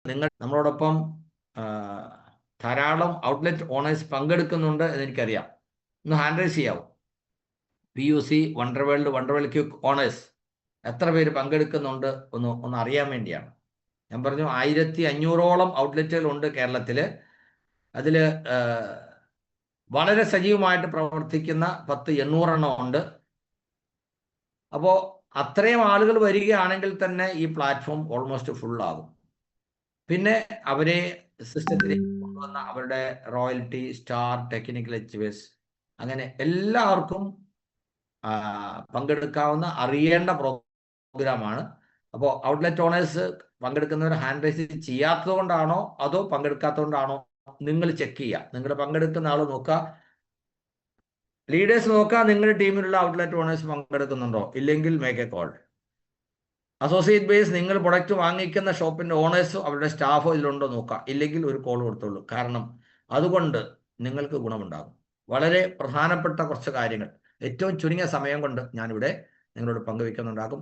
നിങ്ങൾ നമ്മളോടൊപ്പം ധാരാളം ഔട്ട്ലെറ്റ് ഓണേഴ്സ് പങ്കെടുക്കുന്നുണ്ട് എന്ന് എനിക്കറിയാം. ഒന്ന് ഹാൻഡ് റൈസ് ചെയ്യാവും. PUC, വണ്ടർവേൾഡ് ക്യൂക്ക് ഓണേഴ്സ് എത്ര പേര് പങ്കെടുക്കുന്നുണ്ട് ഒന്ന് അറിയാൻ വേണ്ടിയാണ്. ഞാൻ പറഞ്ഞു 1500ഓളം ഔട്ട്ലെറ്റുകൾ ഉണ്ട് കേരളത്തിൽ. അതിൽ വളരെ സജീവമായിട്ട് പ്രവർത്തിക്കുന്ന 800 ഉണ്ട്. അപ്പോൾ അത്രയും ആളുകൾ വരികയാണെങ്കിൽ തന്നെ ഈ പ്ലാറ്റ്ഫോം ഓൾമോസ്റ്റ് ഫുള്ളാകും. പിന്നെ അവരെ സിസ്റ്റത്തിലേക്ക് കൊണ്ടുവന്ന അവരുടെ റോയൽറ്റി, സ്റ്റാർ, ടെക്നിക്കൽ എക്സ്പേർട്സ്, അങ്ങനെ എല്ലാവർക്കും പങ്കെടുക്കാവുന്ന അറിയേണ്ട പ്രോഗ്രാമാണ്. അപ്പോൾ ഔട്ട്ലെറ്റ് ഓണേഴ്സ് പങ്കെടുക്കുന്നവർ ഹാൻഡ് റൈസ് ചെയ്യാത്തത് കൊണ്ടാണോ അതോ പങ്കെടുക്കാത്തത് കൊണ്ടാണോ നിങ്ങൾ ചെക്ക് ചെയ്യുക. നിങ്ങൾ പങ്കെടുക്കുന്ന ആൾ നോക്കുക, ലീഡേഴ്സ് നോക്കുക, നിങ്ങളുടെ ടീമിലുള്ള ഔട്ട്ലെറ്റ് ഓണേഴ്സ് പങ്കെടുക്കുന്നുണ്ടോ. ഇല്ലെങ്കിൽ make a call. Associate base നിങ്ങൾ പ്രൊഡക്റ്റ് വാങ്ങിക്കുന്ന ഷോപ്പിന്റെ ഓണേഴ്സോ അവരുടെ സ്റ്റാഫോ ഇതിലുണ്ടോ നോക്കുക. ഇല്ലെങ്കിൽ ഒരു കോൾ കൊടുത്തോളൂ. കാരണം അതുകൊണ്ട് നിങ്ങൾക്ക് ഗുണമുണ്ടാകും. വളരെ പ്രധാനപ്പെട്ട കുറച്ച് കാര്യങ്ങൾ ഏറ്റവും ചുരുങ്ങിയ സമയം കൊണ്ട് ഞാനിവിടെ നിങ്ങളോട് പങ്കുവെക്കുന്നുണ്ടാകും.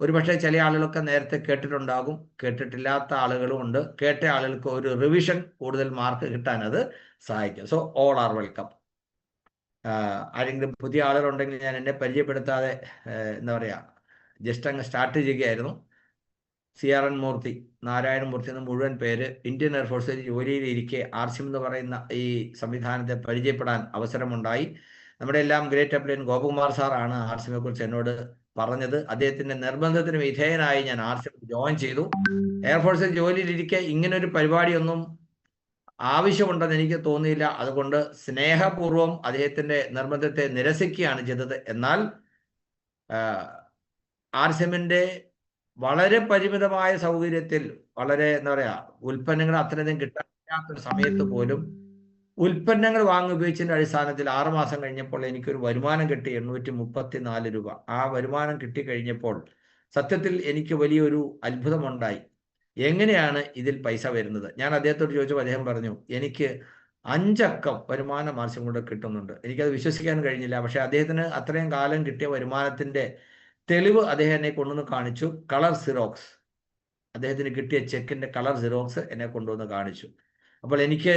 ഒരുപക്ഷെ ചില ആളുകളൊക്കെ നേരത്തെ കേട്ടിട്ടുണ്ടാകും, കേട്ടിട്ടില്ലാത്ത ആളുകളും ഉണ്ട്. കേട്ട ആളുകൾക്ക് ഒരു റിവിഷൻ, കൂടുതൽ മാർക്ക് കിട്ടാൻ അത് സഹായിക്കും. So all are welcome. ആരെങ്കിലും പുതിയ ആളുകളുണ്ടെങ്കിൽ ഞാൻ എന്നെ പരിചയപ്പെടുത്താതെ എന്താ പറയുക, ജസ്റ്റ് അങ്ങ് സ്റ്റാർട്ട് ചെയ്യുകയായിരുന്നു. CRN മൂർത്തി, നാരായണമൂർത്തി എന്ന മുഴുവൻ പേര്. ഇന്ത്യൻ എയർഫോഴ്സിൽ ജോലിയിലിരിക്കെ ആർസിം എന്ന് പറയുന്ന ഈ സംവിധാനത്തെ പരിചയപ്പെടാൻ അവസരമുണ്ടായി. നമ്മുടെ എല്ലാം ഗ്രേറ്റ് അപ്ലൈൻ ഗോപകുമാർ സാറാണ് ആർസിമിനെ കുറിച്ച് എന്നോട് പറഞ്ഞത്. അദ്ദേഹത്തിന്റെ നിർബന്ധത്തിന് വിധേയനായി ഞാൻ ആർസിം ജോയിൻ ചെയ്തു. എയർഫോഴ്സിൽ ജോലിയിലിരിക്കെ ഇങ്ങനൊരു പരിപാടിയൊന്നും ആവശ്യമുണ്ടെന്ന് എനിക്ക് തോന്നിയില്ല. അതുകൊണ്ട് സ്നേഹപൂർവ്വം അദ്ദേഹത്തിന്റെ നിർബന്ധത്തെ നിരസിക്കുകയാണ് ചെയ്തത്. എന്നാൽ ആർസിമിന്റെ വളരെ പരിമിതമായ സൗകര്യത്തിൽ, വളരെ എന്താ പറയാ, ഉൽപ്പന്നങ്ങൾ അത്രയധികം കിട്ടാത്തൊരു സമയത്ത് പോലും ഉൽപ്പന്നങ്ങൾ വാങ്ങി ഉപയോഗിച്ചതിന്റെ അടിസ്ഥാനത്തിൽ 6 മാസം കഴിഞ്ഞപ്പോൾ എനിക്കൊരു വരുമാനം കിട്ടി, 834 രൂപ. ആ വരുമാനം കിട്ടിക്കഴിഞ്ഞപ്പോൾ സത്യത്തിൽ എനിക്ക് വലിയൊരു അത്ഭുതമുണ്ടായി. എങ്ങനെയാണ് ഇതിൽ പൈസ വരുന്നത്? ഞാൻ അദ്ദേഹത്തോട് ചോദിച്ചപ്പോൾ അദ്ദേഹം പറഞ്ഞു, എനിക്ക് 5 അക്കം വരുമാനം മാസം കൊണ്ട് കിട്ടുന്നുണ്ട്. എനിക്കത് വിശ്വസിക്കാൻ കഴിഞ്ഞില്ല. പക്ഷെ അദ്ദേഹത്തിന് അത്രയും കാലം കിട്ടിയ വരുമാനത്തിന്റെ തെളിവ് അദ്ദേഹം എന്നെ കൊണ്ടുവന്ന് കാണിച്ചു. കളർ സിറോക്സ്, അദ്ദേഹത്തിന് കിട്ടിയ ചെക്കിന്റെ കളർ സിറോക്സ് എന്നെ കൊണ്ടുവന്ന് കാണിച്ചു. അപ്പോൾ എനിക്ക്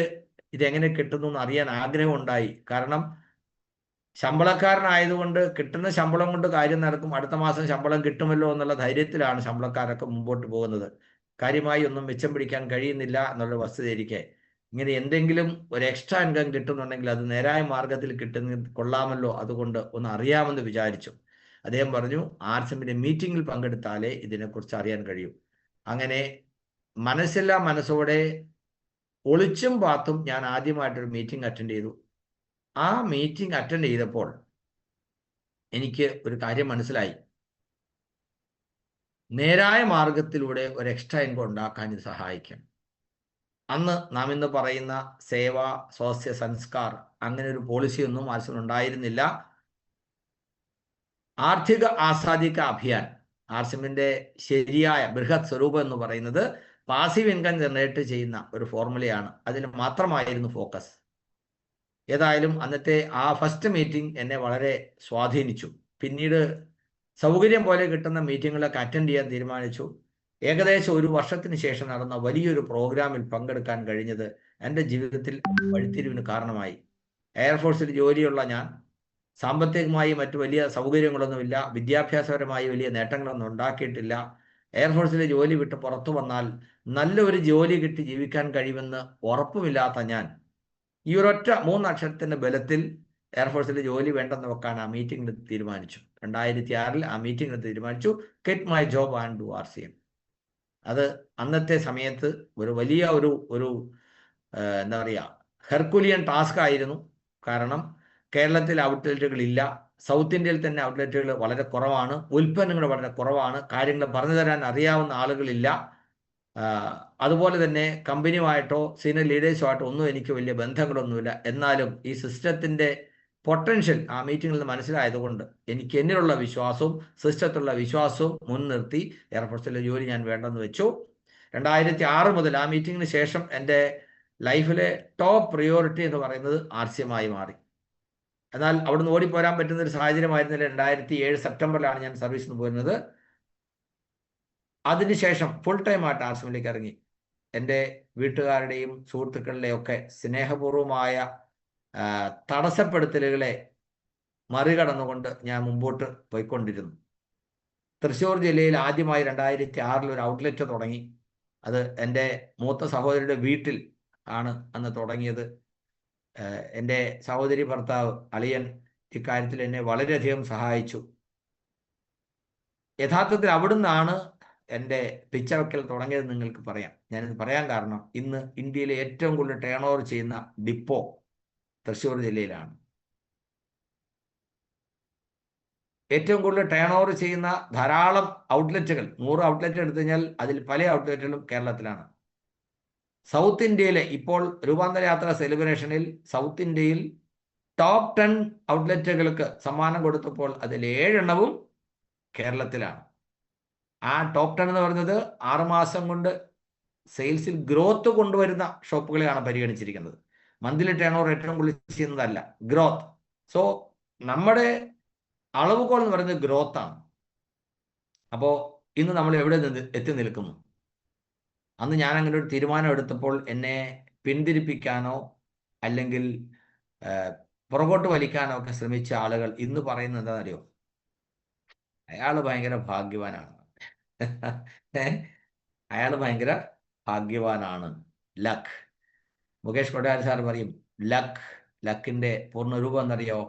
ഇതെങ്ങനെ കിട്ടുന്നു എന്ന് അറിയാൻ ആഗ്രഹമുണ്ടായി. കാരണം ശമ്പളക്കാരനായതുകൊണ്ട് കിട്ടുന്ന ശമ്പളം കൊണ്ട് കാര്യം നടക്കും, അടുത്ത മാസം ശമ്പളം കിട്ടുമല്ലോ എന്നുള്ള ധൈര്യത്തിലാണ് ശമ്പളക്കാരൊക്കെ മുമ്പോട്ട് പോകുന്നത്. കാര്യമായി ഒന്നും മിച്ചം പിടിക്കാൻ കഴിയുന്നില്ല എന്നുള്ള വസ്തുതയിരിക്കെ ഇങ്ങനെ എന്തെങ്കിലും ഒരു എക്സ്ട്രാ ഇൻകം കിട്ടുന്നുണ്ടെങ്കിൽ അത് നേരായ മാർഗത്തിൽ കിട്ടുന്ന കൊള്ളാമല്ലോ, അതുകൊണ്ട് ഒന്ന് അറിയാമെന്ന് വിചാരിച്ചു. അദ്ദേഹം പറഞ്ഞു, ആർസിമിന്റെ മീറ്റിംഗിൽ പങ്കെടുത്താലേ ഇതിനെക്കുറിച്ച് അറിയാൻ കഴിയും. അങ്ങനെ മനസ്സില്ലാ മനസ്സോടെ ഒളിച്ചും പാത്തും ഞാൻ ആദ്യമായിട്ടൊരു മീറ്റിംഗ് അറ്റൻഡ് ചെയ്തു. ആ മീറ്റിംഗ് അറ്റൻഡ് ചെയ്തപ്പോൾ എനിക്ക് ഒരു കാര്യം മനസ്സിലായി. നേരായ മാർഗത്തിലൂടെ ഒരു എക്സ്ട്രാ ഇൻകം ഉണ്ടാക്കാൻ ഇത് സഹായിക്കും. അന്ന് നാം ഇന്ന് പറയുന്ന സേവ, സ്വാസ്ഥ്യ, സംസ്കാർ, അങ്ങനെ ഒരു പോളിസിയൊന്നും ആർസിമിന് ഉണ്ടായിരുന്നില്ല. ആർത്ഥിക ആസാദിക അഭിയാൻ, ആർസിമിന്റെ ശരിയായ ബൃഹത് സ്വരൂപം എന്ന് പറയുന്നത് പാസീവ് ഇൻകം ജനറേറ്റ് ചെയ്യുന്ന ഒരു ഫോർമുലയാണ്. അതിന് മാത്രമായിരുന്നു ഫോക്കസ്. ഏതായാലും അന്നത്തെ ആ ഫസ്റ്റ് മീറ്റിംഗ് എന്നെ വളരെ സ്വാധീനിച്ചു. പിന്നീട് സൗകര്യം പോലെ കിട്ടുന്ന മീറ്റിങ്ങുകളൊക്കെ അറ്റൻഡ് ചെയ്യാൻ തീരുമാനിച്ചു. ഏകദേശം 1 വർഷത്തിന് ശേഷം നടന്ന വലിയൊരു പ്രോഗ്രാമിൽ പങ്കെടുക്കാൻ കഴിഞ്ഞത് എൻ്റെ ജീവിതത്തിൽ വഴിത്തിരിവിന് കാരണമായി. എയർഫോഴ്സിൽ ജോലിയുള്ള ഞാൻ, സാമ്പത്തികമായി മറ്റു വലിയ സൗകര്യങ്ങളൊന്നുമില്ല, വിദ്യാഭ്യാസപരമായി വലിയ നേട്ടങ്ങളൊന്നും ഉണ്ടാക്കിയിട്ടില്ല. എയർഫോഴ്സിലെ ജോലി വിട്ട് പുറത്തു വന്നാൽ നല്ലൊരു ജോലി കിട്ടി ജീവിക്കാൻ കഴിയുമെന്ന് ഉറപ്പുമില്ലാത്ത ഞാൻ ഈ ഒരൊറ്റ 3 അക്ഷരത്തിന്റെ ബലത്തിൽ എയർഫോഴ്സിലെ ജോലി വേണ്ടെന്ന് വെക്കാൻ ആ മീറ്റിംഗിൽ തീരുമാനിച്ചു. 2006 ആ മീറ്റിംഗിൽ തീരുമാനിച്ചു, get my job and do RCM. അത് അന്നത്തെ സമയത്ത് ഒരു വലിയ ഒരു എന്താ പറയുക, ഹെർക്കുലിയൻ ടാസ്ക് ആയിരുന്നു. കാരണം കേരളത്തിൽ ഔട്ട്ലെറ്റുകൾ ഇല്ല, സൗത്ത് ഇന്ത്യയിൽ തന്നെ ഔട്ട്ലെറ്റുകൾ വളരെ കുറവാണ്, ഉൽപ്പന്നങ്ങൾ വളരെ കുറവാണ്, കാര്യങ്ങൾ പറഞ്ഞു തരാൻ അറിയാവുന്ന ആളുകളില്ല. അതുപോലെ തന്നെ കമ്പനിയുമായിട്ടോ സീനിയർ ലീഡേഴ്സുമായിട്ടോ ഒന്നും എനിക്ക് വലിയ ബന്ധങ്ങളൊന്നുമില്ല. എന്നാലും ഈ സിസ്റ്റത്തിന്റെ പൊട്ടൻഷ്യൽ ആ മീറ്റിംഗിൽ നിന്ന് മനസ്സിലായതുകൊണ്ട് എനിക്ക് എന്നിലുള്ള വിശ്വാസവും സിസ്റ്റത്തിലുള്ള വിശ്വാസവും മുൻനിർത്തി എയർഫോഴ്സിലെ ജോലി ഞാൻ വേണ്ടെന്ന് വെച്ചു. 2006 മുതൽ ആ മീറ്റിംഗിന് ശേഷം എൻ്റെ ലൈഫിലെ ടോപ്പ് പ്രിയോറിറ്റി എന്ന് പറയുന്നത് RCM-ആയി മാറി. എന്നാൽ അവിടുന്ന് ഓടിപ്പോരാൻ പറ്റുന്ന ഒരു സാഹചര്യമായിരുന്നില്ല. 2007 സെപ്റ്റംബറിലാണ് ഞാൻ സർവീസിന് പോരുന്നത്. അതിനുശേഷം ഫുൾ ടൈം ആയിട്ട് RCM-ലേക്ക് ഇറങ്ങി. എൻ്റെ വീട്ടുകാരുടെയും സുഹൃത്തുക്കളുടെയും ഒക്കെ സ്നേഹപൂർവമായ തടസ്സപ്പെടുത്തലുകളെ മറികടന്നുകൊണ്ട് ഞാൻ മുമ്പോട്ട് പോയിക്കൊണ്ടിരുന്നു. തൃശ്ശൂർ ജില്ലയിൽ ആദ്യമായി 2006 ഒരു ഔട്ട്ലെറ്റ് തുടങ്ങി. അത് എൻ്റെ മൂത്ത സഹോദരിയുടെ വീട്ടിൽ ആണ് അന്ന് തുടങ്ങിയത്. എൻ്റെ സഹോദരി ഭർത്താവ് അളിയൻ ഇക്കാര്യത്തിൽ എന്നെ വളരെയധികം സഹായിച്ചു. യഥാർത്ഥത്തിൽ അവിടുന്നാണ് എൻ്റെ പിച്ചവയ്ക്കൽ തുടങ്ങിയത് നിങ്ങൾക്ക് പറയാം. ഞാനിത് പറയാൻ കാരണം ഇന്ന് ഇന്ത്യയിലെ ഏറ്റവും കൂടുതൽ ടേൺ ഓവർ ചെയ്യുന്ന ഡിപ്പോ തൃശ്ശൂർ ജില്ലയിലാണ്. ഏറ്റവും കൂടുതൽ ടേൺ ഓവർ ചെയ്യുന്ന ധാരാളം ഔട്ട്ലെറ്റുകൾ, 100 ഔട്ട്ലെറ്റ് എടുത്തു കഴിഞ്ഞാൽ അതിൽ പല ഔട്ട്ലെറ്റുകളും കേരളത്തിലാണ്. സൗത്ത് ഇന്ത്യയിലെ ഇപ്പോൾ രൂപാന്തര യാത്ര സെലിബ്രേഷനിൽ സൗത്ത് ഇന്ത്യയിൽ ടോപ്പ് 10 ഔട്ട്ലെറ്റുകൾക്ക് സമ്മാനം കൊടുത്തപ്പോൾ അതിൽ 7 എണ്ണവും കേരളത്തിലാണ്. ആ ടോപ്പ് 10 എന്ന് പറയുന്നത് 6 മാസം കൊണ്ട് സെയിൽസിൽ ഗ്രോത്ത് കൊണ്ടുവരുന്ന ഷോപ്പുകളെയാണ് പരിഗണിച്ചിരിക്കുന്നത്. മന്ത്ലി ടേൺ ഓവർ ഏറ്റവും കൂടുതൽ ചെയ്യുന്നതല്ല, ഗ്രോത്ത്. സോ നമ്മുടെ അളവുകോൾ എന്ന് പറയുന്നത് ഗ്രോത്താണ്. അപ്പോൾ ഇന്ന് നമ്മൾ എവിടെ നിന്ന് എത്തി നിൽക്കുന്നു? അന്ന് ഞാൻ അങ്ങനെ ഒരു തീരുമാനം എടുത്തപ്പോൾ എന്നെ പിന്തിരിപ്പിക്കാനോ അല്ലെങ്കിൽ പുറകോട്ട് വലിക്കാനോ ഒക്കെ ശ്രമിച്ച ആളുകൾ ഇന്ന് പറയുന്നത് എന്താണെന്നറിയോ? അയാൾ ഭയങ്കര ഭാഗ്യവാനാണ്. അയാൾ ഭയങ്കര ഭാഗ്യവാനാണ്. ലക്ക്. മുകേഷ് കൊട്ടാരി സാർ പറയും ലക്കിന്റെ പൂർണ്ണരൂപം എന്നറിയോ?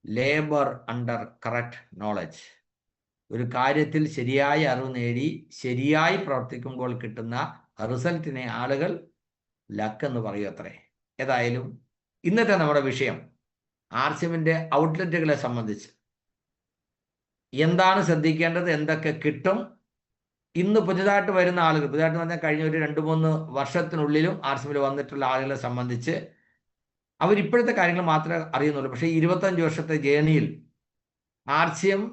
Labour under correct knowledge. ഒരു കാര്യത്തിൽ ശരിയായ അറിവ് നേടി ശരിയായി പ്രവർത്തിക്കുമ്പോൾ കിട്ടുന്ന റിസൾട്ടിനെ ആളുകൾ ലക്ക് എന്ന് പറയും അത്രേ. ഏതായാലും ഇന്നത്തെ നമ്മുടെ വിഷയം ആർസിഎമ്മിന്റെ ഔട്ട്ലെറ്റുകളെ സംബന്ധിച്ച് എന്താണ് ശ്രദ്ധിക്കേണ്ടത്, എന്തൊക്കെ കിട്ടും, ഇന്ന് പുതിയതായിട്ട് വരുന്ന ആളുകൾ, പുതിയതായിട്ട് പറഞ്ഞാൽ കഴിഞ്ഞ ഒരു 2-3 വർഷത്തിനുള്ളിലും ആർസിഎമ്മിൽ വന്നിട്ടുള്ള ആളുകളെ സംബന്ധിച്ച് അവരിപ്പോഴത്തെ കാര്യങ്ങൾ മാത്രമേ അറിയുന്നുള്ളൂ. പക്ഷേ 25 വർഷത്തെ ജേണിയിൽ ആർസിഎം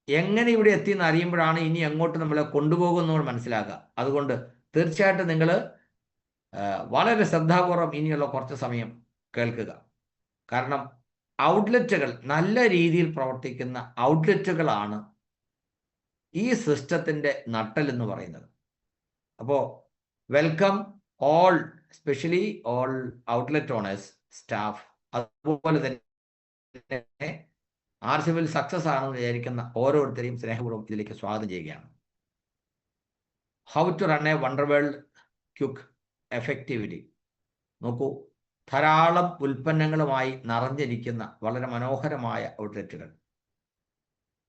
എങ്ങനെ ഇവിടെ എത്തിയെന്ന് അറിയുമ്പോഴാണ് ഇനി എങ്ങോട്ട് നമ്മളെ കൊണ്ടുപോകുന്നത് മനസ്സിലാക്കുക. അതുകൊണ്ട് തീർച്ചയായിട്ടും നിങ്ങൾ വളരെ ശ്രദ്ധാപൂർവം ഇനിയുള്ള കുറച്ച് സമയം കേൾക്കുക. കാരണം ഔട്ട്ലെറ്റുകൾ, നല്ല രീതിയിൽ പ്രവർത്തിക്കുന്ന ഔട്ട്ലെറ്റുകളാണ് ഈ സിസ്റ്റത്തിൻ്റെ നട്ടൽ എന്ന് പറയുന്നത്. അപ്പോൾ welcome all, specially all outlet owners, staff, അതുപോലെ തന്നെ ആർസിഎമ്മിൽ സക്സസ് ആണെന്ന് വിചാരിക്കുന്ന ഓരോരുത്തരെയും സ്നേഹപൂർവ്വം ഇതിലേക്ക് സ്വാഗതം ചെയ്യുകയാണ്. How to run a wonder world quick effectively. നോക്കൂ, ധാരാളം ഉൽപ്പന്നങ്ങളുമായി നിറഞ്ഞിരിക്കുന്ന വളരെ മനോഹരമായ ഔട്ട്ലെറ്റുകൾ.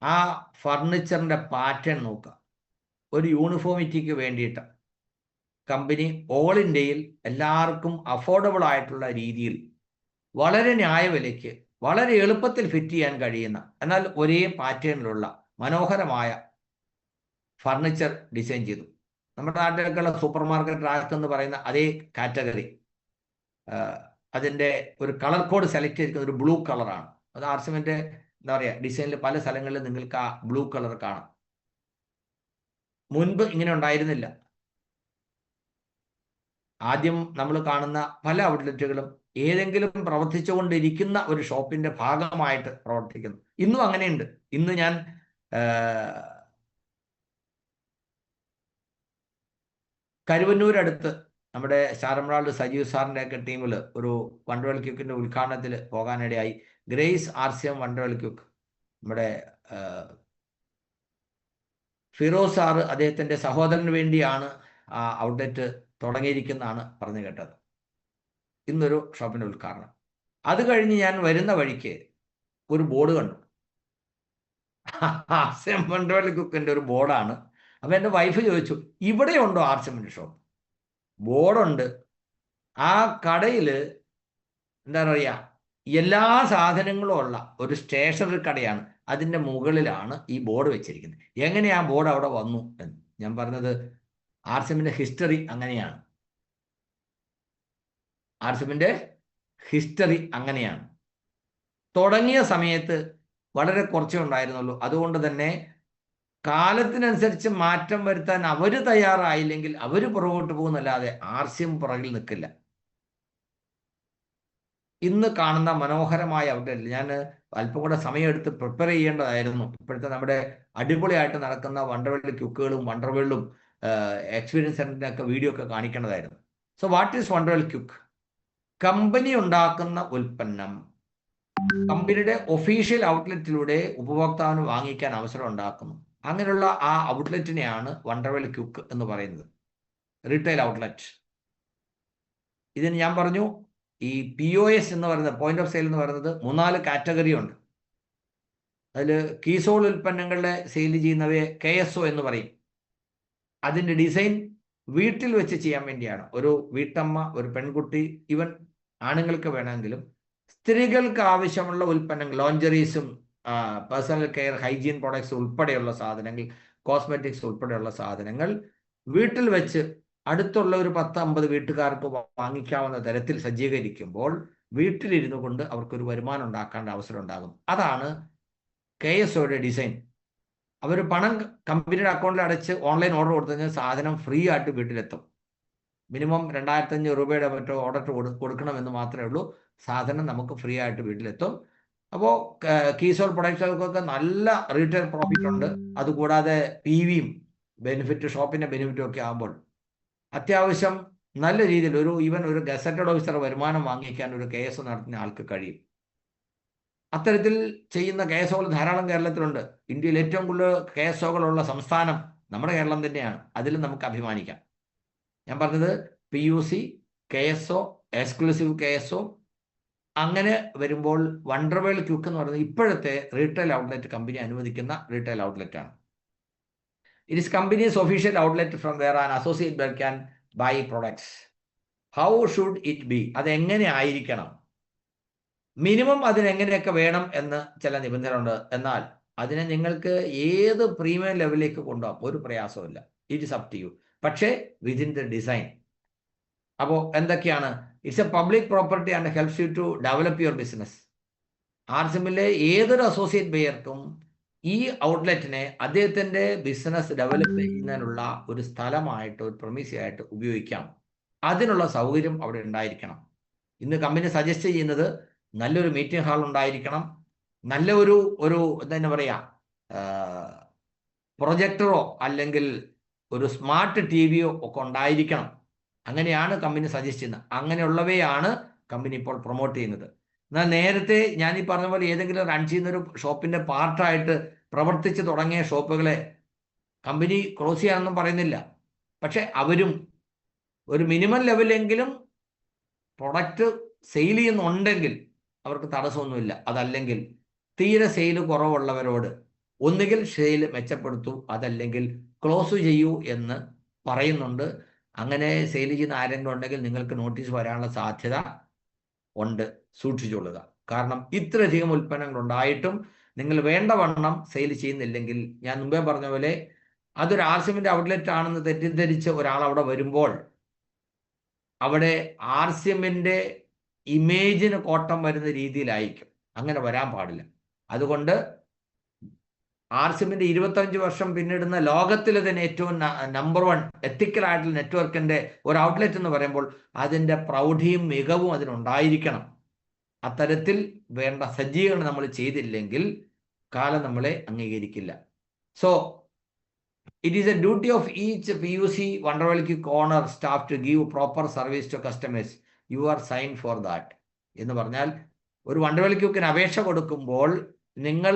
ആ ഫർണിച്ചറിൻ്റെ പാറ്റേൺ നോക്കുക. ഒരു യൂണിഫോമിറ്റിക്ക് വേണ്ടിയിട്ട് കമ്പനി ഓൾ ഇന്ത്യയിൽ എല്ലാവർക്കും അഫോർഡബിൾ ആയിട്ടുള്ള രീതിയിൽ വളരെ ന്യായവിലയ്ക്ക് വളരെ എളുപ്പത്തിൽ ഫിറ്റ് ചെയ്യാൻ കഴിയുന്ന എന്നാൽ ഒരേ പാറ്റേണിലുള്ള മനോഹരമായ ഫർണിച്ചർ ഡിസൈൻ ചെയ്തു. നമ്മുടെ നാട്ടിലേക്കുള്ള സൂപ്പർ മാർക്കറ്റ് റാക്ക് എന്ന് പറയുന്ന അതേ കാറ്റഗറി, അതിൻ്റെ ഒരു കളർ കോഡ് സെലക്ട് ചെയ്തിരിക്കുന്ന ഒരു ബ്ലൂ കളറാണ്. അത് ആർസിഎമ്മിൻ്റെ എന്താ പറയുക ഡിസൈനിൽ പല സ്ഥലങ്ങളിലും നിങ്ങൾക്ക് ആ ബ്ലൂ കളർ കാണാം. മുൻപ് ഇങ്ങനെ ഉണ്ടായിരുന്നില്ല. ആദ്യം നമ്മൾ കാണുന്ന പല ഔട്ട്ലെറ്റുകളും ഏതെങ്കിലും പ്രവർത്തിച്ചുകൊണ്ടിരിക്കുന്ന ഒരു ഷോപ്പിന്റെ ഭാഗമായിട്ട് പ്രവർത്തിക്കുന്നു. ഇന്നും അങ്ങനെയുണ്ട്. ഇന്ന് ഞാൻ കരുവന്നൂരടുത്ത് നമ്മുടെ ശാരംറാൾഡ് സജീവ് സാറിൻ്റെ ഒക്കെ ടീമിൽ ഒരു വണ്ടർ വേൾഡ് ക്വിക്കിന്റെ ഉദ്ഘാടനത്തിൽ പോകാനിടയായി. Grace RCM wonder world quick, നമ്മുടെ ഫിറോസ് സാറ് അദ്ദേഹത്തിൻ്റെ സഹോദരന് വേണ്ടിയാണ് ആ ഔട്ട്ലെറ്റ് തുടങ്ങിയിരിക്കുന്നതാണ് പറഞ്ഞു കേട്ടത്. ഇന്നൊരു ഷോപ്പിൻ്റെ ഉദ്ഘാടനം. അത് കഴിഞ്ഞ് ഞാൻ വരുന്ന വഴിക്ക് ഒരു ബോർഡ് കണ്ടു. ആർസിഎം വണ്ടർ വേൾഡ് ക്വിക്കിൻ്റെ ഒരു ബോർഡാണ്. അപ്പം എൻ്റെ വൈഫ് ചോദിച്ചു, ഇവിടെയുണ്ടോ ആർസിഎമ്മിൻ്റെ ഷോപ്പ്? ബോർഡുണ്ട്. ആ കടയിൽ എന്താ പറയുക, എല്ലാ സാധനങ്ങളും ഉള്ള ഒരു സ്റ്റേഷനറി കടയാണ്. അതിൻ്റെ മുകളിലാണ് ഈ ബോർഡ് വെച്ചിരിക്കുന്നത്. എങ്ങനെ ആ ബോർഡ് അവിടെ വന്നു എന്ന് ഞാൻ പറഞ്ഞത്, ആർസിഎമ്മിൻ്റെ ഹിസ്റ്ററി അങ്ങനെയാണ്. ആർസിഎമ്മിൻ്റെ ഹിസ്റ്ററി അങ്ങനെയാണ്. തുടങ്ങിയ സമയത്ത് വളരെ കുറച്ചേ ഉണ്ടായിരുന്നുള്ളൂ. അതുകൊണ്ട് തന്നെ കാലത്തിനനുസരിച്ച് മാറ്റം വരുത്താൻ അവർ തയ്യാറായില്ലെങ്കിൽ അവർ പുറകോട്ട് പോകുന്നല്ലാതെ ആർസിഎം പുറകിൽ നിൽക്കില്ല. ഇന്ന് കാണുന്ന മനോഹരമായ ഔട്ട്ലെറ്റ് ഞാൻ അല്പം കൂടെ സമയമെടുത്ത് പ്രിപ്പയർ ചെയ്യേണ്ടതായിരുന്നു. ഇപ്പോഴത്തെ നമ്മുടെ അടിപൊളിയായിട്ട് നടക്കുന്ന വണ്ടർ വേൾഡ് ക്വിക്കുകളും വണ്ടർ വേൾഡും എക്സ്പീരിയൻസ് സെന്ററിൻ്റെ ഒക്കെ വീഡിയോ ഒക്കെ കാണിക്കേണ്ടതായിരുന്നു. So what is wonder world quick? Company ഉണ്ടാക്കുന്ന ഉൽപ്പന്നം കമ്പനിയുടെ ഒഫീഷ്യൽ ഔട്ട്ലെറ്റിലൂടെ ഉപഭോക്താവിന് വാങ്ങിക്കാൻ അവസരം ഉണ്ടാക്കുന്നു. അങ്ങനെയുള്ള ആ ഔട്ട്ലെറ്റിനെയാണ് വണ്ടർവെൽ ക്വിക്ക് എന്ന് പറയുന്നത്, റീറ്റെയിൽ ഔട്ട്ലെറ്റ്. ഇതിന് ഞാൻ പറഞ്ഞു ഈ POS എന്ന് പറയുന്നത്, പോയിന്റ് ഓഫ് സെയിൽ എന്ന് പറയുന്നത് 3-4 കാറ്റഗറി ഉണ്ട്. അതിൽ കീസോൾ ഉൽപ്പന്നങ്ങളുടെ സെയിൽ ചെയ്യുന്നവയെ KSO എന്ന് പറയും. അതിൻ്റെ ഡിസൈൻ വീട്ടിൽ വെച്ച് ചെയ്യാൻ വേണ്ടിയാണ്. ഒരു വീട്ടമ്മ, ഒരു പെൺകുട്ടി, ഈവൻ ആണുങ്ങൾക്ക് വേണമെങ്കിലും സ്ത്രീകൾക്ക് ആവശ്യമുള്ള ഉൽപ്പന്നങ്ങൾ, ലോഞ്ചറീസും പേഴ്സണൽ കെയർ, ഹൈജീൻ പ്രോഡക്ട്സ് ഉൾപ്പെടെയുള്ള സാധനങ്ങൾ, കോസ്മെറ്റിക്സ് ഉൾപ്പെടെയുള്ള സാധനങ്ങൾ വീട്ടിൽ വെച്ച് അടുത്തുള്ള ഒരു 10-50 വീട്ടുകാർക്ക് വാങ്ങിക്കാവുന്ന തരത്തിൽ സജ്ജീകരിക്കുമ്പോൾ വീട്ടിലിരുന്നു കൊണ്ട് അവർക്കൊരു വരുമാനം ഉണ്ടാക്കേണ്ട അവസരം ഉണ്ടാകും. അതാണ് KSOയുടെ ഡിസൈൻ. അവർ പണം കമ്പനിയുടെ അക്കൗണ്ടിൽ അടച്ച് ഓൺലൈൻ ഓർഡർ കൊടുത്തു കഴിഞ്ഞാൽ സാധനം ഫ്രീ ആയിട്ട് വീട്ടിലെത്തും. മിനിമം 2500 രൂപയുടെ മറ്റോ ഓർഡർ കൊടുക്കണമെന്ന് മാത്രമേ ഉള്ളൂ. സാധനം നമുക്ക് ഫ്രീ ആയിട്ട് വീട്ടിലെത്തും. അപ്പോൾ കീസോൾ പ്രൊഡക്റ്റുകൾക്കൊക്കെ നല്ല റീറ്റെയിൽ പ്രോഫിറ്റ് ഉണ്ട്. അതുകൂടാതെ PVയും ബെനിഫിറ്റ്, ഷോപ്പിൻ്റെ ബെനിഫിറ്റും ഒക്കെ ആകുമ്പോൾ അത്യാവശ്യം നല്ല രീതിയിൽ ഒരു ഗസറ്റഡ് ഓഫീസർ വരുമാനം വാങ്ങിക്കാൻ ഒരു KSO നടത്തുന്ന ആൾക്ക് കഴിയും. അത്തരത്തിൽ ചെയ്യുന്ന KSOകൾ ധാരാളം കേരളത്തിലുണ്ട്. ഇന്ത്യയിൽ ഏറ്റവും കൂടുതൽ KSOകളുള്ള സംസ്ഥാനം നമ്മുടെ കേരളം തന്നെയാണ്. അതിലും നമുക്ക് അഭിമാനിക്കാം. ഞാൻ പറഞ്ഞത് PUC, KSO, എക്സ്ക്ലൂസീവ് KSO, അങ്ങനെ വരുമ്പോൾ വണ്ടർവെൽ ക്വിക്ക് എന്ന് പറയുന്നത് ഇപ്പോഴത്തെ റീറ്റെയിൽ ഔട്ട്ലെറ്റ് കമ്പനി അനുവദിക്കുന്ന റീറ്റെയിൽ ഔട്ട്ലെറ്റ് ആണ്. It is company's official outlet from where an associate buyer can buy products. How should it be? അതെങ്ങനെ ആയിരിക്കണം? മിനിമം അതിനെങ്ങനെയൊക്കെ വേണം എന്ന് ചില നിബന്ധന ഉണ്ട്. എന്നാൽ അതിനെ നിങ്ങൾക്ക് ഏത് പ്രീമിയം ലെവലിലേക്ക് കൊണ്ടുപോകാം, ഒരു പ്രയാസമില്ല. It is up to you. പക്ഷേ വിതിൻ ദ ഡിസൈൻ. അപ്പോൾ എന്തൊക്കെയാണ്? It's a public property and helps you to develop your business. ആർസിഎമ്മിലെ ഏതൊരു അസോസിയേറ്റ് ബെയർക്കും ഈ ഔട്ട്ലെറ്റിനെ അദ്ദേഹത്തിൻ്റെ ബിസിനസ് ഡെവലപ്പ് ചെയ്യുന്നതിനുള്ള ഒരു സ്ഥലമായിട്ട്, ഒരു പ്രൊമിസിയായിട്ട് ഉപയോഗിക്കാം. അതിനുള്ള സൗകര്യം അവിടെ ഉണ്ടായിരിക്കണം. ഇന്ന് കമ്പനി സജസ്റ്റ് ചെയ്യുന്നത് നല്ലൊരു മീറ്റിംഗ് ഹാൾ ഉണ്ടായിരിക്കണം, നല്ല ഒരു എന്താ പറയുക, പ്രൊജക്ടറോ അല്ലെങ്കിൽ ഒരു സ്മാർട്ട് TVയോ ഒക്കെ ഉണ്ടായിരിക്കണം. അങ്ങനെയാണ് കമ്പനി സജസ്റ്റ് ചെയ്യുന്നത്. അങ്ങനെയുള്ളവയാണ് കമ്പനി ഇപ്പോൾ പ്രൊമോട്ട് ചെയ്യുന്നത്. എന്നാൽ നേരത്തെ ഞാൻ ഈ പറഞ്ഞ പോലെ ഏതെങ്കിലും റൺ ചെയ്യുന്നൊരു ഷോപ്പിൻ്റെ പാർട്ടായിട്ട് പ്രവർത്തിച്ച് തുടങ്ങിയ ഷോപ്പുകളെ കമ്പനി ക്ലോസ് ചെയ്യാനൊന്നും പറയുന്നില്ല. പക്ഷെ അവരും ഒരു മിനിമം ലെവലെങ്കിലും പ്രൊഡക്റ്റ് സെയിൽ ചെയ്യുന്നുണ്ടെങ്കിൽ അവർക്ക് തടസ്സമൊന്നുമില്ല. അതല്ലെങ്കിൽ തീരെ സെയിൽ കുറവുള്ളവരോട് ഒന്നുകിൽ സെയിൽ മെച്ചപ്പെടുത്തൂ, അതല്ലെങ്കിൽ ക്ലോസ് ചെയ്യൂ എന്ന് പറയുന്നുണ്ട്. അങ്ങനെ സെയിൽ ചെയ്യുന്ന ആരെങ്കിലും ഉണ്ടെങ്കിൽ നിങ്ങൾക്ക് നോട്ടീസ് വരാനുള്ള സാധ്യത ഉണ്ട്, സൂക്ഷിച്ചുകൊള്ളുക. കാരണം ഇത്രയധികം ഉൽപ്പന്നങ്ങൾ ഉണ്ടായിട്ടും നിങ്ങൾ വേണ്ടവണ്ണം സെയിൽ ചെയ്യുന്നില്ലെങ്കിൽ, ഞാൻ മുമ്പേ പറഞ്ഞ പോലെ അതൊരു ആർസിഎമ്മിൻ്റെ ഔട്ട്ലെറ്റ് ആണെന്ന് തെറ്റിദ്ധരിച്ച് ഒരാൾ അവിടെ വരുമ്പോൾ അവിടെ ആർസിഎമ്മിൻ്റെ ഇമേജിന് കോട്ടം വരുന്ന രീതിയിലായിരിക്കും. അങ്ങനെ വരാൻ പാടില്ല. അതുകൊണ്ട് ആർസിഎമ്മിൻ്റെ 25 വർഷം പിന്നിടുന്ന ലോകത്തിലെ തന്നെ ഏറ്റവും നമ്പർ 1 എത്തിക്കലായിട്ടുള്ള നെറ്റ്വർക്കിൻ്റെ ഒരു ഔട്ട്ലെറ്റ് എന്ന് പറയുമ്പോൾ അതിൻ്റെ പ്രൗഢിയും മികവും അതിനുണ്ടായിരിക്കണം. അത്തരത്തിൽ വേണ്ട സജ്ജീകരണം നമ്മൾ ചെയ്തില്ലെങ്കിൽ കാലം നമ്മളെ അംഗീകരിക്കില്ല. So it is a duty of each PUC wonder world quick owner staff to give proper service to customers. You are sign for that എന്ന് പറഞ്ഞാൽ, ഒരു വണ്ടർവെൽ ക്വിക്കിന് അപേക്ഷ കൊടുക്കുമ്പോൾ നിങ്ങൾ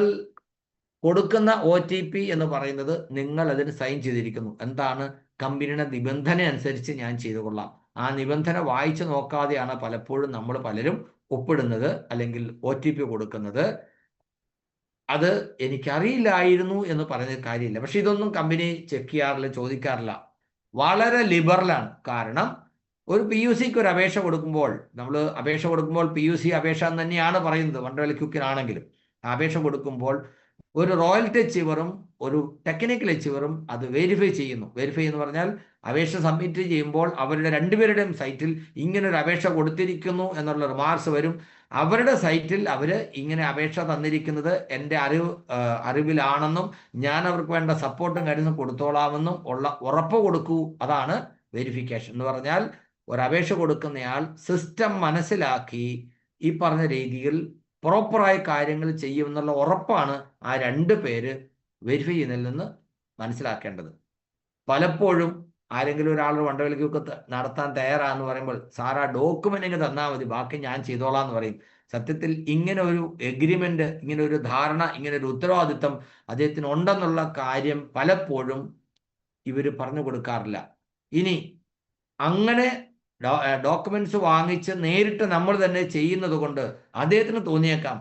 കൊടുക്കുന്ന OTP എന്ന് പറയുന്നത് നിങ്ങൾ അതിന് സൈൻ ചെയ്തിരിക്കുന്നു. എന്താണ്? കമ്പനിയുടെ നിബന്ധന അനുസരിച്ച് ഞാൻ ചെയ്തു കൊള്ളാം. ആ നിബന്ധന വായിച്ചു നോക്കാതെയാണ് പലപ്പോഴും നമ്മൾ പലരും ഒപ്പിടുന്നത് അല്ലെങ്കിൽ OTP കൊടുക്കുന്നത്. അത് എനിക്കറിയില്ലായിരുന്നു എന്ന് പറഞ്ഞ കാര്യമില്ല. പക്ഷെ ഇതൊന്നും കമ്പനി ചെക്ക് ചെയ്യാറില്ല, ചോദിക്കാറില്ല. വളരെ ലിബറലാണ്. കാരണം ഒരു PUCക്ക് ഒരു അപേക്ഷ കൊടുക്കുമ്പോൾ, PUC അപേക്ഷ എന്ന് തന്നെയാണ് പറയുന്നത് വണ്ടർവെൽ ക്വിക്കിനാണെങ്കിലും. അപേക്ഷ കൊടുക്കുമ്പോൾ ഒരു റോയൽറ്റി അച്ചീവറും ഒരു ടെക്നിക്കൽ അച്ചീവറും അത് വെരിഫൈ ചെയ്യുന്നു. വെരിഫൈ എന്ന് പറഞ്ഞാൽ അപേക്ഷ സബ്മിറ്റ് ചെയ്യുമ്പോൾ അവരുടെ രണ്ടുപേരുടെയും സൈറ്റിൽ ഇങ്ങനെ ഒരു അപേക്ഷ കൊടുത്തിരിക്കുന്നു എന്നുള്ള റിമാർക്സ് വരും. അവരുടെ സൈറ്റിൽ അവർ ഇങ്ങനെ അപേക്ഷ തന്നിരിക്കുന്നത് എൻ്റെ അറിവിലാണെന്നും ഞാൻ അവർക്ക് വേണ്ട സപ്പോർട്ടും കാര്യങ്ങളും കൊടുത്തോളാമെന്നും ഉള്ള ഉറപ്പ് കൊടുക്കൂ. അതാണ് വെരിഫിക്കേഷൻ എന്ന് പറഞ്ഞാൽ. ഒരു അപേക്ഷ കൊടുക്കുന്നയാൾ സിസ്റ്റം മനസ്സിലാക്കി ഈ പറഞ്ഞ രീതിയിൽ പ്രോപ്പറായ കാര്യങ്ങൾ ചെയ്യുമെന്നുള്ള ഉറപ്പാണ് ആ 2 പേര് വെരിഫൈ ചെയ്യുന്നതിൽ നിന്ന് മനസ്സിലാക്കേണ്ടത്. പലപ്പോഴും ആരെങ്കിലും ഒരാൾ വണ്ടവലിക്കൊക്കെ നടത്താൻ തയ്യാറാന്ന് പറയുമ്പോൾ സാർ ആ ഡോക്യുമെന്റ് തന്നാൽ മതി, ബാക്കി ഞാൻ ചെയ്തോളാം എന്ന് പറയും. സത്യത്തിൽ ഇങ്ങനെ ഒരു എഗ്രിമെന്റ്, ഇങ്ങനെ ഒരു ധാരണ, ഇങ്ങനെ ഒരു ഉത്തരവാദിത്തം അദ്ദേഹത്തിന് ഉണ്ടെന്നുള്ള കാര്യം പലപ്പോഴും ഇവർ പറഞ്ഞു കൊടുക്കാറില്ല. ഇനി അങ്ങനെ ഡോക്യുമെന്റ്സ് വാങ്ങിച്ച് നേരിട്ട് നമ്മൾ തന്നെ ചെയ്യുന്നത് കൊണ്ട് അദ്ദേഹത്തിന് തോന്നിയേക്കാം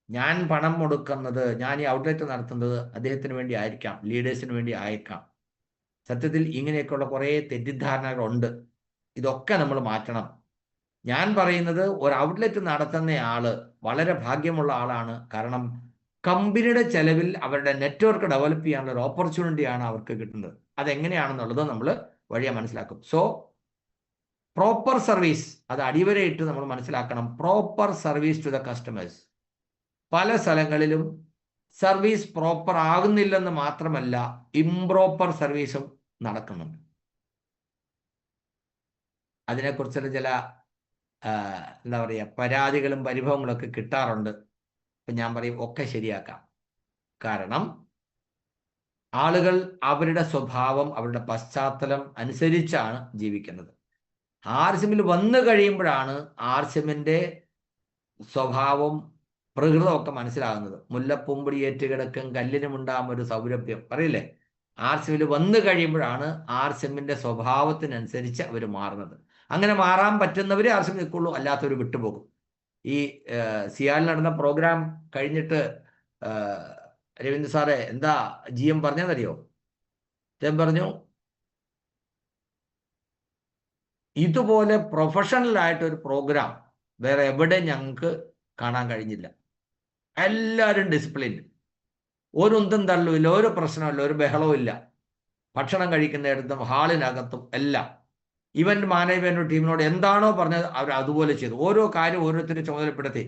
ഞാൻ പണം മുടക്കുന്നത്, ഞാൻ ഈ ഔട്ട്ലെറ്റ് നടത്തുന്നത് അദ്ദേഹത്തിന് വേണ്ടി ആയിരിക്കാം, ലീഡേഴ്സിന് വേണ്ടി ആയേക്കാം. സത്യത്തിൽ ഇങ്ങനെയൊക്കെയുള്ള കുറേ തെറ്റിദ്ധാരണകളുണ്ട്. ഇതൊക്കെ നമ്മൾ മാറ്റണം. ഞാൻ പറയുന്നത് ഒരു ഔട്ട്ലെറ്റ് നടത്തുന്ന ആള് വളരെ ഭാഗ്യമുള്ള ആളാണ്. കാരണം കമ്പനിയുടെ ചെലവിൽ അവരുടെ നെറ്റ്വർക്ക് ഡെവലപ്പ് ചെയ്യാനുള്ള ഒരു ഓപ്പർച്യൂണിറ്റിയാണ് അവർക്ക് കിട്ടുന്നത്. അതെങ്ങനെയാണെന്നുള്ളത് നമ്മൾ വഴിയെ മനസ്സിലാക്കും. സോ പ്രോപ്പർ സർവീസ്, അത് അടിവരയിട്ട് നമ്മൾ മനസ്സിലാക്കണം. Proper service to the customers. പല സ്ഥലങ്ങളിലും സർവീസ് പ്രോപ്പർ ആകുന്നില്ലെന്ന് മാത്രമല്ല, ഇംപ്രോപ്പർ സർവീസും നടക്കുന്നുണ്ട്. അതിനെക്കുറിച്ചുള്ള ചില എന്താ പറയുക, പരാതികളും പരിഭവങ്ങളൊക്കെ കിട്ടാറുണ്ട്. അപ്പം ഞാൻ പറയും ഒക്കെ ശരിയാക്കാം. കാരണം ആളുകൾ അവരുടെ സ്വഭാവം, അവരുടെ പശ്ചാത്തലം അനുസരിച്ചാണ് ജീവിക്കുന്നത്. ആർസിഎമ്മിൽ വന്നു കഴിയുമ്പോഴാണ് ആർസിഎമ്മിൻ്റെ സ്വഭാവം, പ്രകൃതമൊക്കെ മനസ്സിലാകുന്നത്. മുല്ലപ്പൂമ്പൊടി ഏറ്റുകിടക്കും കല്ലിനുമുണ്ടാകും ഒരു സൗരഭ്യം പറയില്ലേ. ആർസിഎമ്മിൽ വന്നു കഴിയുമ്പോഴാണ് ആർസിഎമ്മിൻ്റെ സ്വഭാവത്തിനനുസരിച്ച് അവർ മാറുന്നത്. അങ്ങനെ മാറാൻ പറ്റുന്നവരെ ആർസിഎം നിൽക്കുള്ളൂ, അല്ലാത്തവർ വിട്ടുപോകും. ഈ സിയാലിൽ നടന്ന പ്രോഗ്രാം കഴിഞ്ഞിട്ട് രവീന്ദ്ര സാറെ എന്താ GM പറഞ്ഞതെന്നറിയോ? അദ്ദേഹം പറഞ്ഞു, ഇതുപോലെ പ്രൊഫഷണലായിട്ടൊരു പ്രോഗ്രാം വേറെ എവിടെ ഞങ്ങൾക്ക് കാണാൻ കഴിഞ്ഞില്ല. എല്ലാവരും ഡിസിപ്ലിൻ, ഒരു ഉന്തും തള്ളുമില്ല, ഒരു പ്രശ്നമില്ല, ഒരു ബഹളവും ഇല്ല. ഭക്ഷണം കഴിക്കുന്നിടത്തും ഹാളിനകത്തും എല്ലാം ഇവന്റ് മാനേജ്മെന്റ് ടീമിനോട് എന്താണോ പറഞ്ഞത് അവർ അതുപോലെ ചെയ്തു. ഓരോ കാര്യം ഓരോരുത്തരും ചുമതലപ്പെടുത്തി.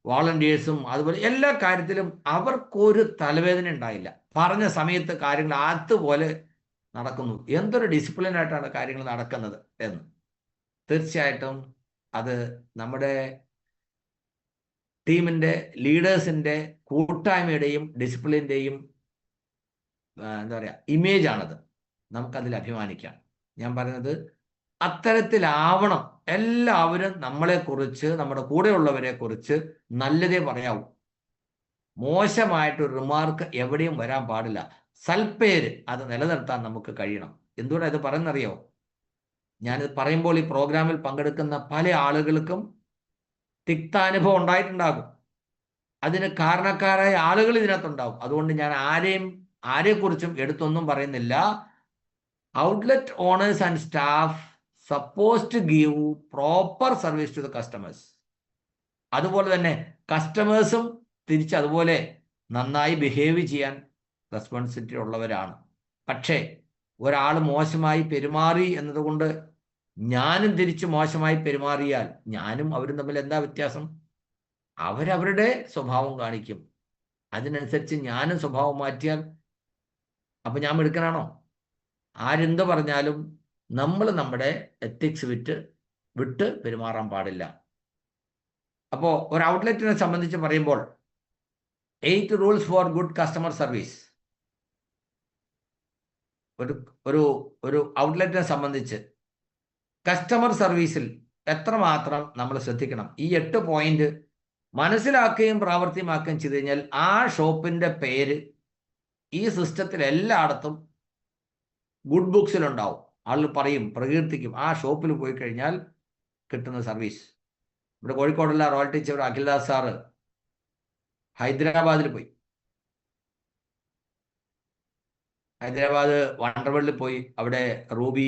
വോളണ്ടിയേഴ്സും അതുപോലെ എല്ലാ കാര്യത്തിലും അവർക്കൊരു തലവേദന ഉണ്ടായില്ല. പറഞ്ഞ സമയത്ത് കാര്യങ്ങൾ അതുപോലെ നടക്കുന്നു. എന്തൊരു ഡിസിപ്ലിനായിട്ടാണ് കാര്യങ്ങൾ നടക്കുന്നത് എന്ന്. തീർച്ചയായിട്ടും അത് നമ്മുടെ ടീമിൻ്റെ ലീഡേഴ്സിൻ്റെ കൂട്ടായ്മയുടെയും ഡിസിപ്ലിൻ്റെയും എന്താ പറയുക ഇമേജാണത്. നമുക്കതിൽ അഭിമാനിക്കാം. ഞാൻ പറയുന്നത് അത്തരത്തിലാവണം. എല്ലാവരും നമ്മളെക്കുറിച്ച്, നമ്മുടെ കൂടെയുള്ളവരെ കുറിച്ച് നല്ലതേ പറയാവൂ. മോശമായിട്ടൊരു റിമാർക്ക് എവിടെയും വരാൻ പാടില്ല. സൽപ്പേര് അത് നിലനിർത്താൻ നമുക്ക് കഴിയണം. എന്തുകൊണ്ടാണ് ഇത് പറയുന്നറിയോ? ഞാനിത് പറയുമ്പോൾ ഈ പ്രോഗ്രാമിൽ പങ്കെടുക്കുന്ന പല ആളുകൾക്കും തിക്താനുഭവം ഉണ്ടായിട്ടുണ്ടാകും. അതിന് കാരണക്കാരായ ആളുകൾ ഇതിനകത്തുണ്ടാവും. അതുകൊണ്ട് ഞാൻ ആരെക്കുറിച്ചും എടുത്തൊന്നും പറയുന്നില്ല. Outlet owners and staff suppose to give proper service to the customers. അതുപോലെ തന്നെ കസ്റ്റമേഴ്സും തിരിച്ച് അതുപോലെ നന്നായി ബിഹേവ് ചെയ്യാൻ റെസ്പോൺസിബിലിറ്റി ഉള്ളവരാണ്. പക്ഷേ ഒരാൾ മോശമായി പെരുമാറി എന്നതുകൊണ്ട് ഞാനും തിരിച്ച് മോശമായി പെരുമാറിയാൽ ഞാനും അവരും തമ്മിൽ എന്താ വ്യത്യാസം? അവരവരുടെ സ്വഭാവം കാണിക്കും. അതിനനുസരിച്ച് ഞാനും സ്വഭാവം മാറ്റിയാൽ അപ്പം ഞാൻ മിടുക്കനാണോ? ആരെന്ത് പറഞ്ഞാലും നമ്മൾ നമ്മുടെ എത്തിക്സ് വിട്ട് പെരുമാറാൻ പാടില്ല. അപ്പോൾ ഒരു ഔട്ട്ലെറ്റിനെ സംബന്ധിച്ച് പറയുമ്പോൾ 8 rules for good customer service. ഒരു ഔട്ട്ലെറ്റിനെ സംബന്ധിച്ച് കസ്റ്റമർ സർവീസിൽ എത്രമാത്രം നമ്മൾ ശ്രദ്ധിക്കണം. ഈ 8 പോയിന്റ് മനസ്സിലാക്കുകയും പ്രാവർത്തികമാക്കുകയും ചെയ്തു കഴിഞ്ഞാൽ ആ ഷോപ്പിൻ്റെ പേര് ഈ സിസ്റ്റത്തിൽ എല്ലായിടത്തും ഗുഡ് ബുക്സിലുണ്ടാവും. ആളുകൾ പറയും, പ്രകീർത്തിക്കും ആ ഷോപ്പിൽ പോയി കഴിഞ്ഞാൽ കിട്ടുന്ന സർവീസ്. ഇവിടെ കോഴിക്കോടുള്ള റോയൽ ടീച്ചർ അഖിൽദാസ് സാറ് ഹൈദരാബാദിൽ പോയി. ഹൈദരാബാദ് വണ്ടർവേൾഡിൽ പോയി. അവിടെ റൂബി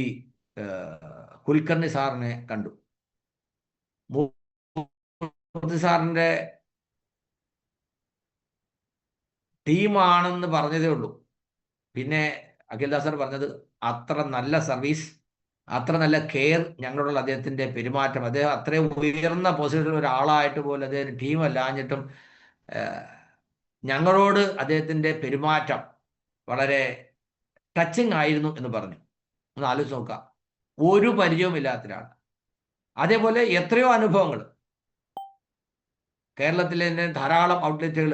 കുൽക്കർണി സാറിനെ കണ്ടു. മൂർത്തി സാറിൻ്റെ ടീമാണെന്ന് പറഞ്ഞതേ ഉള്ളൂ. പിന്നെ അഖിൽദാസ് സാർ പറഞ്ഞത് അത്ര നല്ല സർവീസ്, അത്ര നല്ല കെയർ ഞങ്ങളോടുള്ള അദ്ദേഹത്തിൻ്റെ പെരുമാറ്റം, അദ്ദേഹം അത്രയും ഉയർന്ന പൊസിഷനിൽ ഒരാളായിട്ട് പോലും അദ്ദേഹത്തിന് ടീമല്ലാഞ്ഞിട്ടും ഞങ്ങളോട് അദ്ദേഹത്തിൻ്റെ പെരുമാറ്റം വളരെ ടച്ചിങ് ആയിരുന്നു എന്ന് പറഞ്ഞു. ഒന്ന് ആലോചിച്ച് നോക്കാം. ഒരു പരിചയവുമില്ലാത്തതാണ്. അതേപോലെ എത്രയോ അനുഭവങ്ങൾ കേരളത്തിലെ തന്നെ ധാരാളം ഔട്ട്ലെറ്റുകൾ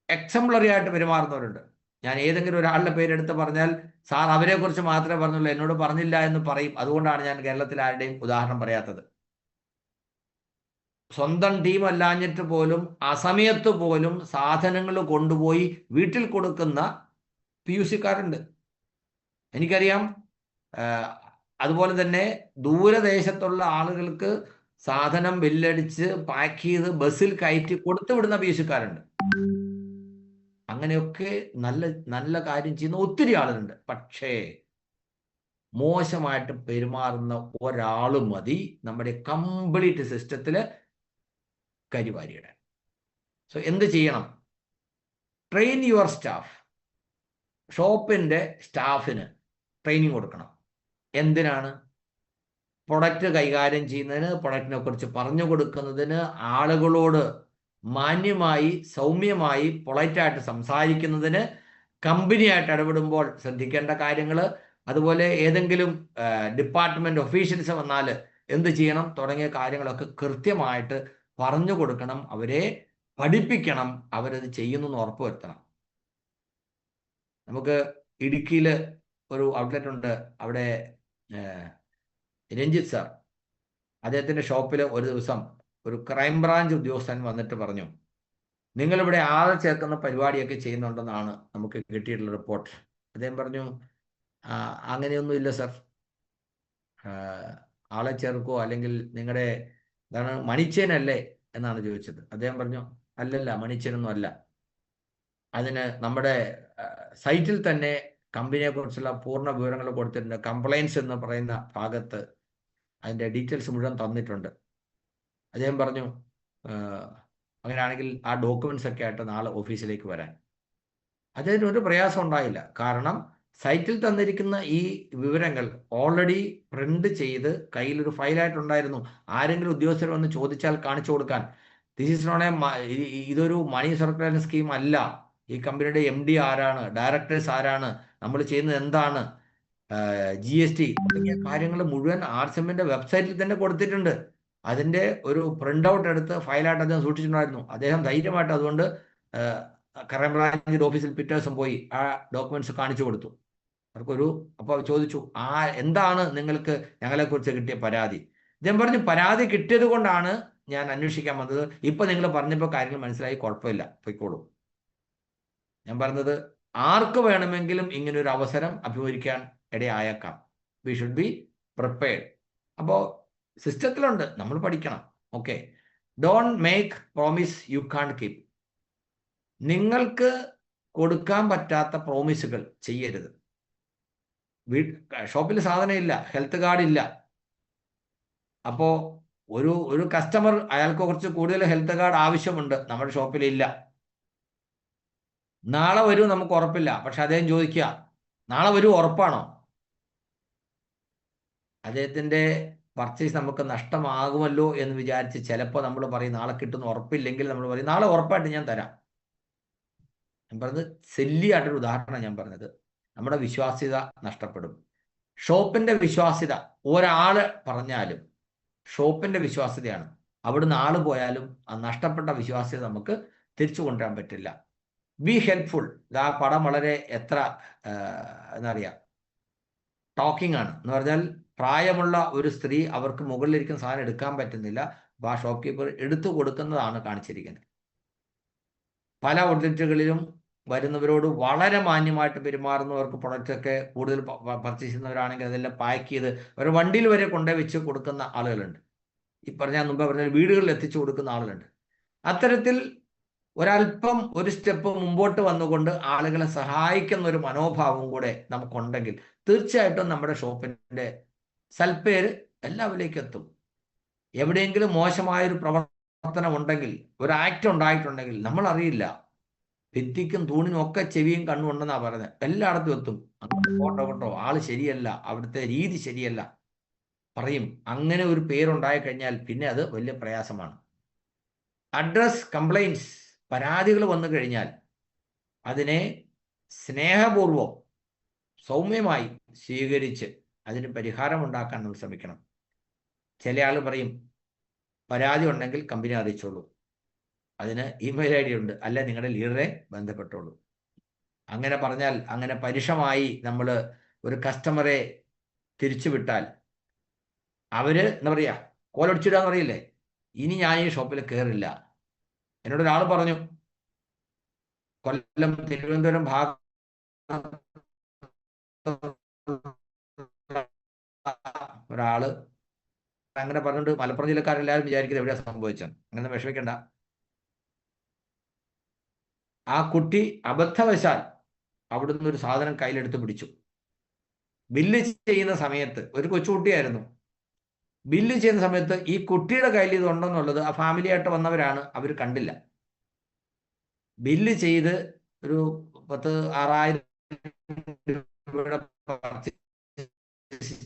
എക്സംപ്ലറി ആയിട്ട് പെരുമാറുന്നവരുണ്ട്. ഞാൻ ഏതെങ്കിലും ഒരാളുടെ പേരെടുത്ത് പറഞ്ഞാൽ സാർ അവരെക്കുറിച്ച് മാത്രമേ പറഞ്ഞുള്ളൂ, എന്നോട് പറഞ്ഞില്ല എന്ന് പറയും. അതുകൊണ്ടാണ് ഞാൻ കേരളത്തിൽ ആരുടെയും ഉദാഹരണം പറയാത്തത്. സ്വന്തം ടീം അല്ലാഞ്ഞിട്ട് പോലും അസമയത്ത് പോലും സാധനങ്ങൾ കൊണ്ടുപോയി വീട്ടിൽ കൊടുക്കുന്ന PUC-കാരുണ്ട്, എനിക്കറിയാം. അതുപോലെ തന്നെ ദൂരദേശത്തുള്ള ആളുകൾക്ക് സാധനം ബില്ലടിച്ച് പാക്ക് ചെയ്ത് ബസ്സിൽ കയറ്റി കൊടുത്തു വിടുന്ന PUC-കാരുണ്ട്. അങ്ങനെയൊക്കെ നല്ല നല്ല കാര്യം ചെയ്യുന്ന ഒത്തിരി ആളുകളുണ്ട്. പക്ഷേ മോശമായിട്ട് പെരുമാറുന്ന ഒരാളും മതി നമ്മുടെ കംപ്ലീറ്റ് സിസ്റ്റത്തിൽ കരിവാരിയിടാൻ. സോ എന്ത് ചെയ്യണം? Train your staff. ഷോപ്പിൻ്റെ സ്റ്റാഫിന് ട്രെയിനിങ് കൊടുക്കണം. എന്തിനാണ്? പ്രൊഡക്റ്റ് കൈകാര്യം ചെയ്യുന്നതിന്, പ്രൊഡക്റ്റിനെ കുറിച്ച് പറഞ്ഞു കൊടുക്കുന്നതിന്, ആളുകളോട് മാന്യമായി സൗമ്യമായി പൊളൈറ്റായിട്ട് സംസാരിക്കുന്നതിന്, കമ്പനിയായിട്ട് ഇടപെടുമ്പോൾ ശ്രദ്ധിക്കേണ്ട കാര്യങ്ങൾ, അതുപോലെ ഏതെങ്കിലും ഡിപ്പാർട്ട്മെൻറ്റ് ഒഫീഷ്യൽസ് വന്നാൽ എന്ത് ചെയ്യണം തുടങ്ങിയ കാര്യങ്ങളൊക്കെ കൃത്യമായിട്ട് പറഞ്ഞു കൊടുക്കണം. അവരെ പഠിപ്പിക്കണം, അവരത് ചെയ്യുന്നു എന്ന് ഉറപ്പുവരുത്തണം. നമുക്ക് ഇടുക്കിയിൽ ഒരു ഔട്ട്ലെറ്റ് ഉണ്ട്. അവിടെ രഞ്ജിത്ത് സാർ, അദ്ദേഹത്തിൻ്റെ ഷോപ്പിൽ ഒരു ദിവസം ഒരു ക്രൈംബ്രാഞ്ച് ഉദ്യോഗസ്ഥൻ വന്നിട്ട് പറഞ്ഞു, നിങ്ങളിവിടെ ആളെ ചേർക്കുന്ന പരിപാടിയൊക്കെ ചെയ്യുന്നുണ്ടെന്നാണ് നമുക്ക് കിട്ടിയിട്ടുള്ള റിപ്പോർട്ട്. അദ്ദേഹം പറഞ്ഞു, അങ്ങനെയൊന്നുമില്ല സർ, ആളെ ചേർക്കുമോ അല്ലെങ്കിൽ നിങ്ങളുടെ എന്താണ് മണിച്ചേനല്ലേ എന്നാണ് ചോദിച്ചത്. അദ്ദേഹം പറഞ്ഞു, അല്ലല്ല, മണിച്ചേനൊന്നും അല്ല. അതിന് നമ്മുടെ സൈറ്റിൽ തന്നെ കമ്പനിയെക്കുറിച്ചുള്ള പൂർണ്ണ വിവരങ്ങൾ കൊടുത്തിട്ടുണ്ട്. കംപ്ലൈൻസ് എന്ന് പറയുന്ന ഭാഗത്ത് അതിൻ്റെ ഡീറ്റെയിൽസ് മുഴുവൻ തന്നിട്ടുണ്ട്. അദ്ദേഹം പറഞ്ഞു, അങ്ങനെയാണെങ്കിൽ ആ ഡോക്യുമെൻറ്റ്സ് ഒക്കെ ആയിട്ട് നാളെ ഓഫീസിലേക്ക് വരാൻ. അദ്ദേഹത്തിന് ഒരു പ്രയാസം ഉണ്ടായില്ല. കാരണം സൈറ്റിൽ തന്നിരിക്കുന്ന ഈ വിവരങ്ങൾ ഓൾറെഡി പ്രിന്റ് ചെയ്ത് കയ്യിലൊരു ഫയലായിട്ടുണ്ടായിരുന്നു. ആരെങ്കിലും ഉദ്യോഗസ്ഥർ വന്ന് ചോദിച്ചാൽ കാണിച്ചു കൊടുക്കാൻ. ദിസ് ഈസ് നോട്ട് ഇതൊരു മണി സർക്കുലേഷൻ സ്കീം അല്ല. ഈ കമ്പനിയുടെ MD ആരാണ്, ഡയറക്ടേഴ്സ് ആരാണ്, നമ്മൾ ചെയ്യുന്നത് എന്താണ്, GST തുടങ്ങിയ കാര്യങ്ങൾ മുഴുവൻ RSMന്റെ വെബ്സൈറ്റിൽ തന്നെ കൊടുത്തിട്ടുണ്ട്. അതിൻ്റെ ഒരു പ്രിന്റ് ഔട്ട് എടുത്ത് ഫയലായിട്ട് അദ്ദേഹം സൂക്ഷിച്ചിട്ടുണ്ടായിരുന്നു. അദ്ദേഹം ധൈര്യമായിട്ട് അതുകൊണ്ട് ക്രൈംബ്രാഞ്ചിൻ്റെ ഓഫീസിൽ പിറ്റേ ദിവസം പോയി ആ ഡോക്യുമെന്റ്സ് കാണിച്ചു കൊടുത്തു. അപ്പോൾ ചോദിച്ചു, എന്താണ് നിങ്ങൾക്ക് ഞങ്ങളെക്കുറിച്ച് കിട്ടിയ പരാതി? അദ്ദേഹം പറഞ്ഞു, പരാതി കിട്ടിയത് കൊണ്ടാണ് ഞാൻ അന്വേഷിക്കാൻ വന്നത്. ഇപ്പൊ നിങ്ങൾ പറഞ്ഞപ്പോൾ കാര്യങ്ങൾ മനസ്സിലായി, കുഴപ്പമില്ല, പൊയ്ക്കോളൂ. ഞാൻ പറഞ്ഞത്, ആർക്ക് വേണമെങ്കിലും ഇങ്ങനൊരു അവസരം അഭിമുഖീകരിക്കാൻ ഇടയായേക്കാം. We should be prepared. അപ്പോൾ സിസ്റ്റത്തിലുണ്ട്, നമ്മൾ പഠിക്കണം. Okay, don't make promise you can't keep. നിങ്ങൾക്ക് കൊടുക്കാൻ പറ്റാത്ത പ്രോമിസുകൾ ചെയ്യരുത്. ഷോപ്പിൽ സാധനം ഇല്ല, ഹെൽത്ത് കാർഡ് ഇല്ല. അപ്പോൾ ഒരു കസ്റ്റമർ, അയാൾക്ക് കുറച്ച് കൂടുതൽ ഹെൽത്ത് കാർഡ് ആവശ്യമുണ്ട്, നമ്മുടെ ഷോപ്പിൽ ഇല്ല. നാളെ വരൂ, നമുക്ക് ഉറപ്പില്ല. പക്ഷെ അദ്ദേഹം ചോദിക്കുക, നാളെ വരൂ, ഉറപ്പാണോ? അദ്ദേഹത്തിൻ്റെ പർച്ചേസ് നമുക്ക് നഷ്ടമാകുമല്ലോ എന്ന് വിചാരിച്ച് ചിലപ്പോൾ നമ്മൾ പറയും നാളെ കിട്ടുന്ന ഉറപ്പില്ലെങ്കിൽ നമ്മൾ പറയും നാളെ ഉറപ്പായിട്ട് ഞാൻ തരാം. ഞാൻ പറഞ്ഞത് സെല്ലിയായിട്ടൊരു ഉദാഹരണം ഞാൻ പറഞ്ഞത്. നമ്മുടെ വിശ്വാസ്യത നഷ്ടപ്പെടും. ഷോപ്പിൻ്റെ വിശ്വാസ്യത ഒരാൾ പറഞ്ഞാലും ഷോപ്പിൻ്റെ വിശ്വാസ്യതയാണ്. അവിടുന്ന് ആൾ പോയാലും ആ നഷ്ടപ്പെട്ട വിശ്വാസ്യത നമുക്ക് തിരിച്ചു കൊണ്ടുവരാൻ പറ്റില്ല. B helpful. ആ പടം വളരെ എത്ര എന്താ പറയുക, ടോക്കിംഗ് ആണ്. എന്ന് പറഞ്ഞാൽ പ്രായമുള്ള ഒരു സ്ത്രീ, അവർക്ക് മുകളിലിരിക്കുന്ന സാധനം എടുക്കാൻ പറ്റുന്നില്ല, അപ്പോൾ ആ ഷോപ്പ് കീപ്പർ എടുത്തു കൊടുക്കുന്നതാണ് കാണിച്ചിരിക്കുന്നത്. പല ഔട്ട്ലെറ്റുകളിലും വരുന്നവരോട് വളരെ മാന്യമായിട്ട് പെരുമാറുന്നവർക്ക്, പ്രൊഡക്റ്റൊക്കെ കൂടുതൽ പർച്ചേസ് ചെയ്യുന്നവരാണെങ്കിൽ അതെല്ലാം പാക്ക് ചെയ്ത് ഒരു വണ്ടിയിൽ വരെ കൊണ്ടുപോയി വെച്ച് കൊടുക്കുന്ന ആളുകളുണ്ട്. ഈ പറഞ്ഞ മുമ്പ് പറഞ്ഞ വീടുകളിൽ എത്തിച്ചു കൊടുക്കുന്ന ആളുകളുണ്ട്. അത്തരത്തിൽ ഒരല്പം ഒരു സ്റ്റെപ്പ് മുമ്പോട്ട് വന്നുകൊണ്ട് ആളുകളെ സഹായിക്കുന്ന ഒരു മനോഭാവം കൂടെ നമുക്കുണ്ടെങ്കിൽ തീർച്ചയായിട്ടും നമ്മുടെ ഷോപ്പിൻ്റെ സൽപ്പേര് എല്ലാവരിലേക്കും എത്തും. എവിടെയെങ്കിലും മോശമായൊരു പ്രവർത്തനം ഉണ്ടെങ്കിൽ, ഒരു ആക്ട് ഉണ്ടായിട്ടുണ്ടെങ്കിൽ നമ്മൾ അറിയില്ല. ഭിത്തിക്കും തൂണിനും ഒക്കെ ചെവിയും കണ്ണും ഉണ്ടെന്നാണ് പറയുന്നത്. എല്ലായിടത്തും എത്തും. കേട്ടോ ആള് ശരിയല്ല, അവിടുത്തെ രീതി ശരിയല്ല പറയും. അങ്ങനെ ഒരു പേരുണ്ടായി കഴിഞ്ഞാൽ പിന്നെ അത് വലിയ പ്രയാസമാണ്. അഡ്രസ് കംപ്ലൈൻറ്റ്സ്, പരാതികൾ വന്നു കഴിഞ്ഞാൽ അതിനെ സ്നേഹപൂർവം സൗമ്യമായി സ്വീകരിച്ച് അതിന് പരിഹാരം ഉണ്ടാക്കാൻ നമ്മൾ ശ്രമിക്കണം. ചില ആൾ പറയും, പരാതി ഉണ്ടെങ്കിൽ കമ്പനി അറിയിച്ചോളൂ, അതിന് ഇമെയിൽ ID ഉണ്ട്, അല്ല നിങ്ങളുടെ ലീഡറെ ബന്ധപ്പെട്ടോളൂ. അങ്ങനെ പറഞ്ഞാൽ, അങ്ങനെ പരുഷമായി നമ്മൾ ഒരു കസ്റ്റമറെ തിരിച്ചുവിട്ടാൽ അവര് എന്താ പറയുക, കോലൊടിച്ചിടാന്ന് പറയില്ലേ, ഇനി ഞാൻ ഈ ഷോപ്പിൽ കയറില്ല. എന്നോട് ഒരാൾ പറഞ്ഞു, കൊല്ലം തിരുവനന്തപുരം ഭാഗം ഒരാള് അങ്ങനെ പറഞ്ഞിട്ട് മലപ്പുറം ജില്ലക്കാരെല്ലാവരും വിചാരിക്കുന്നത് എവിടെയാ സംഭവിച്ചത്. അങ്ങനെ വിഷമിക്കണ്ട. ആ കുട്ടി അബദ്ധവശാൽ അവിടുന്ന് ഒരു സാധനം കയ്യിലെടുത്ത് പിടിച്ചു. ബില്ല് ചെയ്യുന്ന സമയത്ത് ഒരു കൊച്ചുകുട്ടിയായിരുന്നു. ബില്ല് ചെയ്യുന്ന സമയത്ത് ഈ കുട്ടിയുടെ കയ്യിൽ ഇതുണ്ടെന്നുള്ളത് ആ ഫാമിലിയായിട്ട് വന്നവരാണ്, അവർ കണ്ടില്ല. ബില്ല് ചെയ്ത് ഒരു 6,000 രൂപയുടെ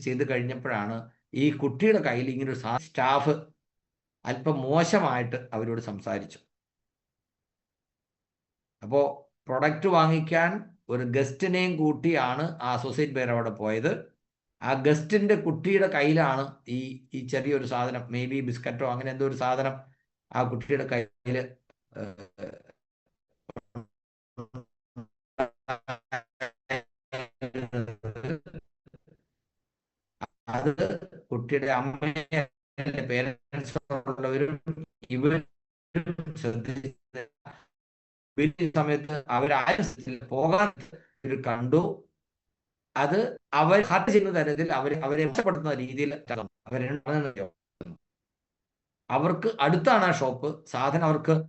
ചെയ്ത് കഴിഞ്ഞപ്പോഴാണ് ഈ കുട്ടിയുടെ കയ്യിൽ ഇങ്ങനെ ഒരു സ്റ്റാഫ് അല്പം മോശമായിട്ട് അവരോട് സംസാരിച്ചു. അപ്പോൾ പ്രൊഡക്റ്റ് വാങ്ങിക്കാൻ ഒരു ഗസ്റ്റിനെയും കൂട്ടിയാണ് ആ അസോസിയേറ്റ് ബെയർ അവിടെ പോയത്. ആ ഗസ്റ്റിന്റെ കുട്ടിയുടെ കയ്യിലാണ് ഈ ചെറിയൊരു സാധനം, മേ ബി ബിസ്ക്കറ്റോ അങ്ങനെ എന്തോ ഒരു സാധനം ആ കുട്ടിയുടെ കയ്യിൽ അത് കുട്ടിയുടെ അമ്മയുടെ പേരൻസ് ഉള്ളവരും ഇവരും ശ്രദ്ധിച്ച സമയത്ത് അവരാരും പോകാൻ കണ്ടു. അത് അവർ ഹാർട്ട് ചെയ്യുന്ന തരത്തിൽ അവരെ രക്ഷപ്പെടുത്തുന്ന രീതിയിൽ അവർക്ക് അടുത്താണ് ആ ഷോപ്പ്. സാധനം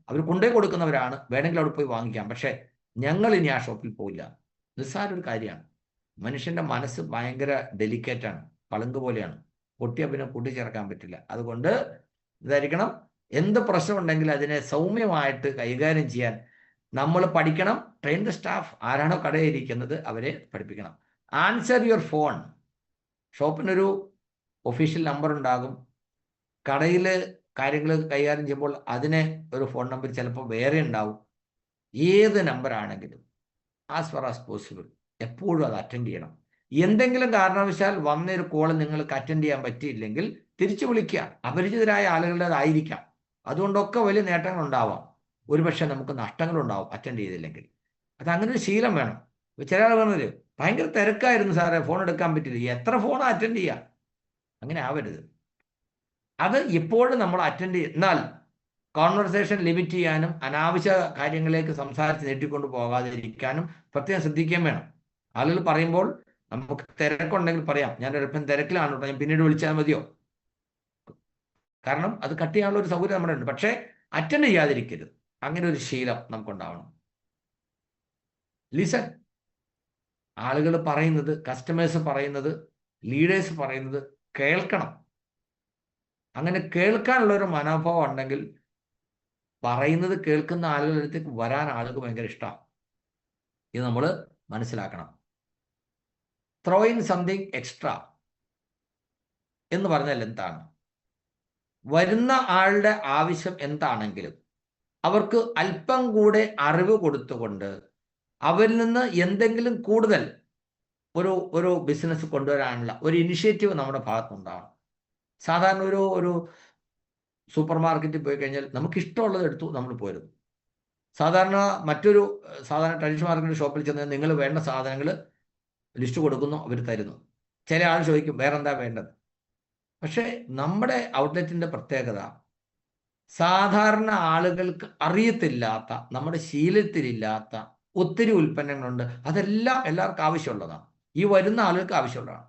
അവർ കൊണ്ടേ കൊടുക്കുന്നവരാണ്, വേണമെങ്കിൽ അവിടെ പോയി വാങ്ങിക്കാം. പക്ഷെ ഞങ്ങൾ ഇനി ആ ഷോപ്പിൽ പോയില്ല. നിസ്സാരൊരു കാര്യമാണ്. മനുഷ്യന്റെ മനസ്സ് ഭയങ്കര ഡെലിക്കേറ്റ് ആണ്, പളുങ്ക് പോലെയാണ്. പൊട്ടിയ പിന്നെ കൂട്ടിച്ചേർക്കാൻ പറ്റില്ല. അതുകൊണ്ട് ഇതായിരിക്കണം, എന്ത് പ്രശ്നമുണ്ടെങ്കിൽ അതിനെ സൗമ്യമായിട്ട് കൈകാര്യം ചെയ്യാൻ നമ്മൾ പഠിക്കണം. Train the staff. ആരാണോ കടയിരിക്കുന്നത് അവരെ പഠിപ്പിക്കണം. Answer your phone. ഷോപ്പിനൊരു ഒഫീഷ്യൽ നമ്പർ ഉണ്ടാകും. കടയിൽ കാര്യങ്ങൾ കൈകാര്യം ചെയ്യുമ്പോൾ അതിന് ഒരു ഫോൺ നമ്പർ ചിലപ്പോൾ വേറെ ഉണ്ടാവും. ഏത് നമ്പർ ആണെങ്കിലും ആസ് ഫാർ ആസ് പോസിബിൾ എപ്പോഴും അത് അറ്റൻഡ് ചെയ്യണം. എന്തെങ്കിലും കാരണവശാൽ വന്നൊരു കോള് നിങ്ങൾക്ക് അറ്റൻഡ് ചെയ്യാൻ പറ്റിയില്ലെങ്കിൽ തിരിച്ചു വിളിക്കുക. അപരിചിതരായ ആളുകളുടേതായിരിക്കാം, അതുകൊണ്ടൊക്കെ വലിയ നേട്ടങ്ങൾ ഉണ്ടാവാം. ഒരുപക്ഷെ നമുക്ക് നഷ്ടങ്ങളുണ്ടാവും അറ്റൻഡ് ചെയ്തില്ലെങ്കിൽ. അത് അങ്ങനെ ഒരു ശീലം വേണം. ചില ആൾ പറഞ്ഞത് ഭയങ്കര തിരക്കായിരുന്നു സാറേ, ഫോൺ എടുക്കാൻ പറ്റില്ല. എത്ര ഫോൺ അറ്റൻഡ് ചെയ്യുക? അങ്ങനെ ആവരുത്. അത് എപ്പോഴും നമ്മൾ അറ്റൻഡ് എന്നാൽ കോൺവെർസേഷൻ ലിമിറ്റ് ചെയ്യാനും അനാവശ്യ കാര്യങ്ങളിലേക്ക് സംസാരിച്ച് നീട്ടിക്കൊണ്ട് പോകാതിരിക്കാനും പ്രത്യേകം ശ്രദ്ധിക്കുകയും വേണം. ആളുകൾ പറയുമ്പോൾ നമുക്ക് തിരക്കുണ്ടെങ്കിൽ പറയാം, ഞാൻ ഒരൽപ്പം തിരക്കിലാണ് കേട്ടോ, ഞാൻ പിന്നീട് വിളിച്ചാൽ മതിയോ? കാരണം അത് കട്ട് ചെയ്യാനുള്ള ഒരു സൗകര്യം നമ്മുടെ ഉണ്ട്. പക്ഷേ അറ്റൻഡ് ചെയ്യാതിരിക്കരുത്. അങ്ങനെ ഒരു ശീലം നമുക്കുണ്ടാവണം. ലിസൺ. ആളുകൾ പറയുന്നത്, കസ്റ്റമേഴ്സ് പറയുന്നത്, ലീഡേഴ്സ് പറയുന്നത് കേൾക്കണം. അങ്ങനെ കേൾക്കാനുള്ള ഒരു മനോഭാവം ഉണ്ടെങ്കിൽ പറയുന്നത് കേൾക്കുന്ന ആളുകളുടെ അടുത്തേക്ക് വരാൻ ആളുകൾക്ക് ഭയങ്കര ഇഷ്ടമാണ്. ഇത് നമ്മൾ മനസ്സിലാക്കണം. ത്രോയിങ് സംതിങ് എക്സ്ട്രാ എന്ന് പറഞ്ഞാൽ എന്താണ്? വരുന്ന ആളുടെ ആവശ്യം എന്താണെങ്കിലും അവർക്ക് അല്പം കൂടെ അറിവ് കൊടുത്തുകൊണ്ട് അവരിൽ നിന്ന് എന്തെങ്കിലും കൂടുതൽ ഒരു ബിസിനസ് കൊണ്ടുവരാനുള്ള ഒരു ഇനിഷ്യേറ്റീവ് നമ്മുടെ ഭാഗത്തുനിന്നുണ്ടാവണം. സാധാരണ ഒരു സൂപ്പർ മാർക്കറ്റിൽ പോയി കഴിഞ്ഞാൽ നമുക്ക് ഇഷ്ടമുള്ളത് എടുത്തു നമ്മൾ പോരുന്നു. സാധാരണ ട്രഡീഷണൽ മാർക്കറ്റ് ഷോപ്പിൽ ചെന്ന് നിങ്ങൾ വേണ്ട സാധനങ്ങൾ ലിസ്റ്റ് കൊടുക്കുന്നു, അവർ തരുന്നു. ചില ആൾ ചോദിക്കും വേറെന്താ വേണ്ടത്. പക്ഷേ നമ്മുടെ ഔട്ട്ലെറ്റിന്റെ പ്രത്യേകത സാധാരണ ആളുകൾക്ക് അറിയത്തില്ലാത്ത, നമ്മുടെ ശീലത്തിലില്ലാത്ത ഒത്തിരി ഉൽപ്പന്നങ്ങളുണ്ട്. അതെല്ലാം എല്ലാവർക്കും ആവശ്യമുള്ളതാണ്. ഈ വരുന്ന ആളുകൾക്ക് ആവശ്യമുള്ളതാണ്.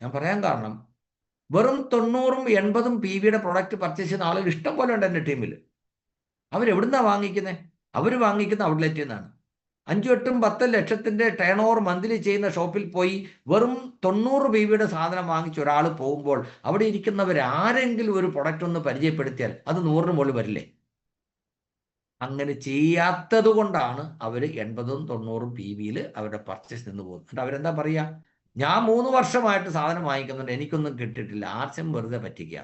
ഞാൻ പറയാൻ കാരണം, വെറും 90-ഉം 80-ഉം PVയുടെ പ്രൊഡക്റ്റ് പർച്ചേസ് ചെയ്യുന്ന ആളുകൾ ഇഷ്ടം പോലെ ഉണ്ട് എൻ്റെ ടീമിൽ. അവരെവിടുന്നാണ് വാങ്ങിക്കുന്നത്? അവർ വാങ്ങിക്കുന്ന ഔട്ട്ലെറ്റിൽ നിന്നാണ്. 5, 8, 10 ലക്ഷത്തിൻ്റെ ടേൺ ഓവർ മന്ത്ലി ചെയ്യുന്ന ഷോപ്പിൽ പോയി വെറും 90 PVയുടെ സാധനം വാങ്ങിച്ച് ഒരാൾ പോകുമ്പോൾ അവിടെ ഇരിക്കുന്നവരാരെങ്കിലും ഒരു പ്രൊഡക്റ്റ് ഒന്ന് പരിചയപ്പെടുത്തിയാൽ അത് 100-ന് മുകളിൽ വരില്ലേ? അങ്ങനെ ചെയ്യാത്തത് കൊണ്ടാണ് അവർ 80-ഉം 90-ഉം PVയിൽ അവരുടെ പർച്ചേസ് നിന്ന് പോകുന്നത്. എന്നിട്ട് അവരെന്താ പറയുക? ഞാൻ 3 വർഷമായിട്ട് സാധനം വാങ്ങിക്കുന്നുണ്ട്, എനിക്കൊന്നും കിട്ടിയിട്ടില്ല, ആർക്കും വെറുതെ പറ്റിക്കുക.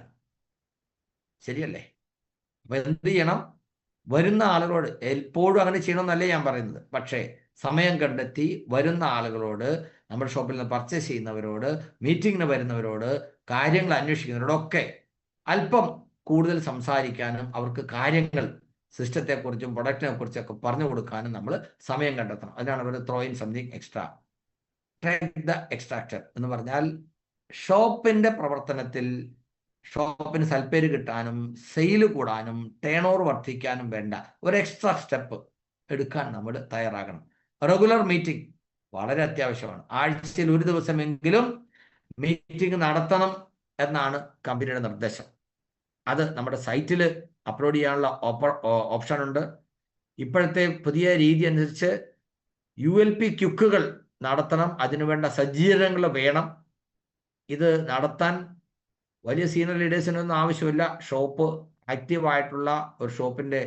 ശരിയല്ലേ? അപ്പൊ എന്ത് ചെയ്യണം? വരുന്ന ആളുകളോട് എപ്പോഴും അങ്ങനെ ചെയ്യണമെന്നല്ലേ ഞാൻ പറയുന്നത്. പക്ഷേ സമയം കണ്ടെത്തി വരുന്ന ആളുകളോട്, നമ്മുടെ ഷോപ്പിൽ നിന്ന് പർച്ചേസ് ചെയ്യുന്നവരോട്, മീറ്റിങ്ങിന് വരുന്നവരോട്, കാര്യങ്ങൾ അന്വേഷിക്കുന്നവരോടൊക്കെ അല്പം കൂടുതൽ സംസാരിക്കാനും അവർക്ക് കാര്യങ്ങൾ സിസ്റ്റത്തെക്കുറിച്ചും പ്രൊഡക്റ്റിനെ കുറിച്ചൊക്കെ പറഞ്ഞു കൊടുക്കാനും നമ്മൾ സമയം കണ്ടെത്തണം. അതിനാണ് അവർ throw in something extra. Take the extractor എന്ന് പറഞ്ഞാൽ ഷോപ്പിന്റെ പ്രവർത്തനത്തിൽ ഷോപ്പിന് സൽപ്പേര് കിട്ടാനും സെയിൽ കൂടാനും ടേൺ ഓവർ വർദ്ധിക്കാനും വേണ്ട ഒരു എക്സ്ട്രാ സ്റ്റെപ്പ് എടുക്കാൻ നമ്മൾ തയ്യാറാകണം. റെഗുലർ മീറ്റിംഗ് വളരെ അത്യാവശ്യമാണ്. ആഴ്ചയിൽ ഒരു ദിവസമെങ്കിലും മീറ്റിംഗ് നടത്തണം എന്നാണ് കമ്പനിയുടെ നിർദ്ദേശം. അത് നമ്മുടെ സൈറ്റിൽ അപ്ലോഡ് ചെയ്യാനുള്ള ഓപ്ഷൻ ഉണ്ട്. ഇപ്പോഴത്തെ പുതിയ രീതി അനുസരിച്ച് ULP ക്യുക്കുകൾ നടത്തണം. അതിനുവേണ്ട സജ്ജീകരണങ്ങൾ വേണം. ഇത് നടത്താൻ വലിയ സീനിയർ ലീഡേഴ്സിനൊന്നും ആവശ്യമില്ല. ഷോപ്പ് ആക്റ്റീവായിട്ടുള്ള ഒരു ഷോപ്പിന്റെ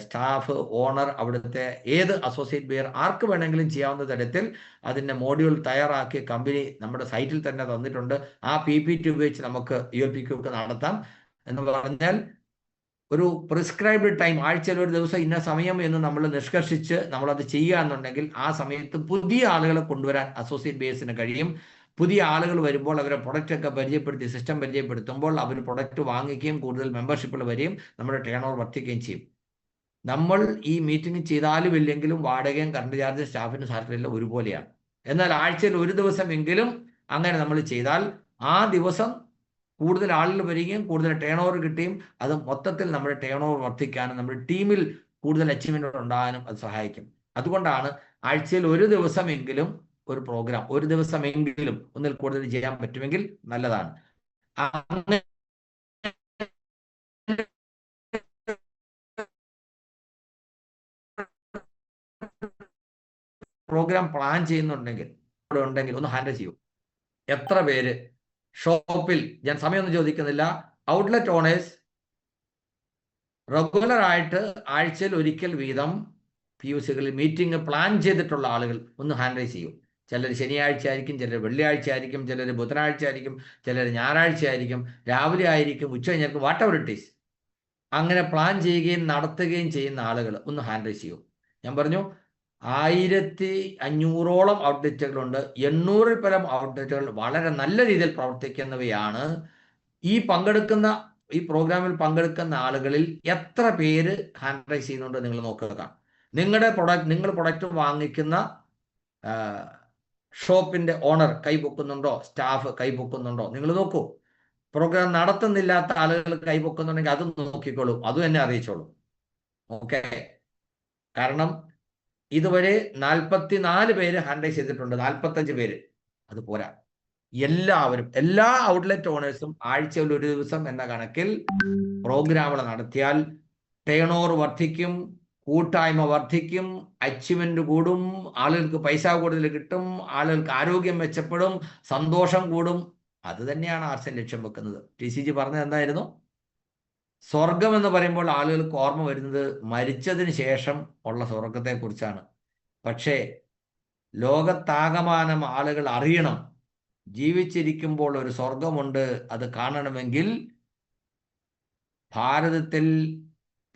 സ്റ്റാഫ്, ഓണർ, അവിടുത്തെ ഏത് അസോസിയേറ്റ് ബിയർ ആർക്ക് വേണമെങ്കിലും ചെയ്യാവുന്ന തരത്തിൽ അതിൻ്റെ മോഡ്യൂൾ തയ്യാറാക്കി കമ്പനി നമ്മുടെ സൈറ്റിൽ തന്നെ തന്നിട്ടുണ്ട്. ആ PPT ഉപയോഗിച്ച് നമുക്ക് ULP ക്യുക്ക് നടത്താം. എന്ന് പറഞ്ഞാൽ ഒരു പ്രിസ്ക്രൈബ്ഡ് ടൈം, ആഴ്ചയിൽ ഒരു ദിവസം ഇന്ന സമയം എന്ന് നമ്മൾ നിഷ്കർഷിച്ച് നമ്മളത് ചെയ്യുക എന്നുണ്ടെങ്കിൽ ആ സമയത്ത് പുതിയ ആളുകളെ കൊണ്ടുവരാൻ അസോസിയേറ്റ് ബേസിന് കഴിയും. പുതിയ ആളുകൾ വരുമ്പോൾ അവരെ പ്രൊഡക്റ്റൊക്കെ പരിചയപ്പെടുത്തി സിസ്റ്റം പരിചയപ്പെടുത്തുമ്പോൾ അവർ പ്രൊഡക്റ്റ് വാങ്ങിക്കുകയും കൂടുതൽ മെമ്പർഷിപ്പുകൾ വരികയും നമ്മുടെ ടേൺ ഓവർ വർദ്ധിക്കുകയും ചെയ്യും. നമ്മൾ ഈ മീറ്റിംഗ് ചെയ്താലും ഇല്ലെങ്കിലും വാടകയും കറണ്ട് ചാർജ് സ്റ്റാഫിന് സാലറിയെല്ലാം ഒരുപോലെയാണ്. എന്നാൽ ആഴ്ചയിൽ ഒരു ദിവസമെങ്കിലും അങ്ങനെ നമ്മൾ ചെയ്താൽ ആ ദിവസം കൂടുതൽ ആളുകൾ വരികയും കൂടുതൽ ടേൺ ഓവർ കിട്ടുകയും അത് മൊത്തത്തിൽ നമ്മുടെ ടേൺ ഓവർ വർദ്ധിക്കാനും നമ്മുടെ ടീമിൽ കൂടുതൽ അച്ചീവ്മെന്റ് ഉണ്ടാകാനും അത് സഹായിക്കും. അതുകൊണ്ടാണ് ആഴ്ചയിൽ ഒരു ദിവസമെങ്കിലും ഒരു പ്രോഗ്രാം, ഒരു ദിവസമെങ്കിലും ഒന്നിൽ കൂടുതൽ ചെയ്യാൻ പറ്റുമെങ്കിൽ നല്ലതാണ്. പ്രോഗ്രാം പ്ലാൻ ചെയ്യുന്നുണ്ടെങ്കിൽ ഒന്ന് ഹാൻഡിൽ ചെയ്യൂ. എത്ര പേര് ഷോപ്പിൽ, ഞാൻ സമയമൊന്നും ചോദിക്കുന്നില്ല, ഔട്ട്ലെറ്റ് ഓണേഴ്സ് റെഗുലർ ആയിട്ട് ആഴ്ചയിൽ ഒരിക്കൽ വീതം PUCകളിൽ മീറ്റിംഗ് പ്ലാൻ ചെയ്തിട്ടുള്ള ആളുകൾ ഒന്ന് ഹാൻഡിൽ ചെയ്യും. ചിലർ ശനിയാഴ്ച ആയിരിക്കും, ചിലർ വെള്ളിയാഴ്ച ആയിരിക്കും, ചിലർ ബുധനാഴ്ച ആയിരിക്കും, ചിലർ ഞായറാഴ്ച ആയിരിക്കും, രാവിലെ ആയിരിക്കും, ഉച്ച കഴിഞ്ഞായിരിക്കും, വാട്ട് എവർ ഇറ്റ് ഈസ്. അങ്ങനെ പ്ലാൻ ചെയ്യുകയും നടത്തുകയും ചെയ്യുന്ന ആളുകൾ ഒന്ന് ഹാൻഡിൽ ചെയ്യും. ഞാൻ പറഞ്ഞു 1500ഓളം ഔട്ട്ലെറ്റുകളുണ്ട്. 800-ൽ പരം ഔട്ട്ലെറ്റുകൾ വളരെ നല്ല രീതിയിൽ പ്രവർത്തിക്കുന്നവയാണ്. ഈ പ്രോഗ്രാമിൽ പങ്കെടുക്കുന്ന ആളുകളിൽ എത്ര പേര് ഹാൻഡിൽ ചെയ്യുന്നുണ്ട് നിങ്ങൾ നോക്കുക. നിങ്ങൾ പ്രൊഡക്റ്റ് വാങ്ങിക്കുന്ന ഷോപ്പിന്റെ ഓണർ കൈപൊക്കുന്നുണ്ടോ, സ്റ്റാഫ് കൈപൊക്കുന്നുണ്ടോ, നിങ്ങൾ നോക്കൂ. പ്രോഗ്രാം നടത്തുന്നില്ലാത്ത ആളുകൾ കൈപൊക്കുന്നുണ്ടെങ്കിൽ അതും നോക്കിക്കോളൂ, അതും എന്നെ അറിയിച്ചോളൂ. ഓക്കെ, കാരണം ഇതുവരെ 44 പേര് ഹാൻഡിൽ ചെയ്തിട്ടുണ്ട്. 45 പേര്, അത് പോരാ. എല്ലാവരും, എല്ലാ ഔട്ട്ലെറ്റ് ഓണേഴ്സും ആഴ്ചയിൽ ഒരു ദിവസം എന്ന കണക്കിൽ പ്രോഗ്രാമുകൾ നടത്തിയാൽ ടേൺ ഓവർ വർദ്ധിക്കും, കൂട്ടായ്മ വർദ്ധിക്കും, അച്ചീവ്മെന്റ് കൂടും, ആളുകൾക്ക് പൈസ കൂടുതൽ കിട്ടും, ആളുകൾക്ക് ആരോഗ്യം മെച്ചപ്പെടും, സന്തോഷം കൂടും. അത് തന്നെയാണ് ആർസൻ ലക്ഷ്യം വെക്കുന്നത്. TCG പറഞ്ഞത് എന്തായിരുന്നു? സ്വർഗം എന്ന് പറയുമ്പോൾ ആളുകൾക്ക് ഓർമ്മ വരുന്നത് മരിച്ചതിന് ശേഷം ഉള്ള സ്വർഗത്തെ കുറിച്ചാണ്. പക്ഷേ ലോകത്താകമാനം ആളുകൾ അറിയണം, ജീവിച്ചിരിക്കുമ്പോൾ ഒരു സ്വർഗമുണ്ട്. അത് കാണണമെങ്കിൽ ഭാരതത്തിൽ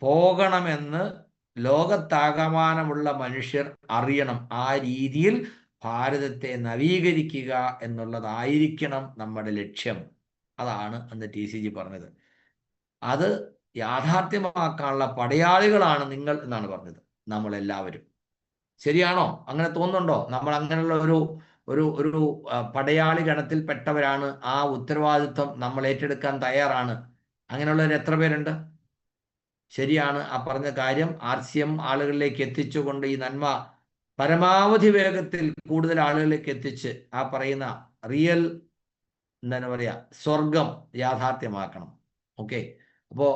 പോകണമെന്ന് ലോകത്താകമാനമുള്ള മനുഷ്യർ അറിയണം. ആ രീതിയിൽ ഭാരതത്തെ നവീകരിക്കുക എന്നുള്ളതായിരിക്കണം നമ്മുടെ ലക്ഷ്യം. അതാണ് അന്ന് TCG പറഞ്ഞത്. അത് യാഥാർത്ഥ്യമാക്കാനുള്ള പടയാളികളാണ് നിങ്ങൾ എന്നാണ് പറഞ്ഞത്, നമ്മളെല്ലാവരും. ശരിയാണോ? അങ്ങനെ തോന്നുന്നുണ്ടോ? നമ്മൾ അങ്ങനെയുള്ള ഒരു പടയാളി ഗണത്തിൽപ്പെട്ടവരാണ്. ആ ഉത്തരവാദിത്വം നമ്മൾ ഏറ്റെടുക്കാൻ തയ്യാറാണ്. അങ്ങനെയുള്ളവർ എത്ര പേരുണ്ട്? ശരിയാണ്, ആ പറഞ്ഞ കാര്യം RCM ആളുകളിലേക്ക് എത്തിച്ചുകൊണ്ട് ഈ നന്മ പരമാവധി വേഗത്തിൽ കൂടുതൽ ആളുകളിലേക്ക് എത്തിച്ച് ആ പറയുന്ന റിയൽ എന്താണ് പറയുക, സ്വർഗം യാഥാർത്ഥ്യമാക്കണം. ഓക്കെ, അപ്പോൾ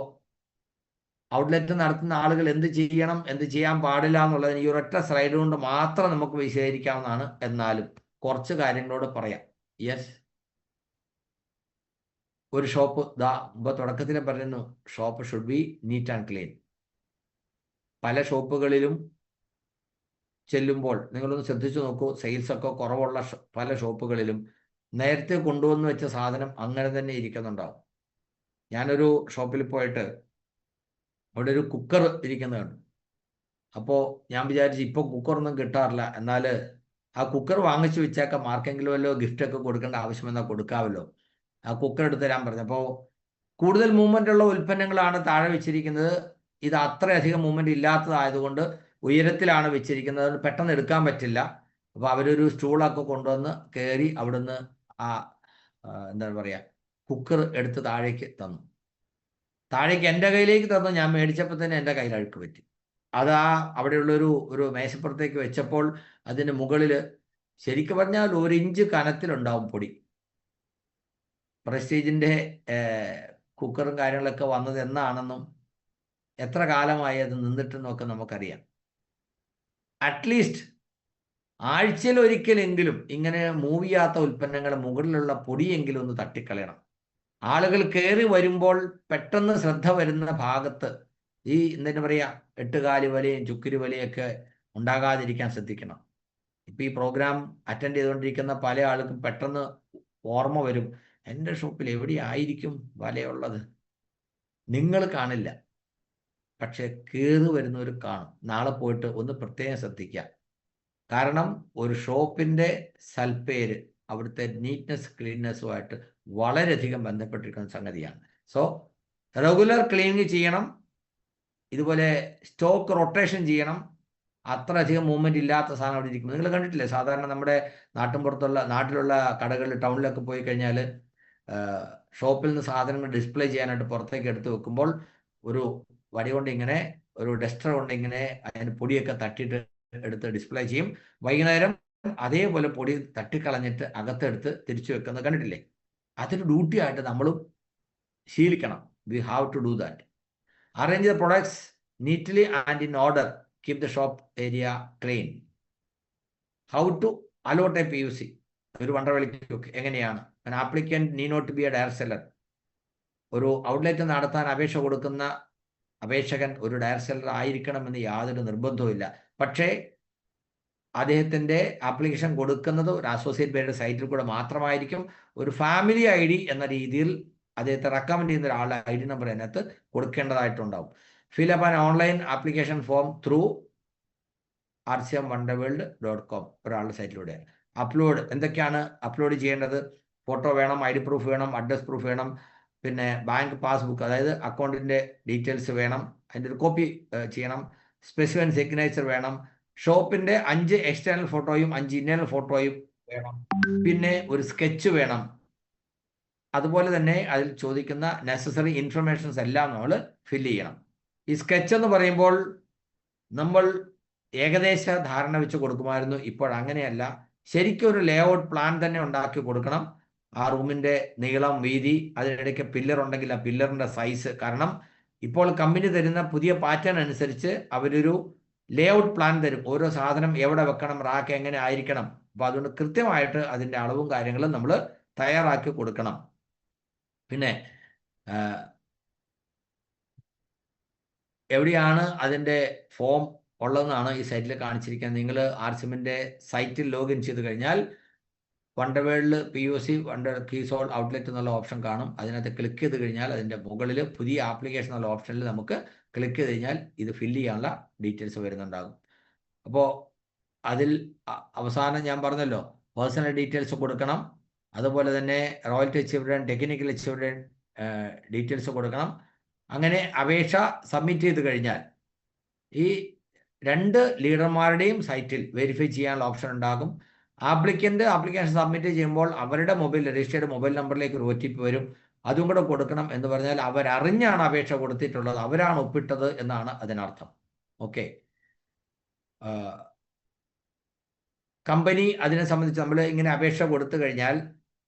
ഔട്ട്ലെറ്റ് നടത്തുന്ന ആളുകൾ എന്ത് ചെയ്യണം, എന്ത് ചെയ്യാൻ പാടില്ല എന്നുള്ളതിന് ഈ ഒരൊറ്റ സ്ലൈഡ് കൊണ്ട് മാത്രം നമുക്ക് വിശദീകരിക്കാവുന്നതാണ്. എന്നാലും കുറച്ച് കാര്യങ്ങളോട് പറയാം. യെസ്, ഒരു ഷോപ്പ് തുടക്കത്തിൽ പറയുന്നു, shop should be neat and clean. പല ഷോപ്പുകളിലും ചെല്ലുമ്പോൾ നിങ്ങളൊന്ന് ശ്രദ്ധിച്ചു നോക്കൂ, സെയിൽസ് ഒക്കെ കുറവുള്ള പല ഷോപ്പുകളിലും നേരത്തെ കൊണ്ടുവന്ന് വെച്ച സാധനം അങ്ങനെ തന്നെ ഇരിക്കുന്നുണ്ടാവും. ഞാനൊരു ഷോപ്പിൽ പോയിട്ട് അവിടെ ഒരു കുക്കർ ഇരിക്കുന്നതാണ്. അപ്പോൾ ഞാൻ വിചാരിച്ചു ഇപ്പോൾ കുക്കറൊന്നും കിട്ടാറില്ല, എന്നാൽ ആ കുക്കർ വാങ്ങിച്ചു വെച്ചേക്കാം, ആർക്കെങ്കിലും വല്ലോ ഗിഫ്റ്റൊക്കെ കൊടുക്കേണ്ട ആവശ്യമെന്നാൽ കൊടുക്കാമല്ലോ. ആ കുക്കർ എടുത്ത് തരാൻ പറഞ്ഞു. അപ്പോൾ കൂടുതൽ മൂവ്മെൻ്റ് ഉള്ള ഉൽപ്പന്നങ്ങളാണ് താഴെ വെച്ചിരിക്കുന്നത്. ഇത് അത്രയധികം മൂവ്മെന്റ് ഇല്ലാത്തതായതുകൊണ്ട് ഉയരത്തിലാണ് വെച്ചിരിക്കുന്നത്, പെട്ടെന്ന് എടുക്കാൻ പറ്റില്ല. അപ്പോൾ അവരൊരു സ്റ്റൂളൊക്കെ കൊണ്ടുവന്ന് കയറി അവിടുന്ന് ആ എന്താണ് പറയുക, കുക്കർ എടുത്ത് താഴേക്ക് തന്നു. താഴേക്ക് എൻ്റെ കയ്യിലേക്ക് തന്നു. ഞാൻ മേടിച്ചപ്പോൾ തന്നെ എൻ്റെ കയ്യിൽ അഴുക്ക് പറ്റി. അതാ അവിടെയുള്ളൊരു മേശപ്പുറത്തേക്ക് വെച്ചപ്പോൾ അതിൻ്റെ മുകളിൽ ശരിക്കും പറഞ്ഞാൽ 1 ഇഞ്ച് കനത്തിലുണ്ടാവും പൊടി. പ്രസ്റ്റീജിൻ്റെ കുക്കറും കാര്യങ്ങളൊക്കെ വന്നത് എന്നാണെന്നും എത്ര കാലമായി അത് നിന്നിട്ടെന്നൊക്കെ നമുക്കറിയാം. അറ്റ്ലീസ്റ്റ് ആഴ്ചയിൽ ഒരിക്കലെങ്കിലും ഇങ്ങനെ മൂവ് ചെയ്യാത്ത ഉൽപ്പന്നങ്ങളുടെ മുകളിലുള്ള പൊടിയെങ്കിലും ഒന്ന് തട്ടിക്കളയണം. ആളുകൾ കയറി വരുമ്പോൾ പെട്ടെന്ന് ശ്രദ്ധ വരുന്ന ഭാഗത്ത് ഈ എന്താ പറയുക, 8 വലയും ചുക്കിരി വലയൊക്കെ ഉണ്ടാകാതിരിക്കാൻ ശ്രദ്ധിക്കണം. ഇപ്പം ഈ പ്രോഗ്രാം അറ്റൻഡ് ചെയ്തുകൊണ്ടിരിക്കുന്ന പല ആൾക്കും പെട്ടെന്ന് ഓർമ്മ വരും, എൻ്റെ ഷോപ്പിൽ എവിടെയായിരിക്കും വലയുള്ളത്. നിങ്ങൾ കാണില്ല, പക്ഷെ കയറി വരുന്നവർ കാണും. നാളെ പോയിട്ട് ഒന്ന് പ്രത്യേകം ശ്രദ്ധിക്കുക. കാരണം ഒരു ഷോപ്പിൻ്റെ സൽപ്പേര് അവിടുത്തെ നീറ്റ്നെസ് ക്ലീൻനെസ്സുമായിട്ട് വളരെയധികം ബന്ധപ്പെട്ടിരിക്കുന്ന സംഗതിയാണ്. സോ റെഗുലർ ക്ലീനിങ് ചെയ്യണം, ഇതുപോലെ സ്റ്റോക്ക് റൊട്ടേഷൻ ചെയ്യണം. അത്രയധികം മൂവ്മെന്റ് ഇല്ലാത്ത സാധനം അവിടെ ഇരിക്കും. നിങ്ങൾ കണ്ടിട്ടില്ലേ, സാധാരണ നമ്മുടെ നാട്ടിലുള്ള കടകളിൽ, ടൗണിലൊക്കെ പോയി കഴിഞ്ഞാൽ ഷോപ്പിൽ നിന്ന് സാധനങ്ങൾ ഡിസ്പ്ലേ ചെയ്യാനായിട്ട് പുറത്തേക്ക് എടുത്ത് വെക്കുമ്പോൾ ഒരു വടി കൊണ്ട് ഇങ്ങനെ, ഒരു ഡസ്റ്റർ കൊണ്ട് ഇങ്ങനെ അതിന് പൊടിയൊക്കെ തട്ടിയിട്ട് എടുത്ത് ഡിസ്പ്ലേ ചെയ്യും. വൈകുന്നേരം അതേപോലെ പൊടി തട്ടിക്കളഞ്ഞിട്ട് അകത്തെടുത്ത് തിരിച്ചു വെക്കുന്നത് കണ്ടിട്ടില്ലേ? അതൊരു ഡ്യൂട്ടി ആയിട്ട് നമ്മളും ശീലിക്കണം. We have to do that. Arrange the products neatly and in order. Keep the shop area clean. How to allot a PUC. ഒരു വണ്ടർവലിക്ക് എങ്ങനെയാണ്? an applicant need not be a direct seller. ഒരു outlet നടത്താൻ അപേക്ഷ കൊടുക്കുന്ന അപേക്ഷകൻ ഒരു direct seller ആയിരിക്കണമെന്ന് യാതൊരു നിർബന്ധവുമില്ല. പക്ഷേ അദ്ദേഹത്തിൻ്റെ ആപ്ലിക്കേഷൻ കൊടുക്കുന്നത് ഒരു അസോസിയേറ്റ് ബേയുടെ സൈറ്റിൽ കൂടെ മാത്രമായിരിക്കും. ഒരു ഫാമിലി ID എന്ന രീതിയിൽ അദ്ദേഹത്തെ റെക്കമെൻഡ് ചെയ്യുന്ന ഒരാളുടെ ID നമ്പർ അതിനകത്ത് കൊടുക്കേണ്ടതായിട്ടുണ്ടാവും. Fill up an online application form through rcmwonderworld.com ഒരാളുടെ സൈറ്റിലൂടെ. അപ്ലോഡ് എന്തൊക്കെയാണ് അപ്ലോഡ് ചെയ്യേണ്ടത്? ഫോട്ടോ വേണം, ID പ്രൂഫ് വേണം, അഡ്രസ് പ്രൂഫ് വേണം, പിന്നെ ബാങ്ക് പാസ്ബുക്ക്, അതായത് അക്കൗണ്ടിൻ്റെ ഡീറ്റെയിൽസ് വേണം, അതിൻ്റെ ഒരു കോപ്പി ചെയ്യണം, സ്പെസിഫിൻ സിഗ്നേച്ചർ വേണം, ഷോപ്പിൻ്റെ 5 എക്സ്റ്റേണൽ ഫോട്ടോയും 5 ഇന്റേണൽ ഫോട്ടോയും വേണം, പിന്നെ ഒരു സ്കെച്ച് വേണം. അതുപോലെ തന്നെ അതിൽ ചോദിക്കുന്ന നെസസറി ഇൻഫർമേഷൻസ് എല്ലാം നമ്മൾ ഫില്ല് ചെയ്യണം. ഈ സ്കെച്ച് എന്ന് പറയുമ്പോൾ നമ്മൾ ഏകദേശ ധാരണ വെച്ച് കൊടുക്കുമായിരുന്നു. ഇപ്പോൾ അങ്ങനെയല്ല. ശരിക്കും ഒരു ലേഔട്ട് പ്ലാൻ തന്നെ ഉണ്ടാക്കി കൊടുക്കണം. ആ റൂമിൻ്റെ നീളം, വീതി, അതിനിടയ്ക്ക് പില്ലർ ഉണ്ടെങ്കിൽ ആ പില്ലറിൻ്റെ സൈസ്. കാരണം ഇപ്പോൾ കമ്പനി തരുന്ന പുതിയ പാറ്റേൺ അനുസരിച്ച് അവരൊരു ലേഔട്ട് പ്ലാൻ തരും. ഓരോ സാധനം എവിടെ വെക്കണം, റാക്ക് എങ്ങനെ ആയിരിക്കണം. അപ്പോൾ അതുകൊണ്ട് കൃത്യമായിട്ട് അതിൻ്റെ അളവും കാര്യങ്ങളും നമ്മൾ തയ്യാറാക്കി കൊടുക്കണം. പിന്നെ എവിടെയാണ് അതിൻ്റെ ഫോം ഉള്ളതെന്നാണ് ഈ സൈറ്റിൽ കാണിച്ചിരിക്കുന്നത്. നിങ്ങൾ RCMൻ്റെ സൈറ്റിൽ ലോഗിൻ ചെയ്ത് കഴിഞ്ഞാൽ വണ്ടർവേൾഡ് PUC വണ്ടർ കീസോൾ ഔട്ട്ലെറ്റ് എന്നുള്ള ഓപ്ഷൻ കാണും. അതിനകത്ത് ക്ലിക്ക് ചെയ്ത് കഴിഞ്ഞാൽ അതിൻ്റെ മുകളിൽ പുതിയ ആപ്ലിക്കേഷൻ എന്നുള്ള ഓപ്ഷനിൽ നമുക്ക് ക്ലിക്ക് ചെയ്ത് കഴിഞ്ഞാൽ ഇത് ഫില്ല് ചെയ്യാനുള്ള ഡീറ്റെയിൽസ് വരുന്നുണ്ടാകും. അപ്പോൾ അതിൽ അവസാനം ഞാൻ പറഞ്ഞല്ലോ, പേഴ്സണൽ ഡീറ്റെയിൽസ് കൊടുക്കണം. അതുപോലെ തന്നെ royalty achievement, technical achievement details കൊടുക്കണം. അങ്ങനെ അപേക്ഷ സബ്മിറ്റ് ചെയ്ത് കഴിഞ്ഞാൽ ഈ 2 ലീഡർമാരുടെയും സൈറ്റിൽ വെരിഫൈ ചെയ്യാനുള്ള ഓപ്ഷൻ ഉണ്ടാകും. ആപ്ലിക്കേഷൻ സബ്മിറ്റ് ചെയ്യുമ്പോൾ അവരുടെ രജിസ്റ്റേർഡ് മൊബൈൽ നമ്പറിലേക്ക് ഒരു OTP വരും. അതും കൂടെ കൊടുക്കണം. എന്ന് പറഞ്ഞാൽ അവരറിഞ്ഞാണ് അപേക്ഷ കൊടുത്തിട്ടുള്ളത്, അവരാണ് ഒപ്പിട്ടത് എന്നാണ് അതിനർത്ഥം. ഓക്കെ. കമ്പനി അതിനെ സംബന്ധിച്ച് നമ്മൾ ഇങ്ങനെ അപേക്ഷ കൊടുത്തു കഴിഞ്ഞാൽ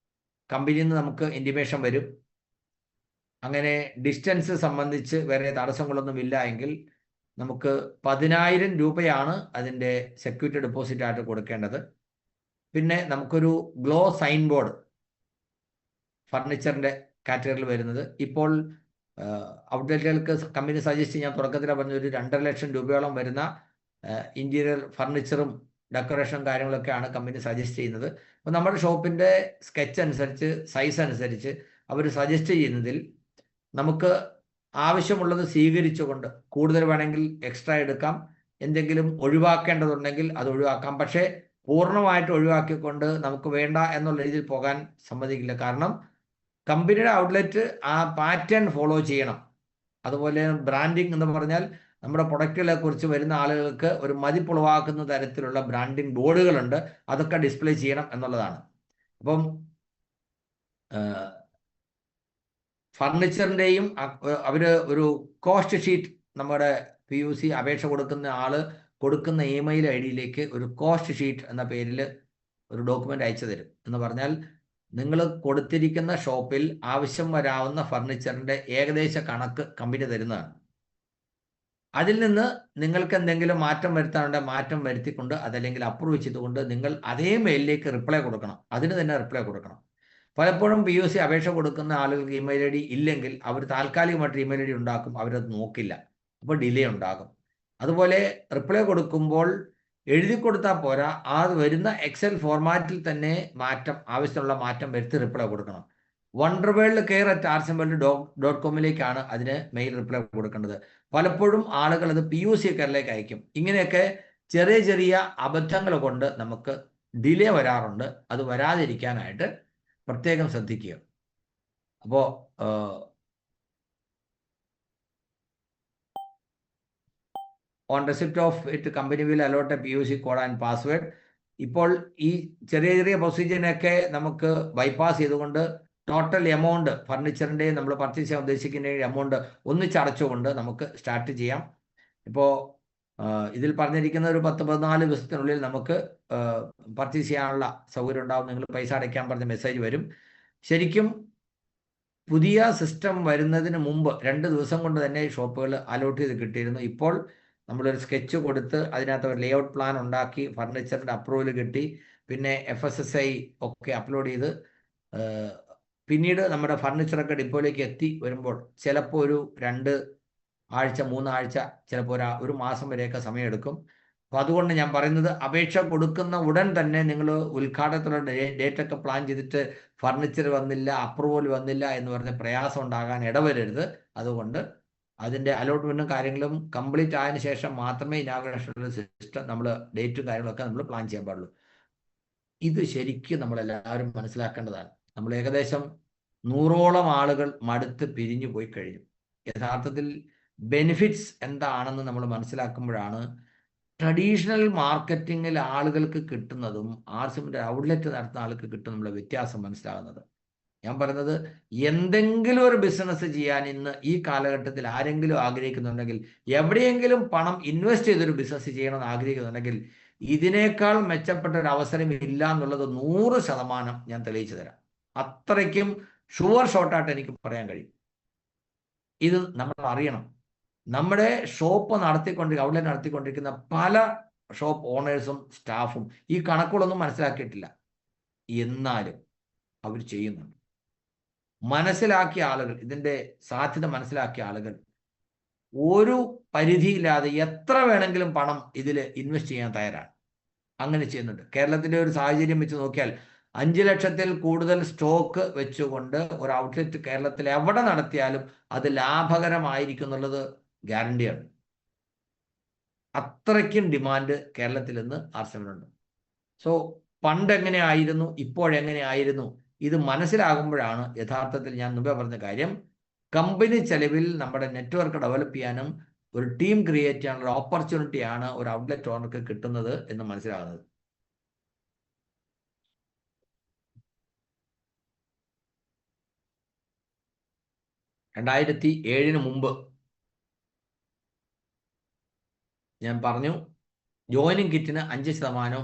കമ്പനിയിൽ നിന്ന് നമുക്ക് ഇൻറ്റിമേഷൻ വരും. അങ്ങനെ ഡിസ്റ്റൻസ് സംബന്ധിച്ച് വേറെ തടസ്സങ്ങളൊന്നും ഇല്ല എങ്കിൽ നമുക്ക് 10,000 രൂപയാണ് അതിൻ്റെ സെക്യൂരിറ്റി ഡെപ്പോസിറ്റ് ആയിട്ട് കൊടുക്കേണ്ടത്. പിന്നെ നമുക്കൊരു ഗ്ലോ സൈൻ ബോർഡ് ഫർണിച്ചറിൻ്റെ കാറ്റഗറിയിൽ വരുന്നത്. ഇപ്പോൾ ഔട്ട്ലെറ്റുകൾക്ക് കമ്പനി സജസ്റ്റ് ചെയ്യാൻ തുടക്കത്തിൽ പറഞ്ഞ ഒരു 2.5 ലക്ഷം രൂപയോളം വരുന്ന ഇൻറ്റീരിയർ ഫർണിച്ചറും ഡെക്കറേഷനും കാര്യങ്ങളൊക്കെയാണ് കമ്പനി സജസ്റ്റ് ചെയ്യുന്നത്. അപ്പോൾ നമ്മുടെ ഷോപ്പിൻ്റെ സ്കെച്ച് അനുസരിച്ച്, സൈസ് അനുസരിച്ച് അവർ സജസ്റ്റ് ചെയ്യുന്നതിൽ നമുക്ക് ആവശ്യമുള്ളത് സ്വീകരിച്ചുകൊണ്ട് കൂടുതൽ വേണമെങ്കിൽ എക്സ്ട്രാ എടുക്കാം. എന്തെങ്കിലും ഒഴിവാക്കേണ്ടതുണ്ടെങ്കിൽ അത് ഒഴിവാക്കാം. പക്ഷേ പൂർണ്ണമായിട്ട് ഒഴിവാക്കിക്കൊണ്ട് നമുക്ക് വേണ്ട എന്നുള്ള രീതിയിൽ പോകാൻ സമ്മതിക്കില്ല. കാരണം കമ്പനിയുടെ ഔട്ട്ലെറ്റ് ആ പാറ്റേൺ ഫോളോ ചെയ്യണം. അതുപോലെ ബ്രാൻഡിങ് എന്ന് പറഞ്ഞാൽ നമ്മുടെ പ്രൊഡക്റ്റുകളെ കുറിച്ച് വരുന്ന ആളുകൾക്ക് ഒരു മതിപ്പുളവാക്കുന്ന തരത്തിലുള്ള ബ്രാൻഡിങ് ബോർഡുകളുണ്ട്, അതൊക്കെ ഡിസ്പ്ലേ ചെയ്യണം എന്നുള്ളതാണ്. അപ്പം ഫർണിച്ചറിൻ്റെയും അവർ ഒരു കോസ്റ്റ് ഷീറ്റ് നമ്മുടെ PUC അപേക്ഷ കൊടുക്കുന്ന ആള് കൊടുക്കുന്ന ഇമെയിൽ ID-യിലേക്ക് ഒരു കോസ്റ്റ് ഷീറ്റ് എന്ന പേരിൽ ഒരു ഡോക്യുമെന്റ് അയച്ചു തരും. എന്ന് പറഞ്ഞാൽ നിങ്ങൾ കൊടുത്തിരിക്കുന്ന ഷോപ്പിൽ ആവശ്യം വരാവുന്ന ഫർണിച്ചറിന്റെ ഏകദേശ കണക്ക് കമ്പനി തരുന്നതാണ്. അതിൽ നിന്ന് നിങ്ങൾക്ക് എന്തെങ്കിലും മാറ്റം വരുത്താനുണ്ടെങ്കിൽ മാറ്റം വരുത്തിക്കൊണ്ട് അതല്ലെങ്കിൽ അപ്രൂവ് ചെയ്തുകൊണ്ട് നിങ്ങൾ അതേ മെയിലിലേക്ക് റിപ്ലൈ കൊടുക്കണം, അതിന് തന്നെ റിപ്ലൈ കൊടുക്കണം. പലപ്പോഴും PUC അപേക്ഷ കൊടുക്കുന്ന ആളുകൾക്ക് ഇമെയിൽ ID ഇല്ലെങ്കിൽ അവർ താൽക്കാലികമായിട്ട് ഇമെയിൽ ID ഉണ്ടാക്കും, അവരത് നോക്കില്ല, അപ്പോൾ ഡിലേ ഉണ്ടാകും. അതുപോലെ റിപ്ലൈ കൊടുക്കുമ്പോൾ എഴുതി കൊടുത്താൽ പോരാ, ആ വരുന്ന എക്സൽ ഫോർമാറ്റിൽ തന്നെ ആവശ്യമുള്ള മാറ്റം വരുത്തി റിപ്ലൈ കൊടുക്കണം. wonderworldcare@rcmworld.com അതിന് മെയിൽ റിപ്ലൈ കൊടുക്കേണ്ടത്. പലപ്പോഴും ആളുകൾ അത് PUC കെയറിലേക്ക് അയക്കും. ഇങ്ങനെയൊക്കെ ചെറിയ ചെറിയ അബദ്ധങ്ങൾ കൊണ്ട് നമുക്ക് ഡിലേ വരാറുണ്ട്. അത് വരാതിരിക്കാനായിട്ട് പ്രത്യേകം ശ്രദ്ധിക്കുക. അപ്പോൾ on receipt of it company will allot a PUC code and password. ഇപ്പോൾ ഈ ചെറിയ ചെറിയ പ്രൊസീജിയറിനൊക്കെ നമുക്ക് ബൈപ്പാസ് ചെയ്തുകൊണ്ട് ടോട്ടൽ എമൗണ്ട് ഫർണിച്ചറിൻ്റെ നമ്മൾ പർച്ചേസ് ചെയ്യാൻ ഉദ്ദേശിക്കുന്ന എമൗണ്ട് ഒന്നിച്ചടച്ചുകൊണ്ട് നമുക്ക് സ്റ്റാർട്ട് ചെയ്യാം. ഇപ്പോൾ ഇതിൽ പറഞ്ഞിരിക്കുന്ന ഒരു 10-14 ദിവസത്തിനുള്ളിൽ നമുക്ക് പർച്ചേസ് ചെയ്യാനുള്ള സൗകര്യം ഉണ്ടാവും. നിങ്ങൾ പൈസ അടയ്ക്കാൻ പറഞ്ഞ മെസ്സേജ് വരും. ശരിക്കും പുതിയ സിസ്റ്റം വരുന്നതിന് മുമ്പ് 2 ദിവസം കൊണ്ട് തന്നെ ഷോപ്പുകൾ അലോട്ട് ചെയ്ത് കിട്ടിയിരുന്നു. ഇപ്പോൾ നമ്മളൊരു സ്കെച്ച് കൊടുത്ത് അതിനകത്ത് ഒരു ലേഔട്ട് പ്ലാൻ ഉണ്ടാക്കി ഫർണിച്ചറിൻ്റെ അപ്രൂവൽ കിട്ടി, പിന്നെ FSSAI ഒക്കെ അപ്ലോഡ് ചെയ്ത് പിന്നീട് നമ്മുടെ ഫർണിച്ചറൊക്കെ ഡിപ്പോയിലേക്ക് എത്തി വരുമ്പോൾ ചിലപ്പോൾ ഒരു 2 ആഴ്ച 3 ആഴ്ച ചിലപ്പോൾ ഒരു മാസം വരെയൊക്കെ സമയമെടുക്കും. അപ്പോൾ അതുകൊണ്ട് ഞാൻ പറയുന്നത്, അപേക്ഷ കൊടുക്കുന്ന ഉടൻ തന്നെ നിങ്ങൾ ഉദ്ഘാടനത്തിലുള്ള ഡേറ്റ് ഒക്കെ പ്ലാൻ ചെയ്തിട്ട് ഫർണിച്ചർ വന്നില്ല, അപ്രൂവൽ വന്നില്ല എന്ന് പറഞ്ഞ പ്രയാസം ഉണ്ടാകാൻ ഇടവരരുത്. അതുകൊണ്ട് അതിൻ്റെ അലോട്ട്മെൻറ്റും കാര്യങ്ങളും കംപ്ലീറ്റ് ആയതിനു ശേഷം മാത്രമേ ഇനാഗുറേഷനുള്ള സിസ്റ്റം നമ്മൾ ഡേറ്റും കാര്യങ്ങളൊക്കെ നമ്മൾ പ്ലാൻ ചെയ്യാൻ പാടുള്ളൂ. ഇത് ശരിക്കും നമ്മളെല്ലാവരും മനസ്സിലാക്കേണ്ടതാണ്. നമ്മൾ ഏകദേശം 100ഓളം ആളുകൾ മടുത്ത് പിരിഞ്ഞു പോയി കഴിഞ്ഞു. യഥാർത്ഥത്തിൽ ബെനിഫിറ്റ്സ് എന്താണെന്ന് നമ്മൾ മനസ്സിലാക്കുമ്പോഴാണ് ട്രഡീഷണൽ മാർക്കറ്റിങ്ങിൽ ആളുകൾക്ക് കിട്ടുന്നതും RCMന്റെ ഔട്ട്ലെറ്റ് നടത്തുന്ന ആൾക്ക് കിട്ടുന്ന വ്യത്യാസം മനസ്സിലാകുന്നത്. ഞാൻ പറയുന്നത്, എന്തെങ്കിലും ഒരു ബിസിനസ് ചെയ്യാൻ ഇന്ന് ഈ കാലഘട്ടത്തിൽ ആരെങ്കിലും ആഗ്രഹിക്കുന്നുണ്ടെങ്കിൽ, എവിടെയെങ്കിലും പണം ഇൻവെസ്റ്റ് ചെയ്തൊരു ബിസിനസ് ചെയ്യണമെന്ന് ആഗ്രഹിക്കുന്നുണ്ടെങ്കിൽ, ഇതിനേക്കാൾ മെച്ചപ്പെട്ട ഒരു അവസരം ഇല്ല എന്നുള്ളത് 100% ഞാൻ തെളിയിച്ചു തരാം. അത്രയ്ക്കും ഷുവർ ഷോട്ടായിട്ട് എനിക്ക് പറയാൻ കഴിയും. ഇത് നമ്മൾ അറിയണം. നമ്മുടെ ഷോപ്പ് ഔട്ട്ലെറ്റ് നടത്തിക്കൊണ്ടിരിക്കുന്ന പല ഷോപ്പ് ഓണേഴ്സും സ്റ്റാഫും ഈ കണക്കുകളൊന്നും മനസ്സിലാക്കിയിട്ടില്ല. എന്നാലും അവർ ചെയ്യുന്നുണ്ട്. മനസ്സിലാക്കിയ ആളുകൾ, ഇതിൻ്റെ സാധ്യത മനസ്സിലാക്കിയ ആളുകൾ ഒരു പരിധിയില്ലാതെ എത്ര വേണമെങ്കിലും പണം ഇതിൽ ഇൻവെസ്റ്റ് ചെയ്യാൻ തയ്യാറാണ്. അങ്ങനെ ചെയ്യുന്നുണ്ട്. കേരളത്തിൻ്റെ ഒരു സാഹചര്യം വെച്ച് നോക്കിയാൽ 5 ലക്ഷത്തിൽ കൂടുതൽ സ്റ്റോക്ക് വെച്ചുകൊണ്ട് ഒരു ഔട്ട്ലെറ്റ് കേരളത്തിൽ എവിടെ നടത്തിയാലും അത് ലാഭകരമായിരിക്കും എന്നുള്ളത് ഗ്യാരണ്ടിയാണ്. അത്രയ്ക്കും ഡിമാൻഡ് കേരളത്തിൽ നിന്ന് RCMനുണ്ട്. സോ പണ്ട് എങ്ങനെയായിരുന്നു, ഇപ്പോഴെങ്ങനെയായിരുന്നു, ഇത് മനസ്സിലാകുമ്പോഴാണ് യഥാർത്ഥത്തിൽ ഞാൻ മുമ്പേ പറഞ്ഞ കാര്യം, കമ്പനി ചെലവിൽ നമ്മുടെ നെറ്റ്വർക്ക് ഡെവലപ്പ് ചെയ്യാനും ഒരു ടീം ക്രിയേറ്റ് ചെയ്യാനുള്ള ഓപ്പർച്യൂണിറ്റിയാണ് ഒരു ഔട്ട്ലെറ്റ് ഓണർക്ക് കിട്ടുന്നത് എന്ന് മനസ്സിലാകുന്നത്. രണ്ടായിരത്തി 2007 മുമ്പ് ഞാൻ പറഞ്ഞു, ജോയിനിങ് കിറ്റിന് 5%,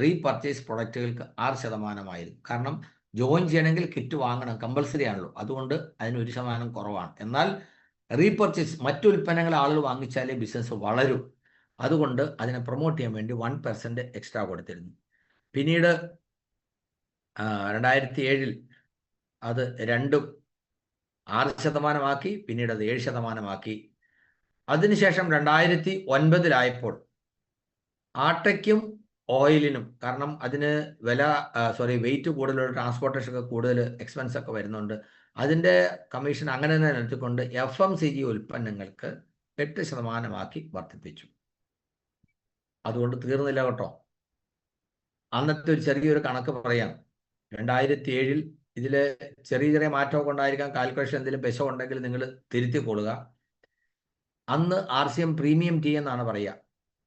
റീപർച്ചേസ് പ്രൊഡക്റ്റുകൾക്ക് 6%. കാരണം ജോയിൻ ചെയ്യണമെങ്കിൽ കിറ്റ് വാങ്ങണം, കമ്പൽസറി ആണല്ലോ. അതുകൊണ്ട് അതിന് 1% കുറവാണ്. എന്നാൽ റീപർച്ചേസ്, മറ്റു ഉൽപ്പന്നങ്ങൾ ആളുകൾ വാങ്ങിച്ചാലേ ബിസിനസ് വളരും. അതുകൊണ്ട് അതിനെ പ്രൊമോട്ട് ചെയ്യാൻ വേണ്ടി 1% എക്സ്ട്രാ കൊടുത്തിരുന്നു. പിന്നീട് 2007 അത് 6%, പിന്നീട് അത് 7%. അതിനുശേഷം 2009 ആട്ടയ്ക്കും ഓയിലിനും, കാരണം അതിന് വെയിറ്റ് കൂടുതലുള്ള ട്രാൻസ്പോർട്ടേഷൻ ഒക്കെ കൂടുതൽ എക്സ്പെൻസ് ഒക്കെ വരുന്നുണ്ട്, അതിൻ്റെ കമ്മീഷൻ അങ്ങനെ തന്നെ നിർത്തിക്കൊണ്ട് FMCG ഉൽപ്പന്നങ്ങൾക്ക് 8% വർദ്ധിപ്പിച്ചു. അതുകൊണ്ട് തീർന്നില്ല കേട്ടോ. അന്നത്തെ ഒരു ചെറിയൊരു കണക്ക് പറയാം. 2007 ഇതിൽ ചെറിയ ചെറിയ മാറ്റമൊക്കെ ഉണ്ടായിരിക്കാം, കാൽക്കുലേഷൻ എന്തെങ്കിലും പെശ ഉണ്ടെങ്കിൽ നിങ്ങൾ തിരുത്തിക്കൊള്ളുക. അന്ന് RCM പ്രീമിയം ടീ എന്നാണ് പറയുക.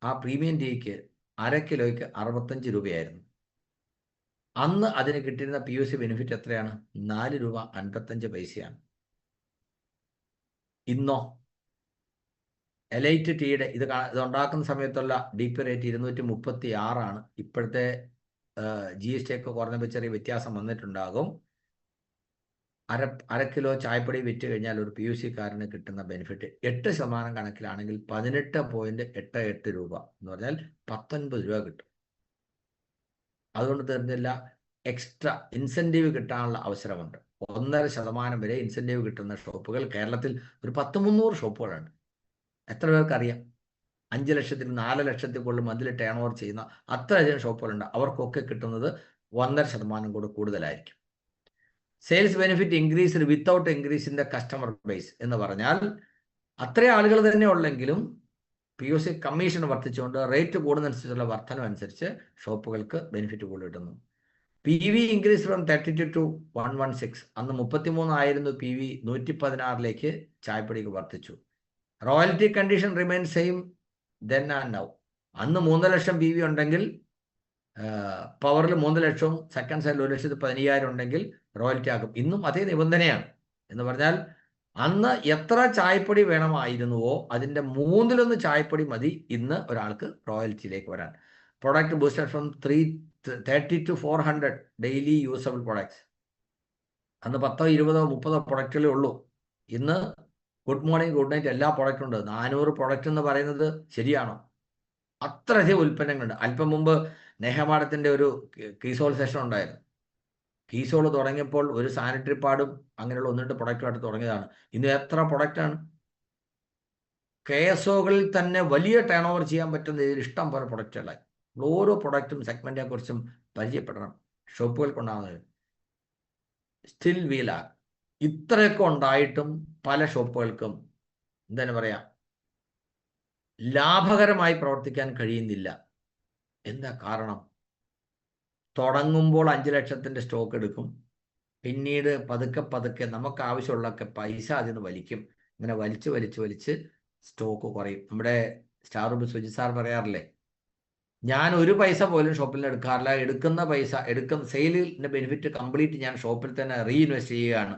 ആ പ്രീമിയം ടീക്ക് 1/2 കിലോയ്ക്ക് 65 രൂപയായിരുന്നു. അന്ന് അതിന് കിട്ടിയിരുന്ന POC ബെനിഫിറ്റ് എത്രയാണ്? 4 രൂപ 55 പൈസയാണ്. ഇന്നോ എലൈറ്റ് ടീയുടെ ഇത് ഉണ്ടാക്കുന്ന സമയത്തുള്ള DP റേറ്റ് 236 ഇപ്പോഴത്തെ GST ഒക്കെ കുറഞ്ഞപ്പോൾ ചെറിയ വ്യത്യാസം വന്നിട്ടുണ്ടാകും. അര കിലോ ചായപ്പൊടി വിറ്റ് കഴിഞ്ഞാൽ ഒരു POC-കാരന് കിട്ടുന്ന ബെനിഫിറ്റ് 8% കണക്കിലാണെങ്കിൽ 18.88 രൂപ എന്ന് പറഞ്ഞാൽ 19 രൂപ കിട്ടും. അതുകൊണ്ട് തീർന്നില്ല, എക്സ്ട്രാ ഇൻസെൻറ്റീവ് കിട്ടാനുള്ള അവസരമുണ്ട്. 1.5% വരെ ഇൻസെൻറ്റീവ് കിട്ടുന്ന ഷോപ്പുകൾ കേരളത്തിൽ ഒരു 10-300 ഷോപ്പുകളുണ്ട്. എത്ര പേർക്കറിയാം? 5 ലക്ഷത്തിൽ 4 ലക്ഷത്തിൽ കൂടുതൽ മന്ത്ലി ടേൺ ഓവർ ചെയ്യുന്ന അത്രയധികം ഷോപ്പുകളുണ്ട്. അവർക്കൊക്കെ കിട്ടുന്നത് 1.5% കൂടെ കൂടുതലായിരിക്കും. Sales benefit increase without increase in the customer base എന്ന് പറഞ്ഞാൽ അത്രയും ആളുകൾ തന്നെ ഉള്ളെങ്കിലും POC കമ്മീഷൻ വർദ്ധിച്ചുകൊണ്ട് റേറ്റ് കൂടുന്നതനുസരിച്ചുള്ള വർധനം അനുസരിച്ച് ഷോപ്പുകൾക്ക് ബെനിഫിറ്റ് കൂടുതൽ കിട്ടുന്നു. PV increase from 32 to 116. അന്ന് 33 ആയിരുന്നു PV, 116 ചായപ്പൊടിക്ക് വർദ്ധിച്ചു. Royalty condition remain same then and now. അന്ന് 3 ലക്ഷം PV ഉണ്ടെങ്കിൽ പവറിൽ 3 ലക്ഷവും സെക്കൻഡ് സൈഡിൽ 1,15,000 ഉണ്ടെങ്കിൽ റോയൽറ്റി ആകും. ഇന്നും അതേ നിബന്ധനയാണ്. എന്ന് പറഞ്ഞാൽ അന്ന് എത്ര ചായപ്പൊടി വേണമായിരുന്നുവോ അതിൻ്റെ 1/3 ചായപ്പൊടി മതി ഇന്ന് ഒരാൾക്ക് റോയൽറ്റിയിലേക്ക് വരാൻ. Product boosted from 30 to 400 daily usable products. അന്ന് 10, 20, 30 പ്രൊഡക്റ്റുകളേ ഉള്ളൂ. ഇന്ന് ഗുഡ് മോർണിംഗ്, ഗുഡ് നൈറ്റ് എല്ലാ പ്രൊഡക്റ്റും ഉണ്ട്. 400 പ്രൊഡക്റ്റ് എന്ന് പറയുന്നത് ശരിയാണോ? അത്രയധികം ഉൽപ്പന്നങ്ങളുണ്ട്. അല്പം മുമ്പ് നേഹമാടത്തിൻ്റെ ഒരു കീസോൾ സെഷൻ ഉണ്ടായിരുന്നു. കീസോൾ തുടങ്ങിയപ്പോൾ ഒരു സാനിറ്ററി പാഡും അങ്ങനെയുള്ള 1-2 പ്രൊഡക്റ്റുമായിട്ട് തുടങ്ങിയതാണ്. ഇന്ന് എത്ര പ്രൊഡക്റ്റാണ്? KSOകളിൽ തന്നെ വലിയ ടേൺ ഓവർ ചെയ്യാൻ പറ്റുന്ന ഇതിൽ ഇഷ്ടം പോലെ പ്രൊഡക്റ്റുകളായി. ഓരോ പ്രൊഡക്റ്റും സെഗ്മെൻറ്റിനെ കുറിച്ചും പരിചയപ്പെടണം. ഷോപ്പുകൾക്കുണ്ടാകുന്നത് സ്റ്റിൽ വീലാ ഇത്രയൊക്കെ ഉണ്ടായിട്ടും പല ഷോപ്പുകൾക്കും എന്താണ് പറയുക, ലാഭകരമായി പ്രവർത്തിക്കാൻ കഴിയുന്നില്ല. എന്താ കാരണം? തുടങ്ങുമ്പോൾ 5 ലക്ഷത്തിൻ്റെ സ്റ്റോക്ക് എടുക്കും, പിന്നീട് പതുക്കെ നമുക്ക് ആവശ്യമുള്ളതൊക്കെ പൈസ അതിൽ നിന്ന് വലിക്കും. ഇങ്ങനെ വലിച്ച് സ്റ്റോക്ക് കുറയും. നമ്മുടെ സ്റ്റാർ റൂബ് സുജി സാർ പറയാറില്ലേ, ഞാൻ 1 പൈസ പോലും ഷോപ്പിൽ നിന്ന് എടുക്കാറില്ല. എടുക്കുന്ന പൈസ സെയിലിൻ്റെ ബെനിഫിറ്റ് കംപ്ലീറ്റ് ഞാൻ ഷോപ്പിൽ തന്നെ റീഇൻവെസ്റ്റ് ചെയ്യുകയാണ്.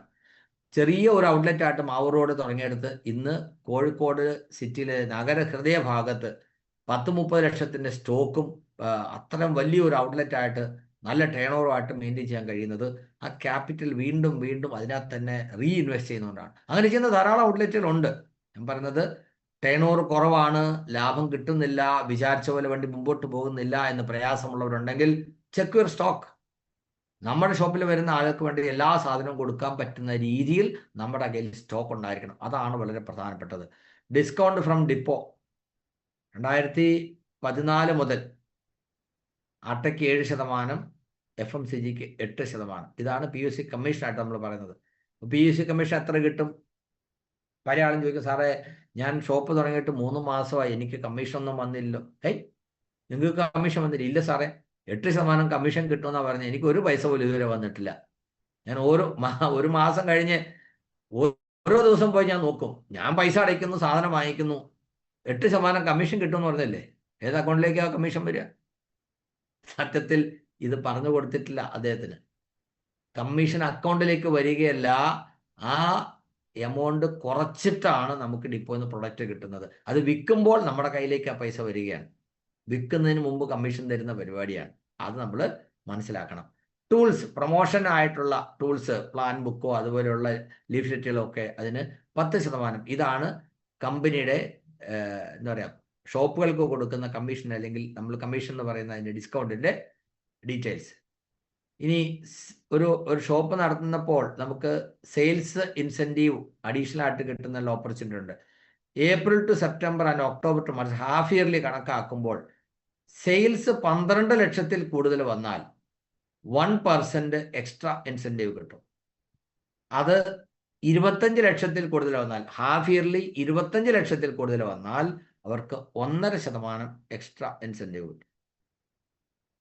ചെറിയ ഒരു ഔട്ട്ലെറ്റായിട്ട് മാവൂർ റോഡ് തുടങ്ങിയെടുത്ത് ഇന്ന് കോഴിക്കോട് സിറ്റിയിലെ നഗരഹൃദയ ഭാഗത്ത് 10-30 ലക്ഷത്തിൻ്റെ സ്റ്റോക്കും അത്രയും വലിയൊരു ഔട്ട്ലെറ്റായിട്ട് നല്ല ടേൺ ഓവറുമായിട്ട് മെയിൻറ്റെയിൻ ചെയ്യാൻ കഴിയുന്നത് ആ ക്യാപിറ്റൽ വീണ്ടും അതിനകത്ത് തന്നെ റീഇൻവെസ്റ്റ് ചെയ്യുന്നതുകൊണ്ടാണ്. അങ്ങനെ ചെയ്യുന്ന ധാരാളം ഔട്ട്ലെറ്റുകളുണ്ട്. ഞാൻ പറയുന്നത് ടേൺ ഓവർ കുറവാണ്, ലാഭം കിട്ടുന്നില്ല, വിചാരിച്ച പോലെ വണ്ടി മുമ്പോട്ട് പോകുന്നില്ല എന്ന് പ്രയാസമുള്ളവരുണ്ടെങ്കിൽ ചെക്ക് യുവർ സ്റ്റോക്ക്. നമ്മുടെ ഷോപ്പിൽ വരുന്ന ആൾക്ക് വേണ്ടി എല്ലാ സാധനവും കൊടുക്കാൻ പറ്റുന്ന രീതിയിൽ നമ്മുടെ കയ്യിൽ സ്റ്റോക്ക് ഉണ്ടായിരിക്കണം. അതാണ് വളരെ പ്രധാനപ്പെട്ടത്. ഡിസ്കൗണ്ട് ഫ്രം ഡിപ്പോ 2014 മുതൽ അട്ടയ്ക്ക് 7%, FMCGക്ക് 8%. ഇതാണ് POC കമ്മീഷനായിട്ട് നമ്മൾ പറയുന്നത്. POC കമ്മീഷൻ എത്ര കിട്ടും? പല ആളും ചോദിക്കും, സാറേ ഞാൻ ഷോപ്പ് തുടങ്ങിയിട്ട് 3 മാസമായി, എനിക്ക് കമ്മീഷനൊന്നും വന്നില്ലല്ലോ. നിങ്ങൾക്ക് കമ്മീഷൻ വന്നില്ല? ഇല്ല സാറേ, 8% കമ്മീഷൻ കിട്ടുമെന്നാണ് പറഞ്ഞത്. എനിക്ക് 1 പൈസ പോലും ഇതുവരെ വന്നിട്ടില്ല. ഞാൻ ഒരു മാസം കഴിഞ്ഞ് ഓരോ ദിവസം പോയി ഞാൻ നോക്കും, ഞാൻ പൈസ അടയ്ക്കുന്നു, സാധനം വാങ്ങിക്കുന്നു, 8% കമ്മീഷൻ കിട്ടുമെന്ന് പറഞ്ഞല്ലേ. ഏത് അക്കൗണ്ടിലേക്കാ കമ്മീഷൻ വരിക? സത്യത്തിൽ ഇത് പറഞ്ഞു കൊടുത്തിട്ടില്ല അദ്ദേഹത്തിന്. കമ്മീഷൻ അക്കൗണ്ടിലേക്ക് വരികയല്ല, ആ എമൗണ്ട് കുറച്ചിട്ടാണ് നമുക്ക് ഡിപ്പോയിൽ നിന്ന് പ്രൊഡക്റ്റ് കിട്ടുന്നത്. അത് വിൽക്കുമ്പോൾ നമ്മുടെ കയ്യിലേക്ക് ആ പൈസ വരികയാണ്. വിൽക്കുന്നതിന് മുമ്പ് കമ്മീഷൻ തരുന്ന പരിപാടിയാണ്. അത് നമ്മൾ മനസ്സിലാക്കണം. ടൂൾസ്, പ്രൊമോഷൻ ആയിട്ടുള്ള ടൂൾസ്, പ്ലാൻ ബുക്കോ അതുപോലെയുള്ള ലീഫ്ലെറ്റുകളോ ഒക്കെ അതിന് 10%. ഇതാണ് കമ്പനിയുടെ എന്താ പറയുക, ഷോപ്പുകൾക്ക് കൊടുക്കുന്ന കമ്മീഷൻ, അല്ലെങ്കിൽ നമ്മൾ കമ്മീഷൻ എന്ന് പറയുന്ന അതിൻ്റെ ഡിസ്കൗണ്ടിൻ്റെ ഡീറ്റെയിൽസ്. ഇനി ഒരു ഷോപ്പ് നടത്തുന്നപ്പോൾ നമുക്ക് സെയിൽസ് ഇൻസെൻറ്റീവ് അഡീഷണൽ ആയിട്ട് കിട്ടുന്ന ഓപ്പർച്യൂണിറ്റി ഉണ്ട്. April to September and October to March half yearly കണക്കാക്കുമ്പോൾ സെയിൽസ് 12 ലക്ഷത്തിൽ കൂടുതൽ വന്നാൽ 1% എക്സ്ട്രാ ഇൻസെൻറ്റീവ് കിട്ടും. അത് 25 ലക്ഷത്തിൽ കൂടുതൽ വന്നാൽ, ഹാഫ് ഇയർലി 25 ലക്ഷത്തിൽ കൂടുതൽ വന്നാൽ അവർക്ക് 1.5% എക്സ്ട്രാ ഇൻസെൻറ്റീവ് കിട്ടും.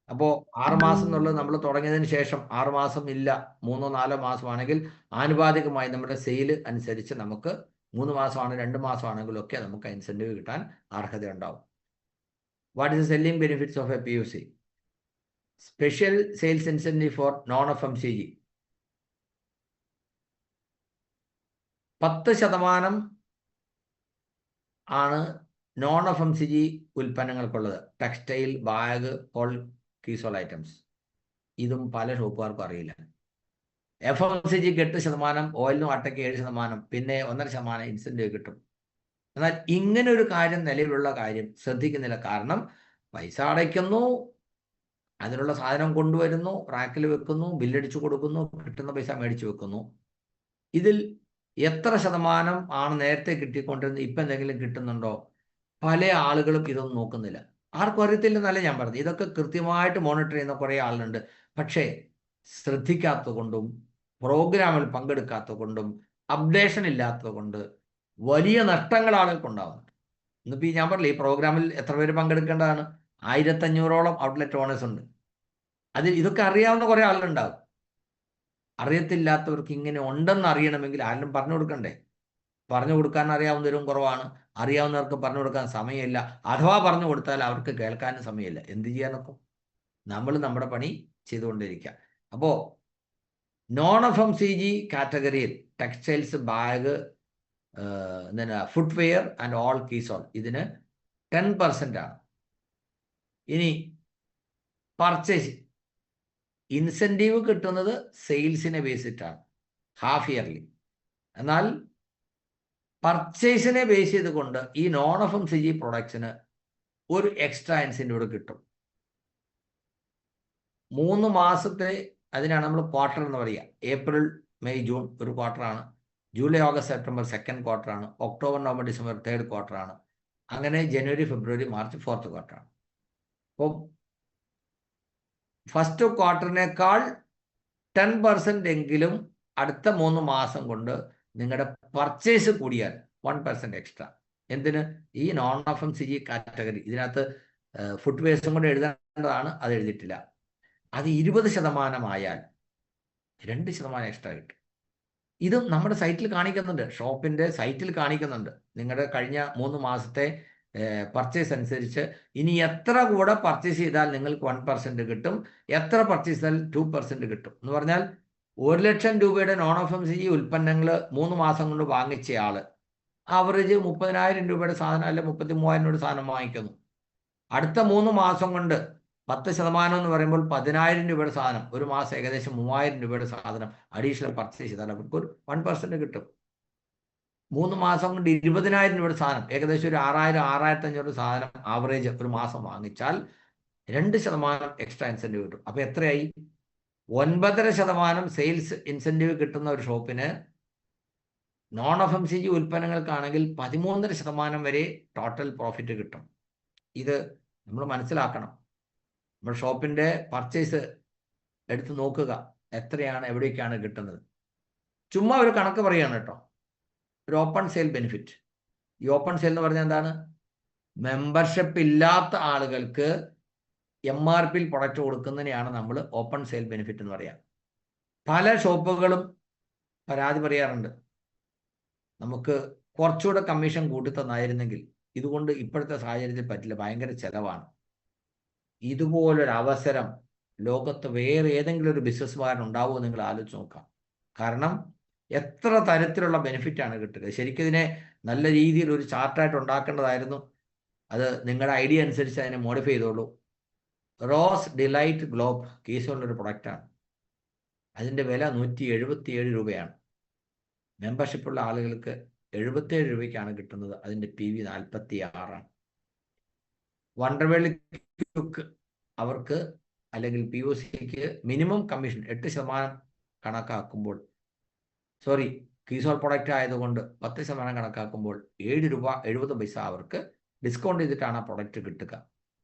അപ്പോൾ 6 മാസം എന്നുള്ളത് നമ്മൾ തുടങ്ങിയതിന് ശേഷം 6 മാസം ഇല്ല 3 4 മാസമാണെങ്കിൽ ആനുപാതികമായി നമ്മുടെ സെയിൽ അനുസരിച്ച് നമുക്ക് 3 മാസമാണ് 2 മാസമാണെങ്കിലും ഒക്കെ നമുക്ക് ഇൻസെൻറ്റീവ് കിട്ടാൻ അർഹതയുണ്ടാവും. What is the selling benefits of a PUC? Special sales incentive for non FMCG. 10% ആണ് നോൺ FMCG ഉൽപ്പന്നങ്ങൾക്കുള്ളത്. Textile, bag, all Keysoul items. ഇതും പല ഷോപ്പുകാർക്കും അറിയില്ല. FMCGക്ക് 8%, ഓയിലിനും ആട്ടയ്ക്ക് 7%, പിന്നെ 1.5% ഇൻസെൻറ്റീവ് കിട്ടും. എന്നാൽ ഇങ്ങനെ ഒരു കാര്യം നിലവിലുള്ള കാര്യം ശ്രദ്ധിക്കുന്നില്ല. കാരണം പൈസ അടയ്ക്കുന്നു, അതിനുള്ള സാധനം കൊണ്ടുവരുന്നു, റാക്കിൽ വെക്കുന്നു, ബില്ലടിച്ചു കൊടുക്കുന്നു, കിട്ടുന്ന പൈസ മേടിച്ചു വെക്കുന്നു. ഇതിൽ എത്ര ശതമാനം ആണ് നേരത്തെ കിട്ടിക്കൊണ്ടിരുന്നത്, ഇപ്പം എന്തെങ്കിലും കിട്ടുന്നുണ്ടോ? പല ആളുകളും ഇതൊന്നും നോക്കുന്നില്ല. ആർക്കും അറിയത്തില്ലെന്നല്ല ഞാൻ പറഞ്ഞു. ഇതൊക്കെ കൃത്യമായിട്ട് മോണിറ്റർ ചെയ്യുന്ന കുറേ ആളുണ്ട്. പക്ഷേ ശ്രദ്ധിക്കാത്തത് കൊണ്ടും പ്രോഗ്രാമിൽ പങ്കെടുക്കാത്തത് കൊണ്ടും അപ്ഡേഷൻ ഇല്ലാത്തത് കൊണ്ട് വലിയ നഷ്ടങ്ങൾ ആളുകൾക്കുണ്ടാവുന്നുണ്ട്. ഇന്നിപ്പോൾ ഞാൻ പറഞ്ഞില്ല, ഈ പ്രോഗ്രാമിൽ എത്ര പേര് പങ്കെടുക്കേണ്ടതാണ്? 1500ഓളം ഔട്ട്ലെറ്റ് ഓണേഴ്സ് ഉണ്ട്. അതിൽ ഇതൊക്കെ അറിയാവുന്ന കുറേ ആളുകളുണ്ടാവും. അറിയത്തില്ലാത്തവർക്ക് ഇങ്ങനെ ഉണ്ടെന്ന് അറിയണമെങ്കിൽ ആരും പറഞ്ഞു കൊടുക്കണ്ടേ? പറഞ്ഞു കൊടുക്കാൻ അറിയാവുന്നവരും കുറവാണ്. അറിയാവുന്നവർക്ക് പറഞ്ഞു കൊടുക്കാൻ സമയമില്ല. അഥവാ പറഞ്ഞു കൊടുത്താൽ അവർക്ക് കേൾക്കാനും സമയമില്ല. എന്ത് ചെയ്യാനൊക്കെ നമ്മൾ നമ്മുടെ പണി ചെയ്തുകൊണ്ടിരിക്കുക. അപ്പോൾ നോൺ FMCG കാറ്റഗറിയിൽ textiles, bag, footwear and all Keysoul ഇതിന് 10% ആണ്. ഇനി പർച്ചേസ് ഇൻസെൻറ്റീവ് കിട്ടുന്നത് സെയിൽസിനെ ബേസിട്ടാണ്, ഹാഫ് ഇയർലി. എന്നാൽ പർച്ചേസിനെ ബേസ് ചെയ്തുകൊണ്ട് ഈ നോൺ FMCG പ്രൊഡക്ട്സിന് ഒരു എക്സ്ട്രാ ഇൻസെൻറ്റീവ് കിട്ടും. 3 മാസത്തെ, അതിനാണ് നമ്മൾ ക്വാർട്ടർ എന്ന് പറയുക. ഏപ്രിൽ, മെയ്, ജൂൺ ഒരു ക്വാർട്ടറാണ്. ജൂലൈ, ഓഗസ്റ്റ്, സെപ്റ്റംബർ സെക്കൻഡ് ക്വാർട്ടറാണ്. ഒക്ടോബർ, നവംബർ, ഡിസംബർ തേർഡ് ക്വാർട്ടറാണ്. അങ്ങനെ ജനുവരി, ഫെബ്രുവരി, മാർച്ച് ഫോർത്ത് ക്വാർട്ടറാണ്. അപ്പോൾ ഫസ്റ്റ് ക്വാർട്ടറിനേക്കാൾ 10% എങ്കിലും അടുത്ത 3 മാസം കൊണ്ട് നിങ്ങളുടെ പർച്ചേസ് കൂടിയാൽ 1% എക്സ്ട്രാ. എന്തിന്? ഈ നോൺ FMCG കാറ്റഗറി. ഇതിനകത്ത് ഫുട്വെയർസും കൊണ്ട് എഴുതേണ്ടതാണ്, അത് എഴുതിയിട്ടില്ല. അത് 20% ആയാൽ 2% എക്സ്ട്രാ കിട്ടും. ഇത് നമ്മുടെ സൈറ്റിൽ കാണിക്കുന്നുണ്ട്, ഷോപ്പിൻ്റെ സൈറ്റിൽ കാണിക്കുന്നുണ്ട്. നിങ്ങളുടെ കഴിഞ്ഞ 3 മാസത്തെ പർച്ചേസ് അനുസരിച്ച് ഇനി എത്ര കൂടെ പർച്ചേസ് ചെയ്താൽ നിങ്ങൾക്ക് 1% കിട്ടും, എത്ര പർച്ചേസ് ചെയ്താൽ 2% കിട്ടും എന്ന് പറഞ്ഞാൽ 1,00,000 രൂപയുടെ നോൺ FMCG ഉൽപ്പന്നങ്ങൾ 3 മാസം കൊണ്ട് വാങ്ങിച്ച ആള് ആവറേജ് 30,000 രൂപയുടെ സാധനം അല്ലെ 33,000 രൂപയുടെ സാധനം വാങ്ങിക്കുന്നു. അടുത്ത 3 മാസം കൊണ്ട് 10% എന്ന് പറയുമ്പോൾ 10,000 രൂപയുടെ സാധനം, ഒരു മാസം ഏകദേശം 3,000 രൂപയുടെ സാധനം അഡീഷണൽ പർച്ചേസ് ചെയ്താൽ അവർക്ക് ഒരു 1% കിട്ടും. 3 മാസം കൊണ്ട് 20,000 രൂപയുടെ സാധനം, ഏകദേശം ഒരു 6,000 6,500 സാധനം ആവറേജ് ഒരു മാസം വാങ്ങിച്ചാൽ 2% എക്സ്ട്രാ ഇൻസെൻറ്റീവ് കിട്ടും. അപ്പോൾ എത്രയായി? 9.5% സെയിൽസ് ഇൻസെൻറ്റീവ് കിട്ടുന്ന ഒരു ഷോപ്പിന് നോൺ FMCG ഉൽപ്പന്നങ്ങൾക്കാണെങ്കിൽ 13.5% വരെ ടോട്ടൽ പ്രോഫിറ്റ് കിട്ടും. ഇത് നമ്മൾ മനസ്സിലാക്കണം. നമ്മുടെ ഷോപ്പിൻ്റെ പർച്ചേസ് എടുത്ത് നോക്കുക, എത്രയാണ്, എവിടേക്കാണ് കിട്ടുന്നത്. ചുമ്മാ ഒരു കണക്ക് പറയുകയാണ് കേട്ടോ. ഒരു ഓപ്പൺ സെയിൽ ബെനിഫിറ്റ്. ഈ ഓപ്പൺ സെയിൽ എന്ന് പറഞ്ഞാൽ എന്താണ്? മെമ്പർഷിപ്പ് ഇല്ലാത്ത ആളുകൾക്ക് MRPയിൽ പ്രൊഡക്റ്റ് കൊടുക്കുന്നതിനെയാണ് നമ്മൾ ഓപ്പൺ സെയിൽ ബെനിഫിറ്റ് എന്ന് പറയാം. പല ഷോപ്പുകളും പരാതി പറയാറുണ്ട്, നമുക്ക് കുറച്ചുകൂടെ കമ്മീഷൻ കൂട്ടി തന്നായിരുന്നെങ്കിൽ. ഇതുകൊണ്ട് ഇപ്പോഴത്തെ സാഹചര്യത്തിൽ പറ്റില്ല, ഭയങ്കര ചെലവാണ്. ഇതുപോലൊരു അവസരം ലോകത്ത് വേറെ ഏതെങ്കിലും ഒരു ബിസിനസ്സുകാരൻ ഉണ്ടാവുമോ നിങ്ങൾ ആലോചിച്ച് നോക്കാം. കാരണം എത്ര തരത്തിലുള്ള ബെനിഫിറ്റാണ് കിട്ടുക. ശരിക്കും ഇതിനെ നല്ല രീതിയിൽ ഒരു ചാർട്ടായിട്ട് ഉണ്ടാക്കേണ്ടതായിരുന്നു. അത് നിങ്ങളുടെ ഐഡിയ അനുസരിച്ച് അതിനെ മോഡിഫൈ ചെയ്തോളൂ. റോസ് ഡിലൈറ്റ് ഗ്ലോബ് കീസോളിൻ്റെ പ്രൊഡക്റ്റാണ്. അതിൻ്റെ വില 177 രൂപയാണ്. മെമ്പർഷിപ്പുള്ള ആളുകൾക്ക് 77 രൂപയ്ക്കാണ് കിട്ടുന്നത്. അതിൻ്റെ PV 46 ആണ്. വണ്ടർവേൾഡ് ക്യുക്ക് അവർക്ക് അല്ലെങ്കിൽ PUCക്ക് മിനിമം കമ്മീഷൻ 8% കണക്കാക്കുമ്പോൾ, സോറി കീസോൾ പ്രൊഡക്റ്റ് ആയതുകൊണ്ട് 10% കണക്കാക്കുമ്പോൾ 7 രൂപ 70 പൈസ അവർക്ക് ഡിസ്കൗണ്ട് ചെയ്തിട്ടാണ് ആ പ്രൊഡക്റ്റ് കിട്ടുക.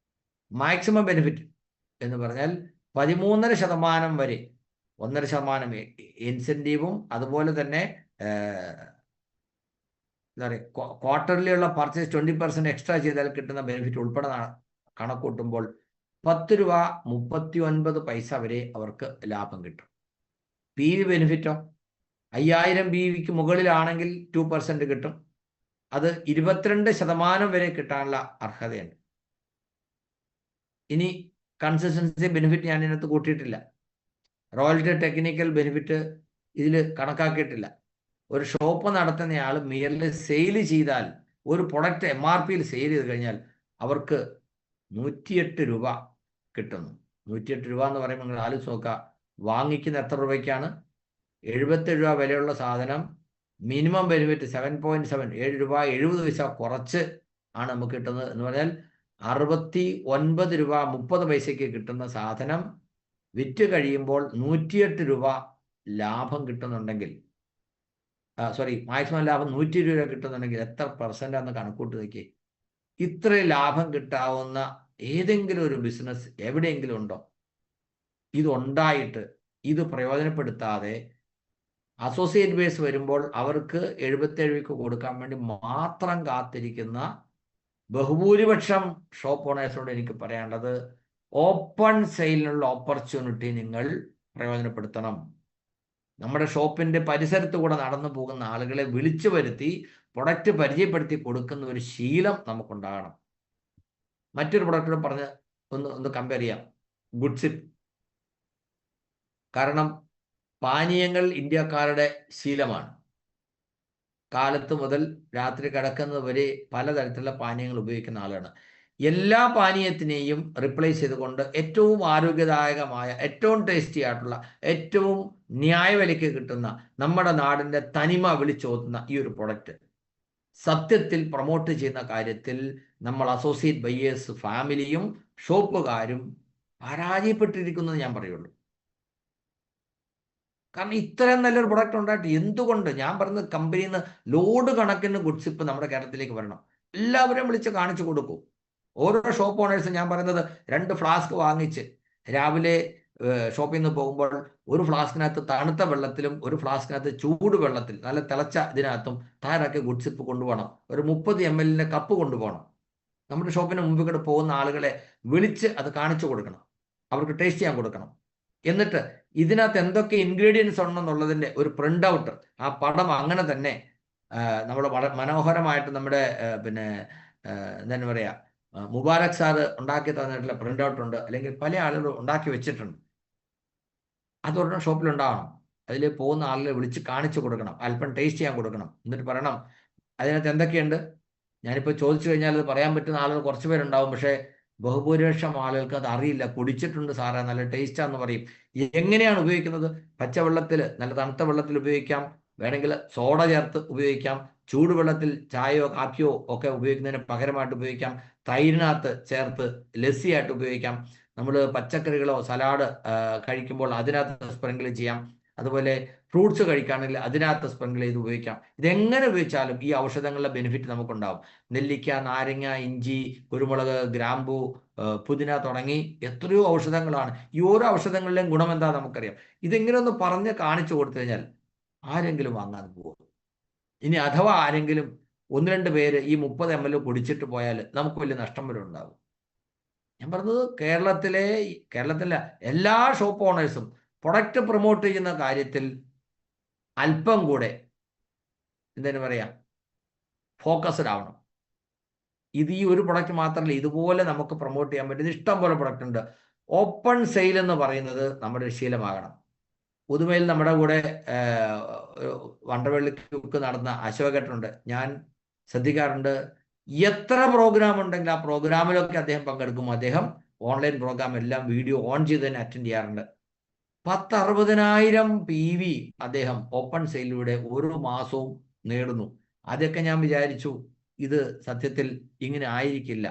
മാക്സിമം ബെനിഫിറ്റ് എന്ന് പറഞ്ഞാൽ 13.5% വരെ, 1.5% ഇൻസെൻറ്റീവും അതുപോലെ തന്നെ എന്താ പറയുക, ക്വാർട്ടർലിയുള്ള പർച്ചേസ് 20% എക്സ്ട്രാ ചെയ്താൽ കിട്ടുന്ന ബെനിഫിറ്റ് ഉൾപ്പെടെ കണക്കൂട്ടുമ്പോൾ 10 രൂപ 39 പൈസ വരെ അവർക്ക് ലാഭം കിട്ടും. $39 വരെ അവർക്ക് ലാഭം കിട്ടും. PV ബെനിഫിറ്റോ 5000 PVക്ക് മുകളിലാണെങ്കിൽ 2% കിട്ടും. അത് 22% വരെ കിട്ടാനുള്ള അർഹതയുണ്ട്. ഇനി കൺസിസ്റ്റൻസി ബെനിഫിറ്റ് ഞാൻ ഇതിനകത്ത് കൂട്ടിയിട്ടില്ല. റോയൽറ്റി ടെക്നിക്കൽ ബെനിഫിറ്റ് ഇതിൽ കണക്കാക്കിയിട്ടില്ല. ഒരു ഷോപ്പ് നടത്തുന്നയാൾ മിയറിൽ സെയിൽ ചെയ്താൽ, ഒരു പ്രൊഡക്റ്റ് MRPയിൽ സെയിൽ ചെയ്ത് കഴിഞ്ഞാൽ അവർക്ക് 108 രൂപ കിട്ടുന്നു. 108 രൂപ എന്ന് പറയുമ്പോൾ നിങ്ങൾ ആലോചിച്ച് നോക്കുക, വാങ്ങിക്കുന്ന എത്ര രൂപയ്ക്കാണ്? 77 രൂപ വിലയുള്ള സാധനം മിനിമം ബെനിഫിറ്റ് 7.7, 7 രൂപ 70 പൈസ കുറച്ച് ആണ് നമുക്ക് കിട്ടുന്നത്. എന്ന് പറഞ്ഞാൽ 69 രൂപ 30 പൈസയ്ക്ക് കിട്ടുന്ന സാധനം വിറ്റ് കഴിയുമ്പോൾ 108 രൂപ ലാഭം കിട്ടുന്നുണ്ടെങ്കിൽ, മാക്സിമം ലാഭം 120 രൂപ കിട്ടുന്നുണ്ടെങ്കിൽ എത്ര പെർസെൻ്റാന്ന് കണക്കൂട്ട് നോക്കിയേ. ഇത്രയും ലാഭം കിട്ടാവുന്ന ഏതെങ്കിലും ഒരു ബിസിനസ് എവിടെയെങ്കിലും ഉണ്ടോ? ഇതുണ്ടായിട്ട് ഇത് പ്രയോജനപ്പെടുത്താതെ അസോസിയേറ്റ് ബേസ് വരുമ്പോൾ അവർക്ക് 77 രൂപയ്ക്ക് കൊടുക്കാൻ വേണ്ടി മാത്രം കാത്തിരിക്കുന്ന ബഹുഭൂരിപക്ഷം ഷോപ്പ് ഓണേഴ്സിനോട് എനിക്ക് പറയാനുള്ളത്, ഓപ്പൺ സെയിലിനുള്ള ഓപ്പർച്യൂണിറ്റി നിങ്ങൾ പ്രയോജനപ്പെടുത്തണം. നമ്മുടെ ഷോപ്പിന്റെ പരിസരത്ത് കൂടെ നടന്നു പോകുന്ന ആളുകളെ വിളിച്ചു വരുത്തി പ്രൊഡക്റ്റ് പരിചയപ്പെടുത്തി കൊടുക്കുന്ന ഒരു ശീലം നമുക്കുണ്ടാകണം. മറ്റൊരു പ്രൊഡക്റ്റോട് പറഞ്ഞ് ഒന്ന് കമ്പയർ ചെയ്യാം, ഗുഡ്സിപ്പ്. കാരണം പാനീയങ്ങൾ ഇന്ത്യക്കാരുടെ ശീലമാണ്. കാലത്ത് മുതൽ രാത്രി കിടക്കുന്നത് വരെ പലതരത്തിലുള്ള പാനീയങ്ങൾ ഉപയോഗിക്കുന്ന ആളാണ്. എല്ലാ പാനീയത്തിനെയും റിപ്ലേസ് ചെയ്തുകൊണ്ട് ഏറ്റവും ആരോഗ്യദായകമായ, ഏറ്റവും ടേസ്റ്റി ആയിട്ടുള്ള, ഏറ്റവും ന്യായവിലയ്ക്ക് കിട്ടുന്ന, നമ്മുടെ നാടിൻ്റെ തനിമ വിളിച്ചോതുന്ന ഈ ഒരു പ്രൊഡക്റ്റ് സത്യത്തിൽ പ്രൊമോട്ട് ചെയ്യുന്ന കാര്യത്തിൽ നമ്മൾ അസോസിയേറ്റ് ബയ്യേഴ്സ് ഫാമിലിയും ഷോപ്പുകാരും പരാജയപ്പെട്ടിരിക്കുന്നത് ഞാൻ പറയുള്ളൂ. കാരണം ഇത്രയും നല്ലൊരു പ്രൊഡക്റ്റ് ഉണ്ടായിട്ട് എന്തുകൊണ്ട്? ഞാൻ പറഞ്ഞത് കമ്പനിയിൽ നിന്ന് ലോഡ് കണക്കിന് ഗുഡ്സിപ്പ് നമ്മുടെ കേരളത്തിലേക്ക് വരണം. എല്ലാവരും വിളിച്ച് കാണിച്ചു കൊടുക്കും. ഓരോ ഷോപ്പ് ഓണേഴ്സും ഞാൻ പറയുന്നത് 2 ഫ്ലാസ്ക് വാങ്ങിച്ച് രാവിലെ ഷോപ്പിൽ നിന്ന് പോകുമ്പോൾ ഒരു ഫ്ലാസ്കിനകത്ത് തണുത്ത വെള്ളത്തിലും ഒരു ഫ്ലാസ്കിനകത്ത് ചൂട് വെള്ളത്തിൽ നല്ല തിളച്ച ഇതിനകത്തും തയ്യാറാക്കി ഗുഡ്സിപ്പ് കൊണ്ടുപോകണം. ഒരു 30 ml കപ്പ് കൊണ്ടുപോകണം. നമ്മുടെ ഷോപ്പിന് മുമ്പിൽ കൂടെ പോകുന്ന ആളുകളെ വിളിച്ച് അത് കാണിച്ചു കൊടുക്കണം, അവർക്ക് ടേസ്റ്റ് ചെയ്യാൻ കൊടുക്കണം. എന്നിട്ട് ഇതിനകത്ത് എന്തൊക്കെ ഇൻഗ്രീഡിയൻസ് ഉണ്ടെന്നുള്ളതിൻ്റെ ഒരു പ്രിൻ്റ് ഔട്ട്, ആ പടം അങ്ങനെ തന്നെ നമ്മൾ വളരെ മനോഹരമായിട്ട് നമ്മുടെ എന്താണ് പറയുക, മുബാരക് സാറ് ഉണ്ടാക്കി തന്നിട്ടുള്ള പ്രിൻ്റ് ഔട്ട് ഉണ്ട്, അല്ലെങ്കിൽ പല ആളുകളും ഉണ്ടാക്കി വെച്ചിട്ടുണ്ട്. അതൊരെണ്ണം ഷോപ്പിലുണ്ടാവണം. അതിൽ പോകുന്ന ആളുകളെ വിളിച്ച് കാണിച്ചു കൊടുക്കണം, അല്പം ടേസ്റ്റ് ചെയ്യാൻ കൊടുക്കണം. എന്നിട്ട് പറയണം അതിനകത്ത് എന്തൊക്കെയുണ്ട്. ഞാനിപ്പോൾ ചോദിച്ചു കഴിഞ്ഞാൽ അത് പറയാൻ പറ്റുന്ന ആളുകൾ കുറച്ച് പേരുണ്ടാവും, പക്ഷേ ബഹുഭൂരിപക്ഷം ആളുകൾക്ക് അത് അറിയില്ല. കുടിച്ചിട്ടുണ്ട് സാറേ, നല്ല ടേസ്റ്റാന്ന് പറയും. എങ്ങനെയാണ് ഉപയോഗിക്കുന്നത്? പച്ചവെള്ളത്തിൽ, നല്ല തണുത്ത വെള്ളത്തിൽ ഉപയോഗിക്കാം, വേണമെങ്കിൽ സോഡ ചേർത്ത് ഉപയോഗിക്കാം, ചൂടുവെള്ളത്തിൽ ചായയോ കാപ്പിയോ ഒക്കെ ഉപയോഗിക്കുന്നതിന് പകരമായിട്ട് ഉപയോഗിക്കാം, തൈരിനകത്ത് ചേർത്ത് ലസ്സിയായിട്ട് ഉപയോഗിക്കാം, നമ്മൾ പച്ചക്കറികളോ സലാഡ് കഴിക്കുമ്പോൾ അതിനകത്ത് സ്പ്രിങ്കിൾ ചെയ്യാം, അതുപോലെ ഫ്രൂട്ട്സ് കഴിക്കുകയാണെങ്കിൽ അതിനകത്ത് സ്പ്രിങ്കിൾ ചെയ്ത് ഉപയോഗിക്കാം. ഇതെങ്ങനെ ഉപയോഗിച്ചാലും ഈ ഔഷധങ്ങളുടെ ബെനിഫിറ്റ് നമുക്കുണ്ടാവും. നെല്ലിക്ക, നാരങ്ങ, ഇഞ്ചി, കുരുമുളക്, ഗ്രാമ്പു, പുതിന തുടങ്ങി എത്രയോ ഔഷധങ്ങളാണ്. ഈ ഓരോ ഔഷധങ്ങളിലെയും ഗുണം എന്താ നമുക്കറിയാം. ഇതെങ്ങനെ ഒന്ന് പറഞ്ഞ് കാണിച്ചു കൊടുത്തു കഴിഞ്ഞാൽ ആരെങ്കിലും വാങ്ങാൻ പോകും. ഇനി അഥവാ ആരെങ്കിലും 1-2 പേര് ഈ 30 ml കുടിച്ചിട്ട് പോയാൽ നമുക്ക് വലിയ നഷ്ടം വരെ ഉണ്ടാകും. ഞാൻ പറഞ്ഞത് കേരളത്തിലെ എല്ലാ ഷോപ്പ് ഓണേഴ്സും പ്രൊഡക്റ്റ് പ്രൊമോട്ട് ചെയ്യുന്ന കാര്യത്തിൽ അല്പം കൂടെ എന്തിനു പറയാം, ഫോക്കസ്ഡ് ആവണം. ഇത് ഈ ഒരു പ്രൊഡക്റ്റ് മാത്രമല്ല, ഇതുപോലെ നമുക്ക് പ്രൊമോട്ട് ചെയ്യാൻ പറ്റുന്ന ഇഷ്ടം പോലെ പ്രൊഡക്റ്റ് ഉണ്ട്. ഓപ്പൺ സെയിൽ എന്ന് പറയുന്നത് നമ്മുടെ ശീലമാകണം. പുതുമയിൽ നമ്മുടെ കൂടെ വണ്ടർവെള്ളിക്ക് നടന്ന അശോകേട്ടനുണ്ട്, ഞാൻ ശ്രദ്ധിക്കാറുണ്ട്. എത്ര പ്രോഗ്രാം ഉണ്ടെങ്കിൽ ആ പ്രോഗ്രാമിലൊക്കെ അദ്ദേഹം പങ്കെടുക്കും. അദ്ദേഹം ഓൺലൈൻ പ്രോഗ്രാം എല്ലാം വീഡിയോ ഓൺ ചെയ്ത് തന്നെ അറ്റൻഡ് ചെയ്യാറുണ്ട്. 10-60,000 PV അദ്ദേഹം ഓപ്പൺ സെയിലിലൂടെ ഓരോ മാസവും നേടുന്നു. അതൊക്കെ ഞാൻ വിചാരിച്ചു ഇത് സത്യത്തിൽ ഇങ്ങനെ ആയിരിക്കില്ല.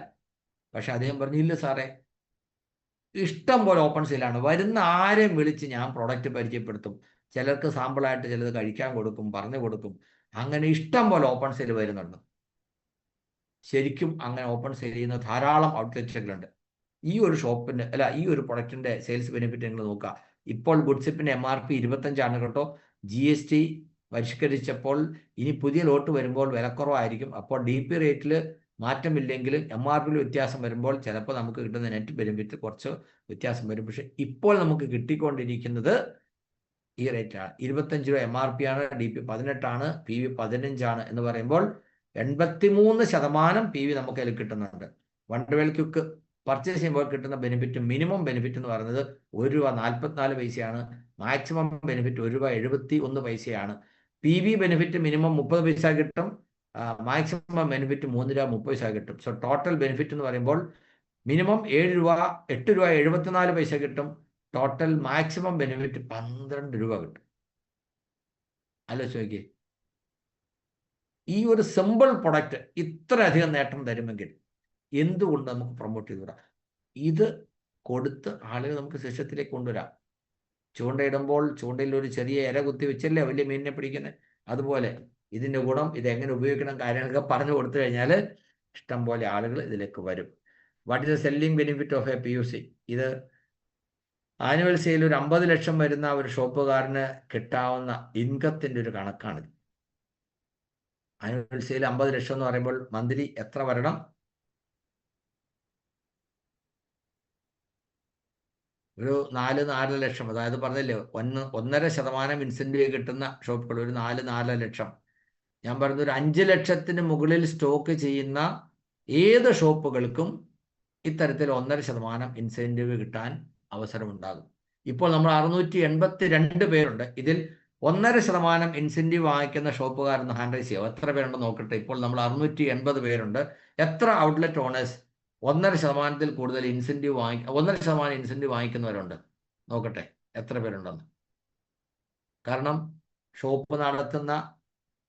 പക്ഷെ അദ്ദേഹം പറഞ്ഞു, ഇല്ല സാറേ, ഇഷ്ടം പോലെ ഓപ്പൺ സെയിലാണ്. വരുന്ന ആരെയും വിളിച്ച് ഞാൻ പ്രൊഡക്റ്റ് പരിചയപ്പെടുത്തും, ചിലർക്ക് സാമ്പിളായിട്ട് ചിലത് കഴിക്കാൻ കൊടുക്കും, പറഞ്ഞു കൊടുക്കും. അങ്ങനെ ഇഷ്ടം പോലെ ഓപ്പൺ സെയിൽ വരുന്നുണ്ട്. ശരിക്കും അങ്ങനെ ഓപ്പൺ സെയിൽ ചെയ്യുന്ന ധാരാളം ഔട്ട്ലെറ്റുകളുണ്ട്. ഈ ഒരു ഷോപ്പിൻ്റെ ഈ ഒരു പ്രൊഡക്റ്റിൻ്റെ സെയിൽസ് ബെനിഫിറ്റ് നിങ്ങൾ നോക്കുക. ഇപ്പോൾ ഗുഡ്സിപ്പിൻ്റെ MRP 25 കേട്ടോ. GST പരിഷ്കരിച്ചപ്പോൾ ഇനി പുതിയ ലോട്ട് വരുമ്പോൾ വിലക്കുറവായിരിക്കും. അപ്പോൾ DP റേറ്റിൽ മാറ്റമില്ലെങ്കിലും MRP വ്യത്യാസം വരുമ്പോൾ ചിലപ്പോൾ നമുക്ക് കിട്ടുന്ന നെറ്റ് ബെനിഫിറ്റ് കുറച്ച് വ്യത്യാസം വരും. പക്ഷെ ഇപ്പോൾ നമുക്ക് കിട്ടിക്കൊണ്ടിരിക്കുന്നത് ഈ റേറ്റാണ്. 25 രൂപ MRP ആണ്, DP 18 ആണ്, PV 15 ആണ് എന്ന് പറയുമ്പോൾ 83% PV നമുക്ക് അതിൽ കിട്ടുന്നുണ്ട്. വണ്ടർവേൽ ക്വിക്ക് പർച്ചേസ് ചെയ്യുമ്പോൾ കിട്ടുന്ന ബെനിഫിറ്റ്, മിനിമം ബെനിഫിറ്റ് എന്ന് പറയുന്നത് ₹1.44 maximum benefit ₹1.71. PV benefit minimum 30 പൈസ കിട്ടും, മാക്സിമം ബെനിഫിറ്റ് ₹3.30 കിട്ടും. സോ ടോട്ടൽ ബെനിഫിറ്റ് എന്ന് പറയുമ്പോൾ മിനിമം ₹8.74 കിട്ടും, ടോട്ടൽ മാക്സിമം ബെനിഫിറ്റ് ₹12 കിട്ടും. ആലോചിച്ച് നോക്കിയേ, ഈ ഒരു സിമ്പിൾ പ്രൊഡക്റ്റ് ഇത്രയധികം നേട്ടം തരുമെങ്കിൽ എന്തുകൊണ്ട് നമുക്ക് പ്രൊമോട്ട് ചെയ്തുകൂടാ? ഇത് കൊടുത്ത് ആളുകൾ നമുക്ക് സിസ്റ്റത്തിലേക്ക് കൊണ്ടുവരാം. ചൂണ്ടയിടുമ്പോൾ ചൂണ്ടയിൽ ഒരു ചെറിയ ഇര കുത്തി വെച്ചല്ലേ വലിയ മീനിനെ പിടിക്കുന്നത്. അതുപോലെ ഇതിൻ്റെ ഗുണം, ഇതെങ്ങനെ ഉപയോഗിക്കണം, കാര്യങ്ങളൊക്കെ പറഞ്ഞു കൊടുത്തു കഴിഞ്ഞാൽ ഇഷ്ടം പോലെ ആളുകൾ ഇതിലേക്ക് വരും. What is the selling benefit of a PUC? ഇത് ആനുവൽ സെയിൽ ഒരു 50 ലക്ഷം വരുന്ന ഒരു ഷോപ്പുകാരന് കിട്ടാവുന്ന ഇൻകത്തിൻ്റെ ഒരു കണക്കാണിത്. ആനുവൽ സെയിൽ 50 ലക്ഷം എന്ന് പറയുമ്പോൾ മന്ത്ലി എത്ര വരണം? ഒരു 4-4 ലക്ഷം. അതായത് പറഞ്ഞില്ലേ, 1.5% ഇൻസെൻറ്റീവ് കിട്ടുന്ന ഷോപ്പുകൾ ഒരു 4 ലക്ഷം. ഞാൻ പറഞ്ഞ ഒരു 5 ലക്ഷത്തിന് മുകളിൽ സ്റ്റോക്ക് ചെയ്യുന്ന ഏത് ഷോപ്പുകൾക്കും ഇത്തരത്തിൽ 1.5% ഇൻസെൻറ്റീവ് കിട്ടാൻ അവസരമുണ്ടാകും. ഇപ്പോൾ നമ്മൾ 682 പേരുണ്ട്. ഇതിൽ 1.5% ഇൻസെൻറ്റീവ് വാങ്ങിക്കുന്ന ഷോപ്പുകാരെന്ന് ഹാൻഡ് റൈസ് ചെയ്യാം. എത്ര പേരുണ്ടെന്ന് നോക്കട്ടെ. ഇപ്പോൾ നമ്മൾ 680 പേരുണ്ട്. എത്ര ഔട്ട്ലെറ്റ് ഓണേഴ്സ് 1.5% കൂടുതൽ ഇൻസെൻറ്റീവ് 1.5% ഇൻസെൻറ്റീവ് വാങ്ങിക്കുന്നവരുണ്ട്? നോക്കട്ടെ എത്ര പേരുണ്ടെന്ന്. കാരണം ഷോപ്പ് നടത്തുന്ന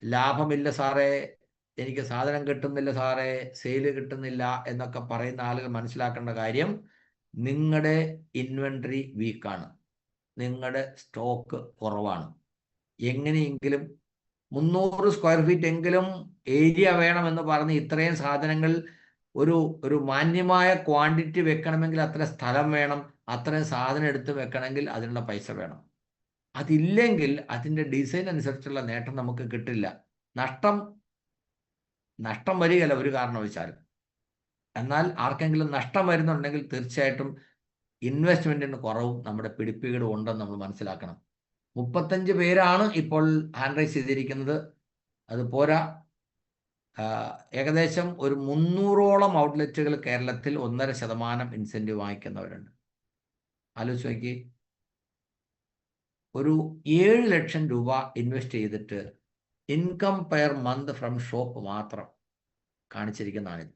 ലാഭമില്ല സാറേ, എനിക്ക് സാധനം കിട്ടുന്നില്ല സാറേ, സെയില് കിട്ടുന്നില്ല എന്നൊക്കെ പറയുന്ന ആളുകൾ മനസ്സിലാക്കേണ്ട കാര്യം, നിങ്ങളുടെ ഇൻവെൻട്രി വീക്കാണ്, നിങ്ങളുടെ സ്റ്റോക്ക് കുറവാണ്. എങ്ങനെയെങ്കിലും 300 സ്ക്വയർ ഫീറ്റ് എങ്കിലും ഏരിയ വേണമെന്ന് പറഞ്ഞ് ഇത്രയും സാധനങ്ങൾ ഒരു മാന്യമായ ക്വാണ്ടിറ്റി വെക്കണമെങ്കിൽ അത്ര സ്ഥലം വേണം, അത്രയും സാധനം എടുത്ത് വെക്കണമെങ്കിൽ അതിനുള്ള പൈസ വേണം. അതില്ലെങ്കിൽ അതിൻ്റെ ഡിസൈൻ അനുസരിച്ചുള്ള നേട്ടം നമുക്ക് കിട്ടില്ല. നഷ്ടം വരികയല്ല ഒരു കാരണവശാലും. എന്നാൽ ആർക്കെങ്കിലും നഷ്ടം വരുന്നുണ്ടെങ്കിൽ തീർച്ചയായിട്ടും ഇൻവെസ്റ്റ്മെൻറ്റിന് കുറവും നമ്മുടെ പിടിപ്പുകളും ഉണ്ടെന്ന് നമ്മൾ മനസ്സിലാക്കണം. 35 പേരാണ് ഇപ്പോൾ ഹാൻഡ് റൈസ് ചെയ്തിരിക്കുന്നത്. അത് പോരാ, ഏകദേശം ഒരു 300ഓളം ഔട്ട്ലെറ്റുകൾ കേരളത്തിൽ 1.5% ഇൻസെൻറ്റീവ് വാങ്ങിക്കുന്നവരുണ്ട്. ആലോചിച്ച് നോക്കി, ഒരു 7 ലക്ഷം രൂപ ഇൻവെസ്റ്റ് ചെയ്തിട്ട് income per month from shop മാത്രം കാണിച്ചിരിക്കുന്നതാണിത്.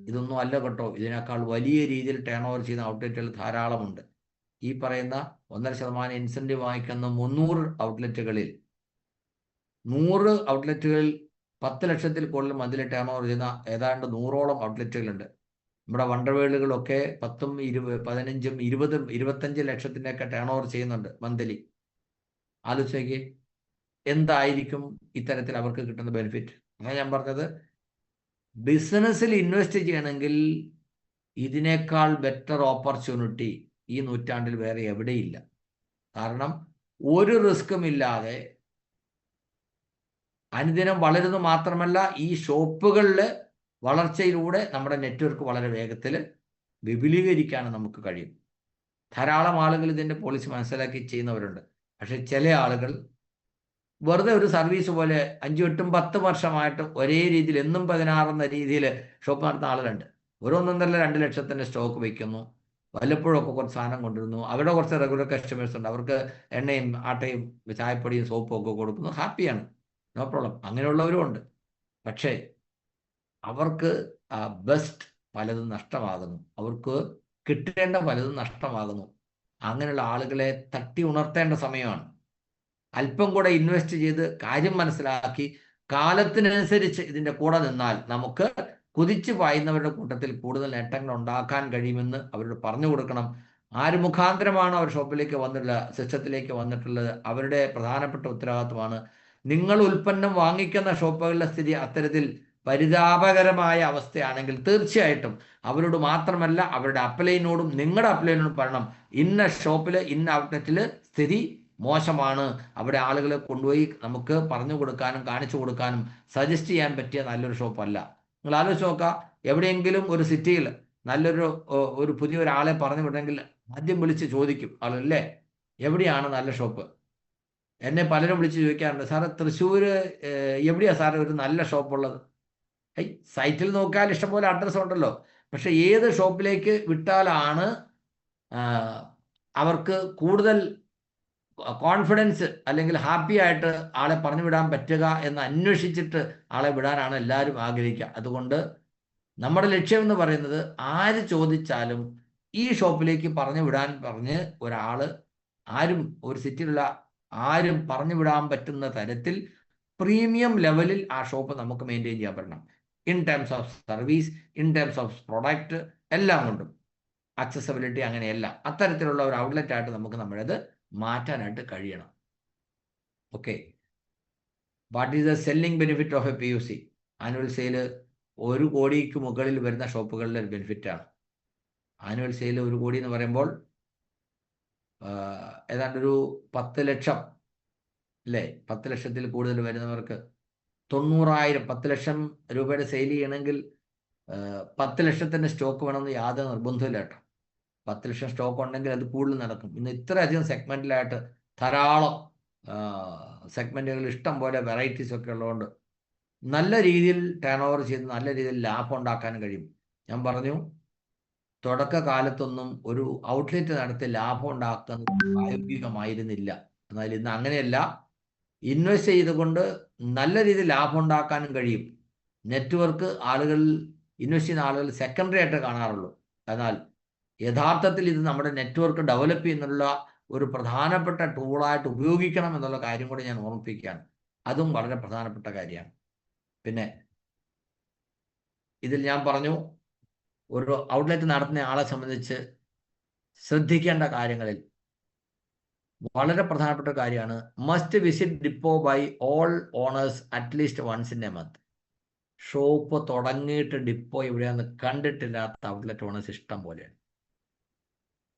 ഇതൊന്നും അല്ല കേട്ടോ, ഇതിനേക്കാൾ വലിയ രീതിയിൽ ടേൺ ഓവർ ചെയ്യുന്ന ഔട്ട്ലെറ്റുകൾ ധാരാളമുണ്ട്. ഈ പറയുന്ന 1.5% ഇൻസെൻറ്റീവ് വാങ്ങിക്കുന്ന 300 ഔട്ട്ലെറ്റുകളിൽ 100 ഔട്ട്ലെറ്റുകളിൽ 10 ലക്ഷത്തിൽ കൂടുതൽ മന്ത്ലി ടേൺ ഓവർ ചെയ്യുന്ന ഏതാണ്ട് 100ഓളം ഔട്ട്ലെറ്റുകളുണ്ട്. നമ്മുടെ വണ്ടർവേളുകളൊക്കെ 10ഉം 15ഉം 20ഉം 25 ലക്ഷത്തിൻ്റെയൊക്കെ ടേൺ ഓവർ ചെയ്യുന്നുണ്ട് മന്ത്ലി. ആലോചിച്ചേക്ക് എന്തായിരിക്കും ഇത്തരത്തിൽ അവർക്ക് കിട്ടുന്ന ബെനിഫിറ്റ്. അങ്ങനെ ഞാൻ പറഞ്ഞത്, ബിസിനസ്സിൽ ഇൻവെസ്റ്റ് ചെയ്യണമെങ്കിൽ ഇതിനേക്കാൾ ബെറ്റർ ഓപ്പർച്യൂണിറ്റി ഈ നൂറ്റാണ്ടിൽ വേറെ എവിടെയില്ല. കാരണം ഒരു റിസ്ക്കും ഇല്ലാതെ അനുദിനം വളരുന്നു. മാത്രമല്ല, ഈ ഷോപ്പുകളിലെ വളർച്ചയിലൂടെ നമ്മുടെ നെറ്റ്വർക്ക് വളരെ വേഗത്തിൽ വിപുലീകരിക്കാൻ നമുക്ക് കഴിയും. ധാരാളം ആളുകൾ ഇതിൻ്റെ പോളിസി മനസ്സിലാക്കി ചെയ്യുന്നവരുണ്ട്. പക്ഷെ ചില ആളുകൾ വെറുതെ ഒരു സർവീസ് പോലെ 5, 8, 10 വർഷമായിട്ട് ഒരേ രീതിയിൽ എന്നും 16 എന്ന രീതിയിൽ ഷോപ്പ് നടത്തുന്ന ആളുകളുണ്ട്. ഒരു 1.5-2 ലക്ഷത്തിൻ്റെ സ്റ്റോക്ക് വയ്ക്കുന്നു, വല്ലപ്പോഴൊക്കെ കുറച്ച് സാധനം കൊണ്ടുവരുന്നു. അവിടെ കുറച്ച് റെഗുലർ കസ്റ്റമേഴ്സ് ഉണ്ട്, അവർക്ക് എണ്ണയും ആട്ടയും ചായപ്പൊടിയും സോപ്പും ഒക്കെ കൊടുക്കുന്നു, ഹാപ്പിയാണ്, നോ പ്രോബ്ലം. അങ്ങനെയുള്ളവരും ഉണ്ട്. പക്ഷേ അവർക്ക് ബെസ്റ്റ് പലതും നഷ്ടമാകുന്നു, അവർക്ക് കിട്ടേണ്ട പലതും നഷ്ടമാകുന്നു. അങ്ങനെയുള്ള ആളുകളെ തട്ടി ഉണർത്തേണ്ട സമയമാണ്. അല്പം കൂടെ ഇൻവെസ്റ്റ് ചെയ്ത് കാര്യം മനസ്സിലാക്കി കാലത്തിനനുസരിച്ച് ഇതിൻ്റെ കൂടെ നിന്നാൽ നമുക്ക് കുതിച്ചു പായുന്നവരുടെ കൂട്ടത്തിൽ കൂടുതൽ നേട്ടങ്ങൾ ഉണ്ടാക്കാൻ കഴിയുമെന്ന് അവരോട് പറഞ്ഞു കൊടുക്കണം. ആര് മുഖാന്തരമാണ് അവർ ഷോപ്പിലേക്ക് സിസ്റ്റത്തിലേക്ക് വന്നിട്ടുള്ളത്, അവരുടെ പ്രധാനപ്പെട്ട ഉത്തരവാദിത്വമാണ്. നിങ്ങൾ ഉൽപ്പന്നം വാങ്ങിക്കുന്ന ഷോപ്പുകളുടെ സ്ഥിതി അത്തരത്തിൽ പരിതാപകരമായ അവസ്ഥയാണെങ്കിൽ തീർച്ചയായിട്ടും അവരോട് മാത്രമല്ല, അവരുടെ അപ്ലൈനോടും നിങ്ങളുടെ അപ്ലൈനോടും പറയണം, ഇന്ന ഷോപ്പിൽ ഇന്ന ഔട്ട്ലെറ്റിൽ സ്ഥിതി മോശമാണ്, അവിടെ ആളുകളെ കൊണ്ടുപോയി നമുക്ക് പറഞ്ഞു കൊടുക്കാനും കാണിച്ചു കൊടുക്കാനും സജസ്റ്റ് ചെയ്യാൻ പറ്റിയ നല്ലൊരു ഷോപ്പല്ല. നിങ്ങൾ ആലോചിച്ച് നോക്കുക, എവിടെയെങ്കിലും ഒരു സിറ്റിയിൽ നല്ലൊരു ഒരു പുതിയൊരാളെ പറഞ്ഞു വിടണമെങ്കിൽ ആദ്യം വിളിച്ച് ചോദിക്കും ആളല്ലേ എവിടെയാണ് നല്ല ഷോപ്പ്. എന്നെ പലരും വിളിച്ച് ചോദിക്കാറുണ്ട്, സാറ് തൃശ്ശൂർ എവിടെയാണ് സാറേ ഒരു നല്ല ഷോപ്പുള്ളത്? സൈറ്റിൽ നോക്കിയാൽ ഇഷ്ടംപോലെ അഡ്രസ്സ് ഉണ്ടല്ലോ, പക്ഷെ ഏത് ഷോപ്പിലേക്ക് വിട്ടാലാണ് അവർക്ക് കൂടുതൽ കോൺഫിഡൻസ് അല്ലെങ്കിൽ ഹാപ്പി ആയിട്ട് ആളെ പറഞ്ഞു വിടാൻ പറ്റുക എന്ന് അന്വേഷിച്ചിട്ട് ആളെ വിടാനാണ് എല്ലാവരും ആഗ്രഹിക്കുക. അതുകൊണ്ട് നമ്മുടെ ലക്ഷ്യം എന്ന് പറയുന്നത് ആര് ചോദിച്ചാലും ഈ ഷോപ്പിലേക്ക് പറഞ്ഞു വിടാൻ പറഞ്ഞ് ഒരാൾ ആരും ഒരു സിറ്റിയിലുള്ള ആരും പറഞ്ഞു വിടാൻ പറ്റുന്ന തരത്തിൽ പ്രീമിയം ലെവലിൽ ആ ഷോപ്പ് നമുക്ക് മെയിൻറ്റെയിൻ ചെയ്യാൻ പറ്റണം. In terms of service, in terms of product, എല്ലാം കൊണ്ടും അക്സസബിലിറ്റി, അങ്ങനെയല്ല അത്തരത്തിലുള്ള ഒരു ഔട്ട്ലെറ്റ് ആയിട്ട് നമുക്ക് നമ്മുടേത് മാറ്റാനായിട്ട് കഴിയണം. Okay, what is the selling benefit of a PUC? Annual sale 1 കോടിക്ക് മുകളിൽ വരുന്ന ഷോപ്പുകളിലെ ഒരു ബെനിഫിറ്റാണ്. ആനുവൽ സെയിൽ 1 കോടി എന്ന് പറയുമ്പോൾ ഏതാണ്ടൊരു 10 ലക്ഷം അല്ലേ, 10 ലക്ഷത്തിൽ കൂടുതൽ വരുന്നവർക്ക് 90,000, 10 ലക്ഷം രൂപയുടെ സെയിൽ ചെയ്യണമെങ്കിൽ 10 ലക്ഷത്തിൻ്റെ സ്റ്റോക്ക് വേണമെന്ന് യാതൊരു നിർബന്ധമില്ല കേട്ടോ. 10 ലക്ഷം സ്റ്റോക്ക് ഉണ്ടെങ്കിൽ അത് കൂടുതൽ നടക്കും. ഇന്ന് ഇത്രയധികം സെഗ്മെന്റിലായിട്ട് ധാരാളം സെഗ്മെന്റുകൾ, ഇഷ്ടം പോലെ വെറൈറ്റീസ് ഒക്കെ ഉള്ളതുകൊണ്ട് നല്ല രീതിയിൽ ടേൺ ഓവർ ചെയ്ത് നല്ല രീതിയിൽ ലാഭം ഉണ്ടാക്കാൻ കഴിയും. ഞാൻ പറഞ്ഞു, തുടക്കകാലത്തൊന്നും ഒരു ഔട്ട്ലെറ്റ് നടത്തി ലാഭം ഉണ്ടാക്കുന്നത് പ്രായോഗികമായിരുന്നില്ല. എന്നാൽ ഇന്ന് അങ്ങനെയല്ല, ഇൻവെസ്റ്റ് ചെയ്തുകൊണ്ട് നല്ല രീതിയിൽ ലാഭം ഉണ്ടാക്കാനും കഴിയും. നെറ്റ്വർക്ക് ആളുകൾ, ഇൻവെസ്റ്റ് ചെയ്യുന്ന ആളുകൾ സെക്കൻഡറി ആയിട്ട് കാണാറുള്ളൂ. എന്നാൽ യഥാർത്ഥത്തിൽ ഇത് നമ്മുടെ നെറ്റ്വർക്ക് ഡെവലപ്പ് ചെയ്യുന്നുള്ള ഒരു പ്രധാനപ്പെട്ട ടൂളായിട്ട് ഉപയോഗിക്കണം എന്നുള്ള കാര്യം കൂടി ഞാൻ ഓർമ്മിപ്പിക്കുകയാണ്. അതും വളരെ പ്രധാനപ്പെട്ട കാര്യമാണ്. പിന്നെ ഇതിൽ ഞാൻ പറഞ്ഞു, ഒരു ഔട്ട്ലെറ്റ് നടത്തുന്ന ആളെ സംബന്ധിച്ച് ശ്രദ്ധിക്കേണ്ട കാര്യങ്ങളിൽ വളരെ പ്രധാനപ്പെട്ട കാര്യമാണ് must visit depot by all owners at least once in a month. Shop തുടങ്ങിയിട്ട് ഡിപ്പോ എവിടെയാണെന്ന് കണ്ടിട്ടില്ലാത്ത ഔട്ട്ലെറ്റ് ഓണേഴ്സ് ഇഷ്ടം പോലെയാണ്.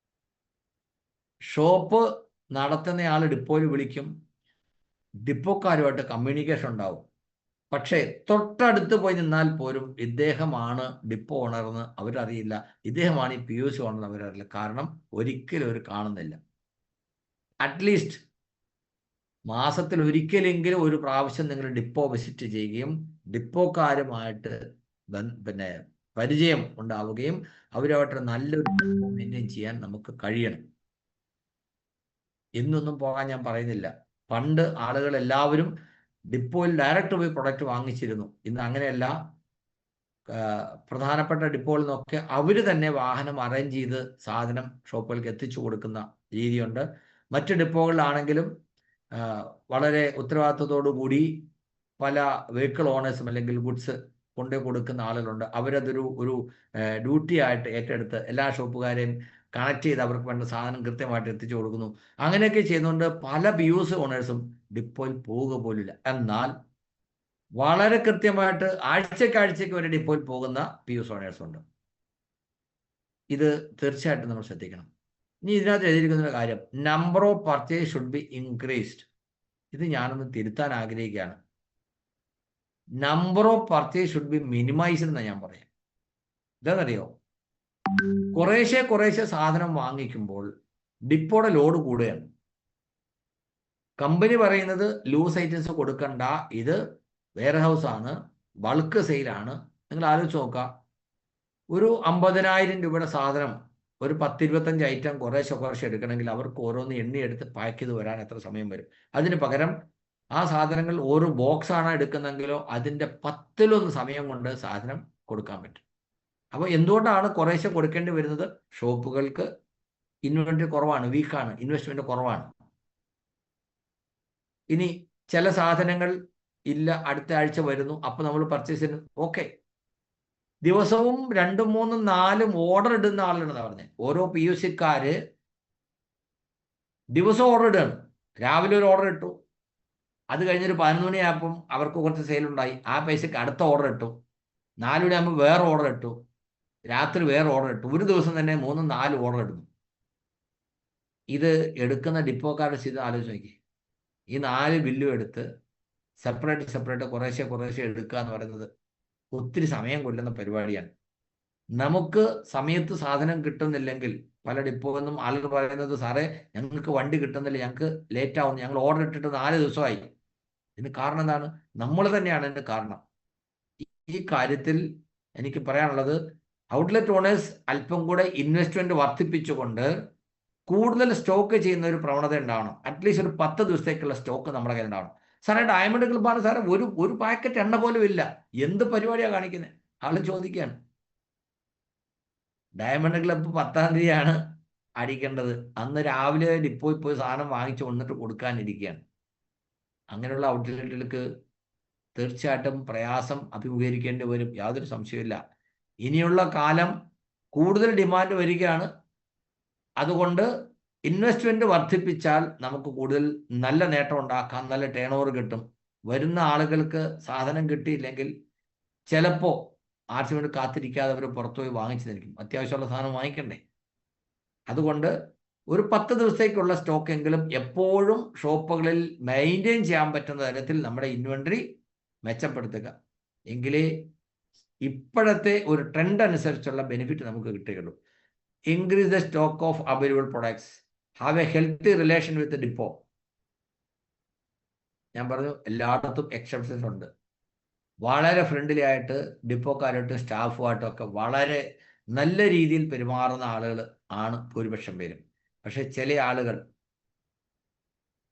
ഷോപ്പ് നടത്തുന്നയാൾ ഡിപ്പോയിൽ വിളിക്കും, ഡിപ്പോക്കാരുമായിട്ട് കമ്മ്യൂണിക്കേഷൻ ഉണ്ടാവും. പക്ഷേ തൊട്ടടുത്ത് പോയി നിന്നാൽ പോലും ഇദ്ദേഹമാണ് ഡിപ്പോ ഓണർന്ന് അവരറിയില്ല, ഇദ്ദേഹമാണ് ഈ PUC ഓണർ അവരറിയില്ല. കാരണം ഒരിക്കലും അവർ കാണുന്നില്ല. അറ്റ്ലീസ്റ്റ് മാസത്തിൽ ഒരിക്കലെങ്കിലും ഒരു പ്രാവശ്യം നിങ്ങൾ ഡിപ്പോ വിസിറ്റ് ചെയ്യുകയും ഡിപ്പോക്കാരുമായിട്ട് പിന്നെ പരിചയം ഉണ്ടാവുകയും അവരുമായിട്ട് നല്ലൊരു മെയിൻറ്റെയിൻ ചെയ്യാൻ നമുക്ക് കഴിയണം. ഇന്നൊന്നും പോകാൻ ഞാൻ പറയുന്നില്ല. പണ്ട് ആളുകൾ എല്ലാവരും ഡിപ്പോയിൽ ഡയറക്റ്റ് പോയി പ്രൊഡക്റ്റ് വാങ്ങിച്ചിരുന്നു. ഇന്ന് അങ്ങനെയല്ല. പ്രധാനപ്പെട്ട ഡിപ്പോകളിൽ നിന്നൊക്കെ അവർ തന്നെ വാഹനം അറേഞ്ച് ചെയ്ത് സാധനം ഷോപ്പുകൾക്ക് എത്തിച്ചു കൊടുക്കുന്ന രീതിയുണ്ട്. മറ്റ് ഡിപ്പോകളിലാണെങ്കിലും വളരെ ഉത്തരവാദിത്വത്തോടു കൂടി പല വെഹിക്കിൾ ഓണേഴ്സും അല്ലെങ്കിൽ ഗുഡ്സ് കൊണ്ടു കൊടുക്കുന്ന ആളുകളുണ്ട്. അവരതൊരു ഡ്യൂട്ടി ആയിട്ട് ഏറ്റെടുത്ത് എല്ലാ ഷോപ്പുകാരെയും കണക്ട് ചെയ്ത് അവർക്ക് വേണ്ട സാധനം കൃത്യമായിട്ട് എത്തിച്ചു കൊടുക്കുന്നു. അങ്ങനെയൊക്കെ ചെയ്യുന്നതുകൊണ്ട് പല PUC ഓണേഴ്സും ഡിപ്പോയിൽ പോവുക പോലില്ല. എന്നാൽ വളരെ കൃത്യമായിട്ട് ആഴ്ചയ്ക്ക് വരെ ഡിപ്പോയിൽ പോകുന്ന PUC ഓണേഴ്സ് ഉണ്ട്. ഇത് തീർച്ചയായിട്ടും നമ്മൾ ശ്രദ്ധിക്കണം. ഇനി ഇതിനകത്ത് എഴുതിയിരിക്കുന്ന കാര്യം, number of purchase should be increased. ഇത് ഞാനൊന്ന് തിരുത്താൻ ആഗ്രഹിക്കുകയാണ്. Number of purchase should be minimised എന്ന് ഞാൻ പറയാം. ഇതെന്നറിയോ, കുറേശ്ശെ സാധനം വാങ്ങിക്കുമ്പോൾ ഡിപ്പോയുടെ ലോഡ് കൂടുകയാണ്. കമ്പനി പറയുന്നത് ലൂസ് ഐറ്റംസ് കൊടുക്കണ്ട, ഇത് വെയർ ഹൗസ് ആണ്, ബൾക്ക് സെയിലാണ്. നിങ്ങൾ ആലോചിച്ച് നോക്കുക, ഒരു 50,000 രൂപയുടെ സാധനം ഒരു 10-25 ഐറ്റം കുറേശ്ശെ എടുക്കണമെങ്കിൽ അവർക്ക് ഓരോന്ന് എണ്ണിയെടുത്ത് പാക്ക് ചെയ്ത് വരാൻ എത്ര സമയം വരും? അതിന് പകരം ആ സാധനങ്ങൾ ഓരോ ബോക്സാണ് എടുക്കുന്നെങ്കിലോ അതിൻ്റെ 10-1 സമയം കൊണ്ട് സാധനം കൊടുക്കാൻ പറ്റും. അപ്പോൾ എന്തുകൊണ്ടാണ് കുറേശ്ശെ കൊടുക്കേണ്ടി വരുന്നത്? ഷോപ്പുകൾക്ക് ഇൻവെന്ററി കുറവാണ്, വീക്കാണ്, ഇൻവെസ്റ്റ്മെന്റ് കുറവാണ്. ഇനി ചില സാധനങ്ങൾ ഇല്ല, അടുത്ത ആഴ്ച വരുന്നു, അപ്പോൾ നമ്മൾ പർച്ചേസ് ചെയ്യുന്നു. ഓക്കെ, ദിവസവും 2, 3, 4 ഓർഡർ ഇടുന്ന ആളുകളെന്നാണ് പറഞ്ഞത്. ഓരോ PUCക്കാര് ദിവസം ഓർഡർ ഇടുകയാണ്. രാവിലെ ഒരു ഓർഡർ ഇട്ടു, അത് കഴിഞ്ഞൊരു 11 മണിയാകുമ്പം അവർക്ക് കുറച്ച് സെയിലുണ്ടായി, ആ പൈസക്ക് അടുത്ത ഓർഡർ ഇട്ടു. 4 മണിയാകുമ്പോൾ വേറെ ഓർഡർ ഇട്ടു, രാത്രി വേറെ ഓർഡർ ഇട്ടു. ഒരു ദിവസം തന്നെ 3-4 ഓർഡർ ഇടുന്നു. ഇത് എടുക്കുന്ന ഡിപ്പോക്കാരുടെ സ്ഥിതി ആലോചിച്ച് നോക്കി. ഈ 4 ബില്ലും എടുത്ത് സെപ്പറേറ്റ് കുറേശ്ശെ എടുക്കുക എന്ന് പറയുന്നത് ഒത്തിരി സമയം കൊല്ലുന്ന പരിപാടിയാണ്. നമുക്ക് സമയത്ത് സാധനം കിട്ടുന്നില്ലെങ്കിൽ പല ഡിപ്പോന്നും ആളുകൾ പറയുന്നത്, സാറേ ഞങ്ങൾക്ക് വണ്ടി കിട്ടുന്നില്ല, ഞങ്ങൾക്ക് ലേറ്റ് ആവുന്നു, ഞങ്ങൾ ഓർഡർ ഇട്ടിട്ട് 4 ദിവസമായി. ഇതിന് കാരണം എന്താണ്? നമ്മൾ തന്നെയാണ് ഇതിന് കാരണം. ഈ കാര്യത്തിൽ എനിക്ക് പറയാനുള്ളത്, ഔട്ട്ലെറ്റ് ഓണേഴ്സ് അല്പം കൂടെ ഇൻവെസ്റ്റ്മെന്റ് വർദ്ധിപ്പിച്ചുകൊണ്ട് കൂടുതൽ സ്റ്റോക്ക് ചെയ്യുന്ന ഒരു പ്രവണത ഉണ്ടാവണം. അറ്റ്ലീസ്റ്റ് ഒരു 10 ദിവസത്തേക്കുള്ള സ്റ്റോക്ക് നമ്മുടെ കയ്യിൽ ഉണ്ടാവണം. സാറേ ഡയമണ്ട് ക്ലബ്ബാണ് സാറേ, ഒരു പാക്കറ്റ് എണ്ണ പോലും ഇല്ല, എന്ത് പരിപാടിയാണ് കാണിക്കുന്നത്? ആള് ചോദിക്കുകയാണ്. ഡയമണ്ട് ക്ലബ്ബ് 10-ാം തീയതിയാണ് അടിക്കേണ്ടത്, അന്ന് രാവിലെ ഡിപ്പോയിൽ പോയി സാധനം വാങ്ങിച്ചു വന്നിട്ട് കൊടുക്കാനിരിക്കുകയാണ്. അങ്ങനെയുള്ള ഔട്ട്ലെറ്റുകൾക്ക് തീർച്ചയായിട്ടും പ്രയാസം അഭിമുഖീകരിക്കേണ്ടി വരും, യാതൊരു സംശയമില്ല. ഇനിയുള്ള കാലം കൂടുതൽ ഡിമാൻഡ് വരികയാണ്. അതുകൊണ്ട് ഇൻവെസ്റ്റ്മെന്റ് വർദ്ധിപ്പിച്ചാൽ നമുക്ക് കൂടുതൽ നല്ല നേട്ടം ഉണ്ടാക്കാം, നല്ല ടേൺ ഓവർ കിട്ടും. വരുന്ന ആളുകൾക്ക് സാധനം കിട്ടിയില്ലെങ്കിൽ ചിലപ്പോൾ ആർസിമെന്റ് കാത്തിരിക്കാതെ അവർ പുറത്തുപോയി വാങ്ങിച്ചു നിൽക്കും, അത്യാവശ്യമുള്ള സാധനം വാങ്ങിക്കണ്ടേ. അതുകൊണ്ട് ഒരു 10 ദിവസത്തേക്കുള്ള സ്റ്റോക്ക് എങ്കിലും എപ്പോഴും ഷോപ്പുകളിൽ മെയിൻറ്റെയിൻ ചെയ്യാൻ പറ്റുന്ന തരത്തിൽ നമ്മുടെ ഇൻവെന്ററി മെച്ചപ്പെടുത്തുക, എങ്കിലേ ഇപ്പോഴത്തെ ഒരു ട്രെൻഡ് അനുസരിച്ചുള്ള ബെനിഫിറ്റ് നമുക്ക് കിട്ടുകയുള്ളൂ. Increase the stock of available products, have A healthy relation with depot. ഞാൻ പറഞ്ഞു എല്ലായിടത്തും എക്സെപ്ഷൻസ് ഉണ്ട്. വളരെ ഫ്രണ്ട്ലി ആയിട്ട് ഡിപ്പോക്കാരായിട്ടും സ്റ്റാഫുമായിട്ടും ഒക്കെ വളരെ നല്ല രീതിയിൽ പെരുമാറുന്ന ആളുകൾ ആണ് ഭൂരിപക്ഷം പേരും. പക്ഷെ ചില ആളുകൾ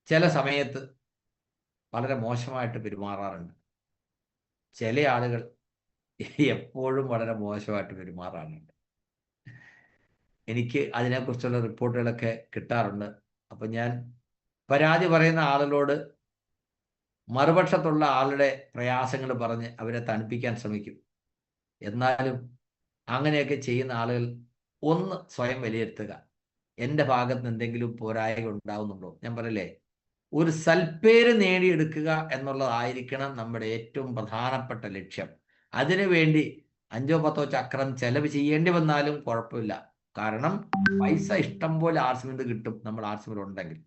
ചില സമയത്ത് വളരെ മോശമായിട്ട് പെരുമാറാറുണ്ട്. ചില ആളുകൾ എപ്പോഴും വളരെ മോശമായിട്ട് പെരുമാറാറുണ്ട്. എനിക്ക് അതിനെക്കുറിച്ചുള്ള റിപ്പോർട്ടുകളൊക്കെ കിട്ടാറുണ്ട്. അപ്പം ഞാൻ പരാതി പറയുന്ന ആളുകളോട് മറുപക്ഷത്തുള്ള ആളുടെ പ്രയാസങ്ങൾ പറഞ്ഞ് അവരെ തണുപ്പിക്കാൻ ശ്രമിക്കും. എന്നാലും അങ്ങനെയൊക്കെ ചെയ്യുന്ന ആളുകൾ ഒന്ന് സ്വയം വിലയിരുത്തുക, എൻ്റെ ഭാഗത്ത് നിന്ന് എന്തെങ്കിലും പോരായ്മ ഉണ്ടാവുന്നുണ്ടോ. ഞാൻ പറയില്ലേ, ഒരു സൽപ്പേര് നേടിയെടുക്കുക എന്നുള്ളതായിരിക്കണം നമ്മുടെ ഏറ്റവും പ്രധാനപ്പെട്ട ലക്ഷ്യം. അതിനുവേണ്ടി 5-10 ചക്രം ചെലവ് ചെയ്യേണ്ടി വന്നാലും കുഴപ്പമില്ല. കാരണം പൈസ ഇഷ്ടം പോലെ ആർസിമെന്റ് കിട്ടും നമ്മൾ ആർസിമെന്റ് ഉണ്ടെങ്കിൽ,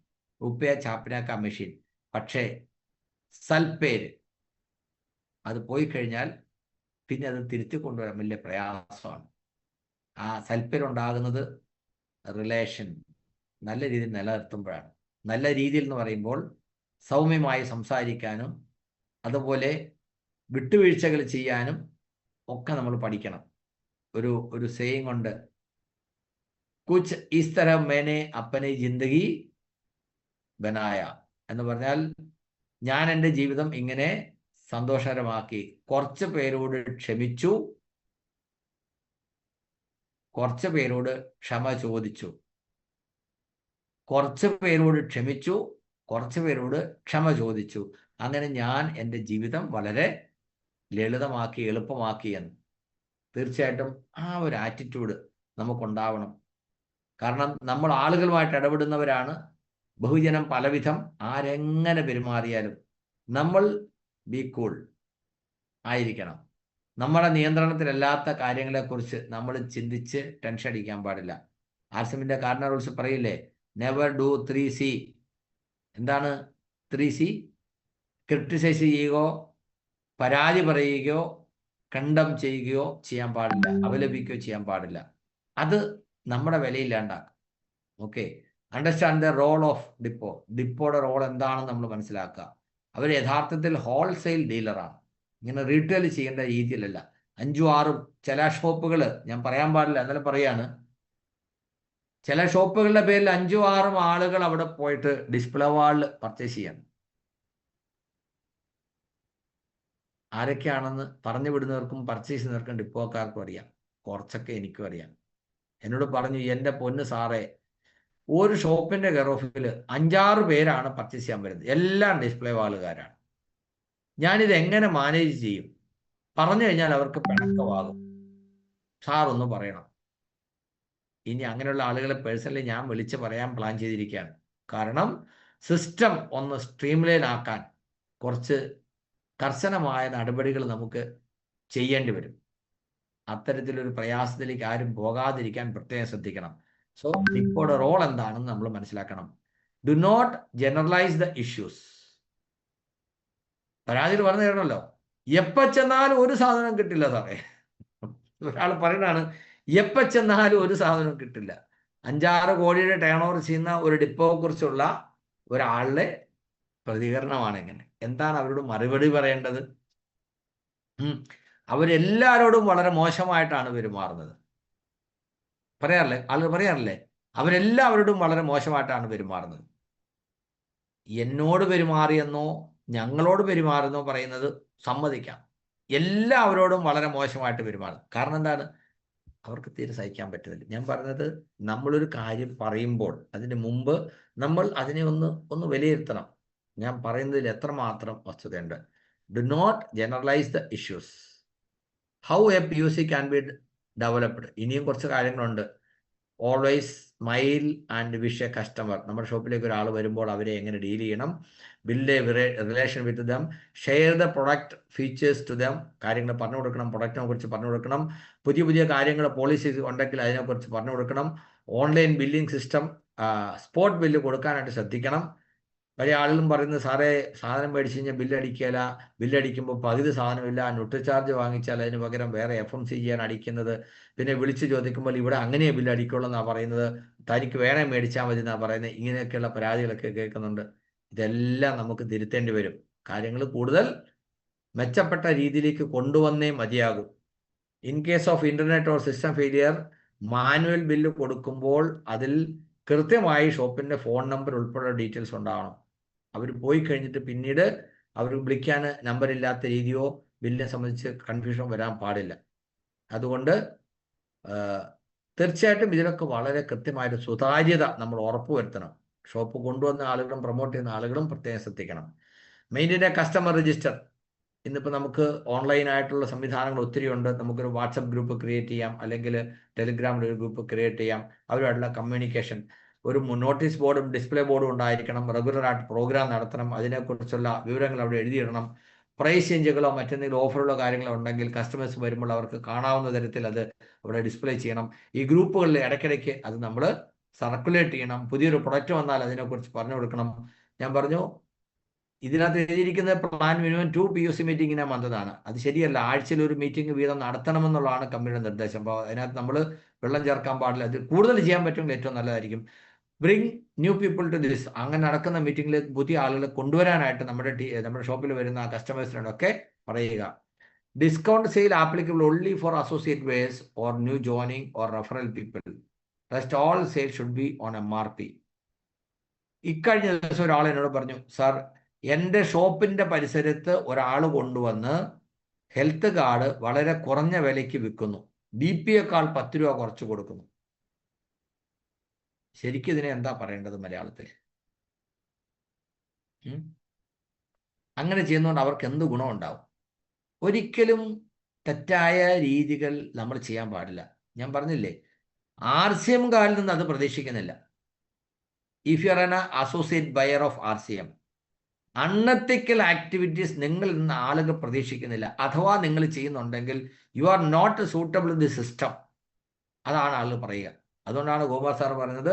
റുപ്യ ചാപ്പിനാക്ക മെഷീൻ. പക്ഷേ സൽപ്പേര് അത് പോയി കഴിഞ്ഞാൽ പിന്നെ അത് തിരുത്തി കൊണ്ടുവരാൻ വലിയ പ്രയാസമാണ്. ആ സൽപ്പേരുണ്ടാകുന്നത് റിലേഷൻ നല്ല രീതിയിൽ നിലനിർത്തുമ്പോഴാണ്. നല്ല രീതിയിൽ എന്ന് പറയുമ്പോൾ സൗമ്യമായി സംസാരിക്കാനും അതുപോലെ വിട്ടുവീഴ്ചകൾ ചെയ്യാനും ഒക്കെ നമ്മൾ പഠിക്കണം. ഒരു സേയിങ് ഉണ്ട്, കുച്ച് ഇസ് തരഹ മേനെ അപ്പനെ ജിന്ദഗി ബനായ എന്ന് പറഞ്ഞാൽ, ഞാൻ എൻ്റെ ജീവിതം ഇങ്ങനെ സന്തോഷകരമാക്കി. കുറച്ച് പേരോട് ക്ഷമിച്ചു, കുറച്ച് പേരോട് ക്ഷമ ചോദിച്ചു, കുറച്ച് പേരോട് ക്ഷമിച്ചു, കുറച്ച് പേരോട് ക്ഷമ ചോദിച്ചു. അങ്ങനെ ഞാൻ എൻ്റെ ജീവിതം വളരെ ലളിതമാക്കി, എളുപ്പമാക്കി എന്ന്. തീർച്ചയായിട്ടും ആ ഒരു ആറ്റിറ്റ്യൂഡ് നമുക്കുണ്ടാവണം. കാരണം നമ്മൾ ആളുകളുമായിട്ട് ഇടപെടുന്നവരാണ്. ബഹുജനം പലവിധം, ആരെങ്ങനെ പെരുമാറിയാലും നമ്മൾ ബി കൂൾ ആയിരിക്കണം. നമ്മുടെ നിയന്ത്രണത്തിലല്ലാത്ത കാര്യങ്ങളെക്കുറിച്ച് നമ്മൾ ചിന്തിച്ച് ടെൻഷൻ അടിക്കാൻ പാടില്ല. ആർസിമിന്റെ കാർഡിനൽ റൂൾസ് പറയില്ലേ, നെവർ ഡു 3C. എന്താണ് 3C? ക്രിട്ടിസൈസ് ചെയ്യുകയോ പരാതി പറയുകയോ കണ്ടം ചെയ്യുകയോ ചെയ്യാൻ പാടില്ല, അപലപിക്കുകയോ ചെയ്യാൻ പാടില്ല. അത് നമ്മുടെ വിലയില്ലാണ്ടാക്കും. Okay, understand the role of depot. ഡിപ്പോയുടെ റോൾ എന്താണെന്ന് നമ്മൾ മനസ്സിലാക്കുക. അവർ യഥാർത്ഥത്തിൽ ഹോൾസെയിൽ ഡീലറാണ്, ഇങ്ങനെ റീറ്റെയിൽ ചെയ്യേണ്ട രീതിയിലല്ല. 5-6 ചില ഷോപ്പുകൾ, ഞാൻ പറയാൻ പാടില്ല എന്നാലും പറയാണ്, ചില ഷോപ്പുകളുടെ പേരിൽ 5-6 ആളുകൾ അവിടെ പോയിട്ട് ഡിസ്പ്ലേ വാളിൽ പർച്ചേസ് ചെയ്യണം. ആരൊക്കെയാണെന്ന് പറഞ്ഞു വിടുന്നവർക്കും പർച്ചേസ് ചെയ്യുന്നവർക്കും ഡിപ്പോക്കാർക്കും അറിയാം, കുറച്ചൊക്കെ എനിക്കും അറിയാം. എന്നോട് പറഞ്ഞു, എൻ്റെ പൊന്ന് സാറേ, ഒരു ഷോപ്പിന്റെ കെയർ ഓഫിൽ 5-6 പേരാണ് പർച്ചേസ് ചെയ്യാൻ വരുന്നത്, എല്ലാം ഡിസ്പ്ലേ വാളുകാരാണ്. ഞാനിത് എങ്ങനെ മാനേജ് ചെയ്യും? പറഞ്ഞു കഴിഞ്ഞാൽ അവർക്ക് പിണക്കമാകും. സാർ ഒന്ന് പറയണം. ഇനി അങ്ങനെയുള്ള ആളുകളെ പേഴ്സണലി ഞാൻ വിളിച്ച് പറയാൻ പ്ലാൻ ചെയ്തിരിക്കുകയാണ്. കാരണം സിസ്റ്റം ഒന്ന് സ്ട്രീംലൈൻ ആക്കാൻ കുറച്ച് കർശനമായ നടപടികൾ നമുക്ക് ചെയ്യേണ്ടി വരും. അത്തരത്തിലൊരു പ്രയാസത്തിലേക്ക് ആരും പോകാതിരിക്കാൻ പ്രത്യേകം ശ്രദ്ധിക്കണം. സോ ഡിപ്പോയുടെ റോൾ എന്താണെന്ന് നമ്മൾ മനസ്സിലാക്കണം. Do not generalise the issues. പരാതിയിൽ പറഞ്ഞു തരണമല്ലോ, എപ്പ ചെന്നാലും ഒരു സാധനം കിട്ടില്ല സാറേ. ഒരാൾ പറയുന്നതാണ്, എപ്പ ചെന്നാലും ഒരു സാധനം കിട്ടില്ല. 5-6 കോടിയുടെ ടേൺ ഓവർ ചെയ്യുന്ന ഒരു ഡിപ്പോയെ കുറിച്ചുള്ള ഒരാളുടെ പ്രതികരണമാണ് ഇങ്ങനെ. എന്താണ് അവരോട് മറുപടി പറയേണ്ടത്? അവരെല്ലാവരോടും വളരെ മോശമായിട്ടാണ് പെരുമാറുന്നത്. പറയാറില്ലേ, ആളുകൾ പറയാറില്ലേ, അവരെല്ലാവരോടും വളരെ മോശമായിട്ടാണ് പെരുമാറുന്നത്. എന്നോട് പെരുമാറിയെന്നോ ഞങ്ങളോട് പെരുമാറുന്നോ പറയുന്നത് സമ്മതിക്കാം. എല്ലാവരോടും വളരെ മോശമായിട്ട് പെരുമാറും. കാരണം എന്താണ്? അവർക്ക് തീരെ സഹിക്കാൻ പറ്റുന്നില്ല. ഞാൻ പറഞ്ഞത്, നമ്മളൊരു കാര്യം പറയുമ്പോൾ അതിന് മുമ്പ് നമ്മൾ അതിനെ ഒന്ന് വിലയിരുത്തണം. ഞാൻ പറയുന്നതിൽ എത്രമാത്രം വസ്തുതയുണ്ട്. Do not generalise the issues. How a PUC can be developed. ഇനിയും കുറച്ച് കാര്യങ്ങളുണ്ട്. Always smile and wish a customer. നമ്മുടെ ഷോപ്പിലേക്ക് ഒരാൾ വരുമ്പോൾ അവരെ എങ്ങനെ ഡീൽ ചെയ്യണം, build a relation with them, share the product features to them. കാര്യങ്ങൾ പറഞ്ഞു കൊടുക്കണം, പ്രൊഡക്റ്റിനെ കുറിച്ച് പറഞ്ഞു കൊടുക്കണം. പുതിയ പുതിയ കാര്യങ്ങൾ പോളിസീസ് ഉണ്ടെങ്കിൽ അതിനെക്കുറിച്ച് പറഞ്ഞു കൊടുക്കണം. Online billing system, spot bill കൊടുക്കാനായിട്ട് ശ്രദ്ധിക്കണം. പല ആളുകളും പറയുന്നത്, സാറേ സാധനം മേടിച്ച് കഴിഞ്ഞാൽ ബില്ലടിക്കുകയില്ല, ബില്ലടിക്കുമ്പോൾ പകുതി സാധനമില്ല, ന്യൂട്രി ചാർജ് വാങ്ങിച്ചാൽ അതിന് പകരം വേറെ FMCG ആണ് അടിക്കുന്നത്, പിന്നെ വിളിച്ച് ചോദിക്കുമ്പോൾ ഇവിടെ അങ്ങനെ ബില്ലടിക്കുള്ളൂ എന്നാണ് പറയുന്നത്, തനിക്ക് വേണേ മേടിച്ചാൽ മതി എന്നാണ് പറയുന്നത്. ഇങ്ങനെയൊക്കെയുള്ള പരാതികളൊക്കെ കേൾക്കുന്നുണ്ട്. ഇതെല്ലാം നമുക്ക് തിരുത്തേണ്ടി വരും. കാര്യങ്ങൾ കൂടുതൽ മെച്ചപ്പെട്ട രീതിയിലേക്ക് കൊണ്ടുവന്നേ മതിയാകും. In case of internet or system failure, manual bill കൊടുക്കുമ്പോൾ അതിൽ കൃത്യമായി ഷോപ്പിൻ്റെ ഫോൺ നമ്പർ ഉൾപ്പെടെ ഡീറ്റെയിൽസ് ഉണ്ടാവണം. അവർ പോയി കഴിഞ്ഞിട്ട് പിന്നീട് അവർ വിളിക്കാൻ നമ്പറില്ലാത്ത രീതിയോ ബില്ലിനെ സംബന്ധിച്ച് കൺഫ്യൂഷൻ വരാൻ പാടില്ല. അതുകൊണ്ട് തീർച്ചയായിട്ടും ഇതിലൊക്കെ വളരെ കൃത്യമായിട്ട് സുതാര്യത നമ്മൾ ഉറപ്പുവരുത്തണം. ഷോപ്പ് കൊണ്ടുവന്ന ആളുകളും പ്രൊമോട്ട് ചെയ്യുന്ന ആളുകളും പ്രത്യേകം ശ്രദ്ധിക്കണം. മെയിൻ്റെ കസ്റ്റമർ രജിസ്റ്റർ. ഇന്നിപ്പോൾ നമുക്ക് ഓൺലൈനായിട്ടുള്ള സംവിധാനങ്ങൾ ഒത്തിരി ഉണ്ട്. നമുക്കൊരു വാട്സപ്പ് ഗ്രൂപ്പ് ക്രിയേറ്റ് ചെയ്യാം, അല്ലെങ്കിൽ ടെലിഗ്രാമിൽ ഒരു ഗ്രൂപ്പ് ക്രിയേറ്റ് ചെയ്യാം. അവരുമായിട്ടുള്ള കമ്മ്യൂണിക്കേഷൻ, ഒരു നോട്ടീസ് ബോർഡും ഡിസ്പ്ലേ ബോർഡും ഉണ്ടായിരിക്കണം. റെഗുലറായിട്ട് പ്രോഗ്രാം നടത്തണം. അതിനെക്കുറിച്ചുള്ള വിവരങ്ങൾ അവിടെ എഴുതിയിടണം. പ്രൈസ് ചേഞ്ചുകളോ മറ്റെന്തെങ്കിലും ഓഫറുകളോ കാര്യങ്ങളോ ഉണ്ടെങ്കിൽ കസ്റ്റമേഴ്സ് വരുമ്പോൾ അവർക്ക് കാണാവുന്ന തരത്തിൽ അത് അവിടെ ഡിസ്പ്ലേ ചെയ്യണം. ഈ ഗ്രൂപ്പുകളിൽ ഇടയ്ക്കിടയ്ക്ക് അത് നമ്മൾ സർക്കുലേറ്റ് ചെയ്യണം. പുതിയൊരു പ്രൊഡക്റ്റ് വന്നാൽ അതിനെക്കുറിച്ച് പറഞ്ഞു കൊടുക്കണം. ഞാൻ പറഞ്ഞു, ഇതിനകത്ത് എഴുതിയിരിക്കുന്ന പ്ലാൻ മിനിമം 2 PUC മീറ്റിങ്ങിനെ വന്നതാണ്. അത് ശരിയല്ല. ആഴ്ചയിൽ ഒരു മീറ്റിംഗ് വീതം നടത്തണമെന്നുള്ളതാണ് കമ്പനിയുടെ നിർദ്ദേശം. അപ്പോൾ അതിനകത്ത് നമ്മൾ വെള്ളം ചേർക്കാൻ പാടില്ല. അത് കൂടുതൽ ചെയ്യാൻ പറ്റുമെങ്കിൽ ഏറ്റവും നല്ലതായിരിക്കും. Bring new people to this. അങ്ങനെ നടക്കുന്ന മീറ്റിംഗിലേക്ക് പുതിയ ആളുകളെ കൊണ്ടുവരാനായിട്ട് നമ്മുടെ ഷോപ്പിൽ വരുന്ന കസ്റ്റമേഴ്സിനോടൊക്കെ പറയുക. Discount sale applicable only for associate buyers or new joining or referral people. Rest all sale should be on MRP. ഇക്കഴിഞ്ഞ ദിവസം ഒരാൾ എന്നോട് പറഞ്ഞു, സാർ, എൻ്റെ ഷോപ്പിൻ്റെ പരിസരത്ത് ഒരാൾ കൊണ്ടുവന്ന് ഹെൽത്ത് കാർഡ് വളരെ കുറഞ്ഞ വിലയ്ക്ക് വിൽക്കുന്നു, DPയേക്കാൾ 10 രൂപ കുറച്ച് കൊടുക്കുന്നു. ശരിക്കും ഇതിനെ എന്താ പറയേണ്ടത് മലയാളത്തിൽ? അങ്ങനെ ചെയ്യുന്നതുകൊണ്ട് അവർക്ക് എന്ത് ഗുണമുണ്ടാവും? ഒരിക്കലും തെറ്റായ രീതികൾ നമ്മൾ ചെയ്യാൻ പാടില്ല. ഞാൻ പറഞ്ഞില്ലേ, RCM കാരിൽ നിന്ന് അത് പ്രതീക്ഷിക്കുന്നില്ല. If you are an associate buyer of RCM, unethical activities നിങ്ങളിൽ നിന്ന് ആളുകൾ പ്രതീക്ഷിക്കുന്നില്ല. അഥവാ നിങ്ങൾ ചെയ്യുന്നുണ്ടെങ്കിൽ you are not suitable in the system. അതാണ് ആളുകൾ പറയുക. അതുകൊണ്ടാണ് ഗോപാൽ സാർ പറയുന്നത്,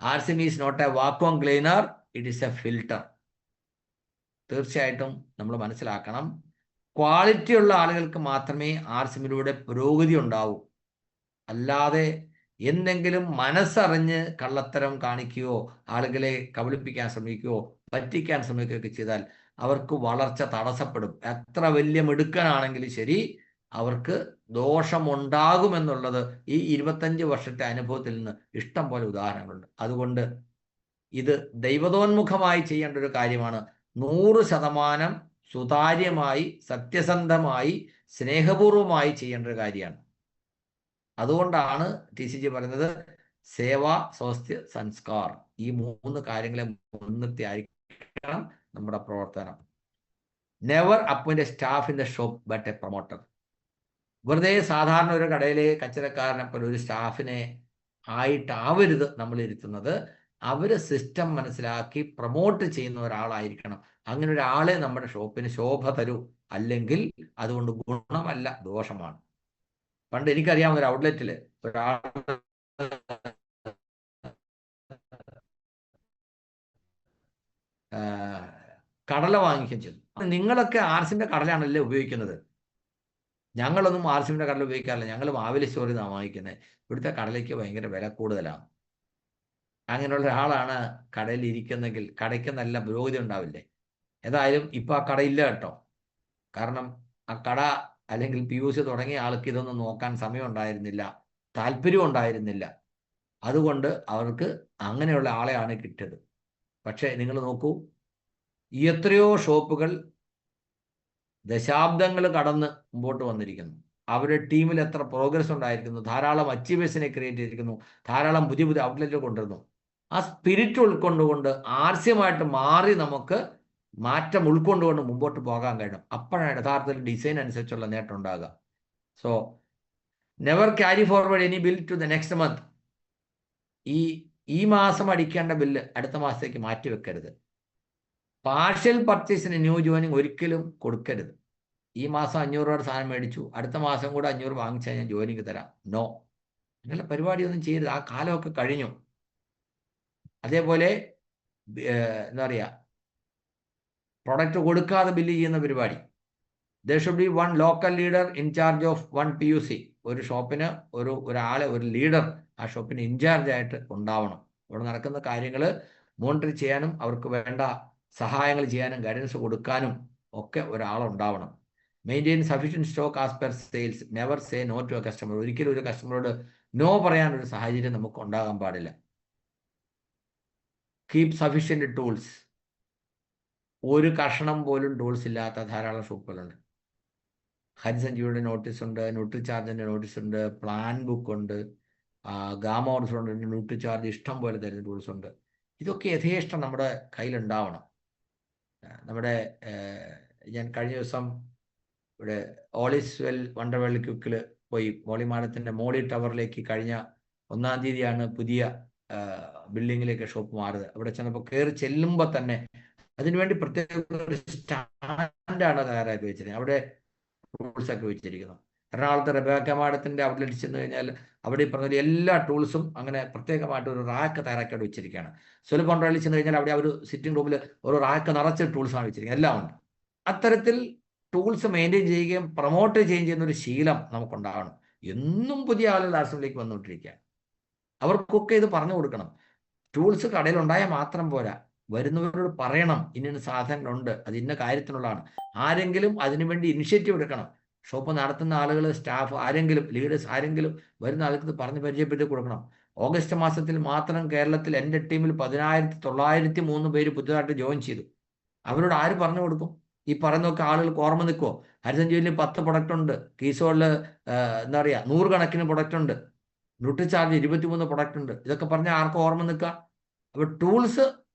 RCM is not a vacuum cleaner, it is a filter. തീർച്ചയായിട്ടും നമ്മൾ മനസ്സിലാക്കണം, ക്വാളിറ്റി ഉള്ള ആളുകൾക്ക് മാത്രമേ RCMലൂടെ പുരോഗതി ഉണ്ടാവൂ. അല്ലാതെ എന്തെങ്കിലും മനസ്സറിഞ്ഞ് കള്ളത്തരം കാണിക്കുകയോ ആളുകളെ കബളിപ്പിക്കാൻ ശ്രമിക്കുകയോ പറ്റിക്കാൻ ശ്രമിക്കുകയൊക്കെ ചെയ്താൽ അവർക്ക് വളർച്ച തടസ്സപ്പെടും. എത്ര വലിയ മിടുക്കനാണെങ്കിലും ശരി, അവർക്ക് ദോഷമുണ്ടാകുമെന്നുള്ളത് ഈ 25 വർഷത്തെ അനുഭവത്തിൽ നിന്ന് ഇഷ്ടം പോലെ ഉദാഹരണങ്ങളുണ്ട്. അതുകൊണ്ട് ഇത് ദൈവതോന്മുഖമായി ചെയ്യേണ്ട ഒരു കാര്യമാണ്. 100% സുതാര്യമായി, സത്യസന്ധമായി, സ്നേഹപൂർവമായി ചെയ്യേണ്ട ഒരു കാര്യമാണ്. അതുകൊണ്ടാണ് TCG പറയുന്നത് സേവ, സ്വാസ്ഥ്യ, സംസ്കാർ. ഈ 3 കാര്യങ്ങളെ മുൻനിർത്തി ആയിരിക്കണം നമ്മുടെ പ്രവർത്തനം. Never appoint A staff in the shop but A promoter. വെറുതെ സാധാരണ ഒരു കടയിലെ കച്ചവടക്കാരനെ പോലെ ഒരു സ്റ്റാഫിനെ ആയിട്ടാവരുത് നമ്മൾ ഇരുത്തുന്നത്. അവര് സിസ്റ്റം മനസ്സിലാക്കി പ്രൊമോട്ട് ചെയ്യുന്ന ഒരാളായിരിക്കണം. അങ്ങനെ ഒരാളെ നമ്മുടെ ഷോപ്പിന് ശോഭ തരൂ. അല്ലെങ്കിൽ അതുകൊണ്ട് ഗുണമല്ല, ദോഷമാണ്. പണ്ട് എനിക്കറിയാവുന്ന ഒരു ഔട്ട്ലെറ്റില് ഒരാൾ കടല വാങ്ങിക്കുകയും ചെയ്തു. നിങ്ങളൊക്കെ ആർസിന്റെ കടലാണല്ലേ ഉപയോഗിക്കുന്നത്? ഞങ്ങളൊന്നും ആർസിന്റെ കടല ഉപയോഗിക്കാറില്ല. ഞങ്ങൾ മാവേലി സ്റ്റോറിൽ നിന്നാണ് വാങ്ങിക്കുന്നത്. ഇവിടുത്തെ കടലയ്ക്ക് ഭയങ്കര വില കൂടുതലാണ്. അങ്ങനെയുള്ള ഒരാളാണ് കടയിൽ ഇരിക്കുന്നെങ്കിൽ കടയ്ക്ക് നല്ല പുരോഗതി ഉണ്ടാവില്ലേ? ഏതായാലും ഇപ്പം ആ കടയില്ല കേട്ടോ. കാരണം ആ കട അല്ലെങ്കിൽ PUC തുടങ്ങിയ ആൾക്ക് ഇതൊന്നും നോക്കാൻ സമയം ഉണ്ടായിരുന്നില്ല, താല്പര്യം ഉണ്ടായിരുന്നില്ല. അതുകൊണ്ട് അവർക്ക് അങ്ങനെയുള്ള ആളെയാണ് കിട്ടിയത്. പക്ഷേ നിങ്ങൾ നോക്കൂ, എത്രയോ ഷോപ്പുകൾ ദശാബ്ദങ്ങൾ കടന്ന് മുമ്പോട്ട് വന്നിരിക്കുന്നു. അവരുടെ ടീമിൽ എത്ര പ്രോഗ്രസ് ഉണ്ടായിരിക്കുന്നു, ധാരാളം അച്ചീവേഴ്സിനെ ക്രിയേറ്റ് ചെയ്തിരിക്കുന്നു, ധാരാളം പുതിയ പുതിയ ഔട്ട്ലെറ്റുകൾ കൊണ്ടുവരുന്നു. ആ സ്പിരിറ്റ് ഉൾക്കൊണ്ടുകൊണ്ട് ആർസ്യമായിട്ട് മാറി നമുക്ക് മാറ്റം ഉൾക്കൊണ്ടുകൊണ്ട് മുമ്പോട്ട് പോകാൻ കഴിയണം. അപ്പോഴാണ് യഥാർത്ഥത്തിൽ ഡിസൈൻ അനുസരിച്ചുള്ള നേട്ടം ഉണ്ടാകുക. So never carry forward any bill to the next month. ഈ മാസം അടിക്കേണ്ട ബില്ല് അടുത്ത മാസത്തേക്ക് മാറ്റി വെക്കരുത്. പാർഷ്യൽ പർച്ചേസിന് ന്യൂ ജോയിനിങ് ഒരിക്കലും കൊടുക്കരുത്. ഈ മാസം 500 രൂപയുടെ സാധനം മേടിച്ചു, അടുത്ത മാസം കൂടെ 500 വാങ്ങിച്ചാൽ ഞാൻ ജോയിനിങ് തരാം. നോ, അങ്ങനെയുള്ള പരിപാടിയൊന്നും ചെയ്യരുത്. ആ കാലമൊക്കെ കഴിഞ്ഞു. അതേപോലെ എന്താ പറയുക, പ്രൊഡക്റ്റ് കൊടുക്കാതെ ബില്ല് ചെയ്യുന്ന പരിപാടി. There should be one local leader in charge of one PUC. ഒരു ഷോപ്പിന് ഒരാളെ, ഒരു ലീഡർ ആ ഷോപ്പിന് ഇൻചാർജ് ആയിട്ട് ഉണ്ടാവണം. ഇവിടെ നടക്കുന്ന കാര്യങ്ങൾ മോണിറ്റർ ചെയ്യാനും അവർക്ക് വേണ്ട സഹായങ്ങൾ ചെയ്യാനും ഗൈഡൻസ് കൊടുക്കാനും ഒക്കെ ഒരാളുണ്ടാവണം. Maintain sufficient stock as per sales. Never say no to a customer. ഒരിക്കലും ഒരു കസ്റ്റമറോട് നോ പറയാനൊരു സാഹചര്യം നമുക്ക് ഉണ്ടാകാൻ പാടില്ല. Keep sufficient tools. ഒരു കഷണം പോലും ടൂൾസ് ഇല്ലാത്ത ധാരാളം ഷോപ്പുകളുണ്ട്. ഹരിസഞ്ജീവിയുടെ നോട്ടീസ് ഉണ്ട്, ന്യൂട്രിചാർജിൻ്റെ നോട്ടീസ് ഉണ്ട്, പ്ലാൻ ബുക്ക് ഉണ്ട്, ഗാമ ഓർഡർ ഉണ്ട്, ന്യൂട്രിചാർജ് ഇഷ്ടം പോലെ തരുന്ന ടൂൾസ് ഉണ്ട്. ഇതൊക്കെ യഥേഷ്ടം നമ്മുടെ കയ്യിലുണ്ടാവണം. നമ്മുടെ ഞാൻ കഴിഞ്ഞ ദിവസം ഇവിടെ ഓളിസ്വെൽ വണ്ടർവേൾഡ് ക്വിക്കിൽ പോയി. മോളി മാഡത്തിൻ്റെ മോളി ടവറിലേക്ക് കഴിഞ്ഞ 1-ാം തീയതിയാണ് പുതിയ ബിൽഡിങ്ങിലേക്ക് ഷോപ്പ് മാറുന്നത്. അവിടെ ചെന്നപ്പോൾ കയറി ചെല്ലുമ്പോൾ തന്നെ അതിനുവേണ്ടി പ്രത്യേക ഒരു സ്റ്റാൻഡാണ് തയ്യാറാക്കി വെച്ചിരിക്കുന്നത്. അവിടെ ടൂൾസ് ഒക്കെ വെച്ചിരിക്കുന്നു. എറണാകുളത്ത് റെബേക്ക മാഡത്തിൻ്റെ ഔട്ട്ലെറ്റ് ചെന്ന് കഴിഞ്ഞാൽ അവിടെ ഈ പറഞ്ഞ എല്ലാ ടൂൾസും അങ്ങനെ പ്രത്യേകമായിട്ട് ഒരു റാക്ക് തയ്യാറാക്കി അവിടെ വെച്ചിരിക്കുകയാണ്. സ്വൽ കോൺട്രാളിൽ ചെന്ന് കഴിഞ്ഞാൽ അവിടെ ഒരു സിറ്റിംഗ് റൂമിൽ ഒരു റാക്ക് നിറച്ച് ടൂൾസാണ് വെച്ചിരിക്കുന്നത്, എല്ലാം ഉണ്ട്. അത്തരത്തിൽ ടൂൾസ് മെയിൻറ്റെയിൻ ചെയ്യുകയും പ്രൊമോട്ട് ചെയ്യുകയും ചെയ്യുന്ന ഒരു ശീലം നമുക്കുണ്ടാകണം. എന്നും പുതിയ ആളുകൾ ആശ്രമത്തിലേക്ക് വന്നുകൊണ്ടിരിക്കുക. അവർക്കൊക്കെ ഇത് പറഞ്ഞു കൊടുക്കണം. ടൂൾസ് കടയിലുണ്ടായാൽ മാത്രം പോരാ, വരുന്നവരോട് പറയണം ഇന്ന സാധനങ്ങളുണ്ട്, അത് ഇന്ന കാര്യത്തിനുള്ളതാണ്. ആരെങ്കിലും അതിനുവേണ്ടി ഇനിഷ്യേറ്റീവ് എടുക്കണം. ഷോപ്പ് നടത്തുന്ന ആളുകൾ, സ്റ്റാഫ് ആരെങ്കിലും, ലീഡേഴ്സ് ആരെങ്കിലും വരുന്ന ആൾക്ക് പറഞ്ഞ് പരിചയപ്പെടുത്തി കൊടുക്കണം. ഓഗസ്റ്റ് മാസത്തിൽ മാത്രം കേരളത്തിൽ എൻ്റെ ടീമിൽ 10,903 പേര് പുതുതായിട്ട് ജോയിൻ ചെയ്തു. അവരോട് ആര് പറഞ്ഞു കൊടുക്കും? ഈ പറയുന്നൊക്കെ ആളുകൾക്ക് ഓർമ്മ നിൽക്കുമോ? ഹരിസഞ്ജീവിൽ 10 പ്രൊഡക്റ്റ് ഉണ്ട്, കീസോളിൽ എന്താ പറയുക 100 കണക്കിന് പ്രൊഡക്റ്റ് ഉണ്ട്, ന്യൂട്രിചാർജ് 23 പ്രൊഡക്റ്റ് ഉണ്ട്. ഇതൊക്കെ പറഞ്ഞാൽ ആർക്കും ഓർമ്മ നിൽക്കുക? അപ്പോൾ ടൂൾസ്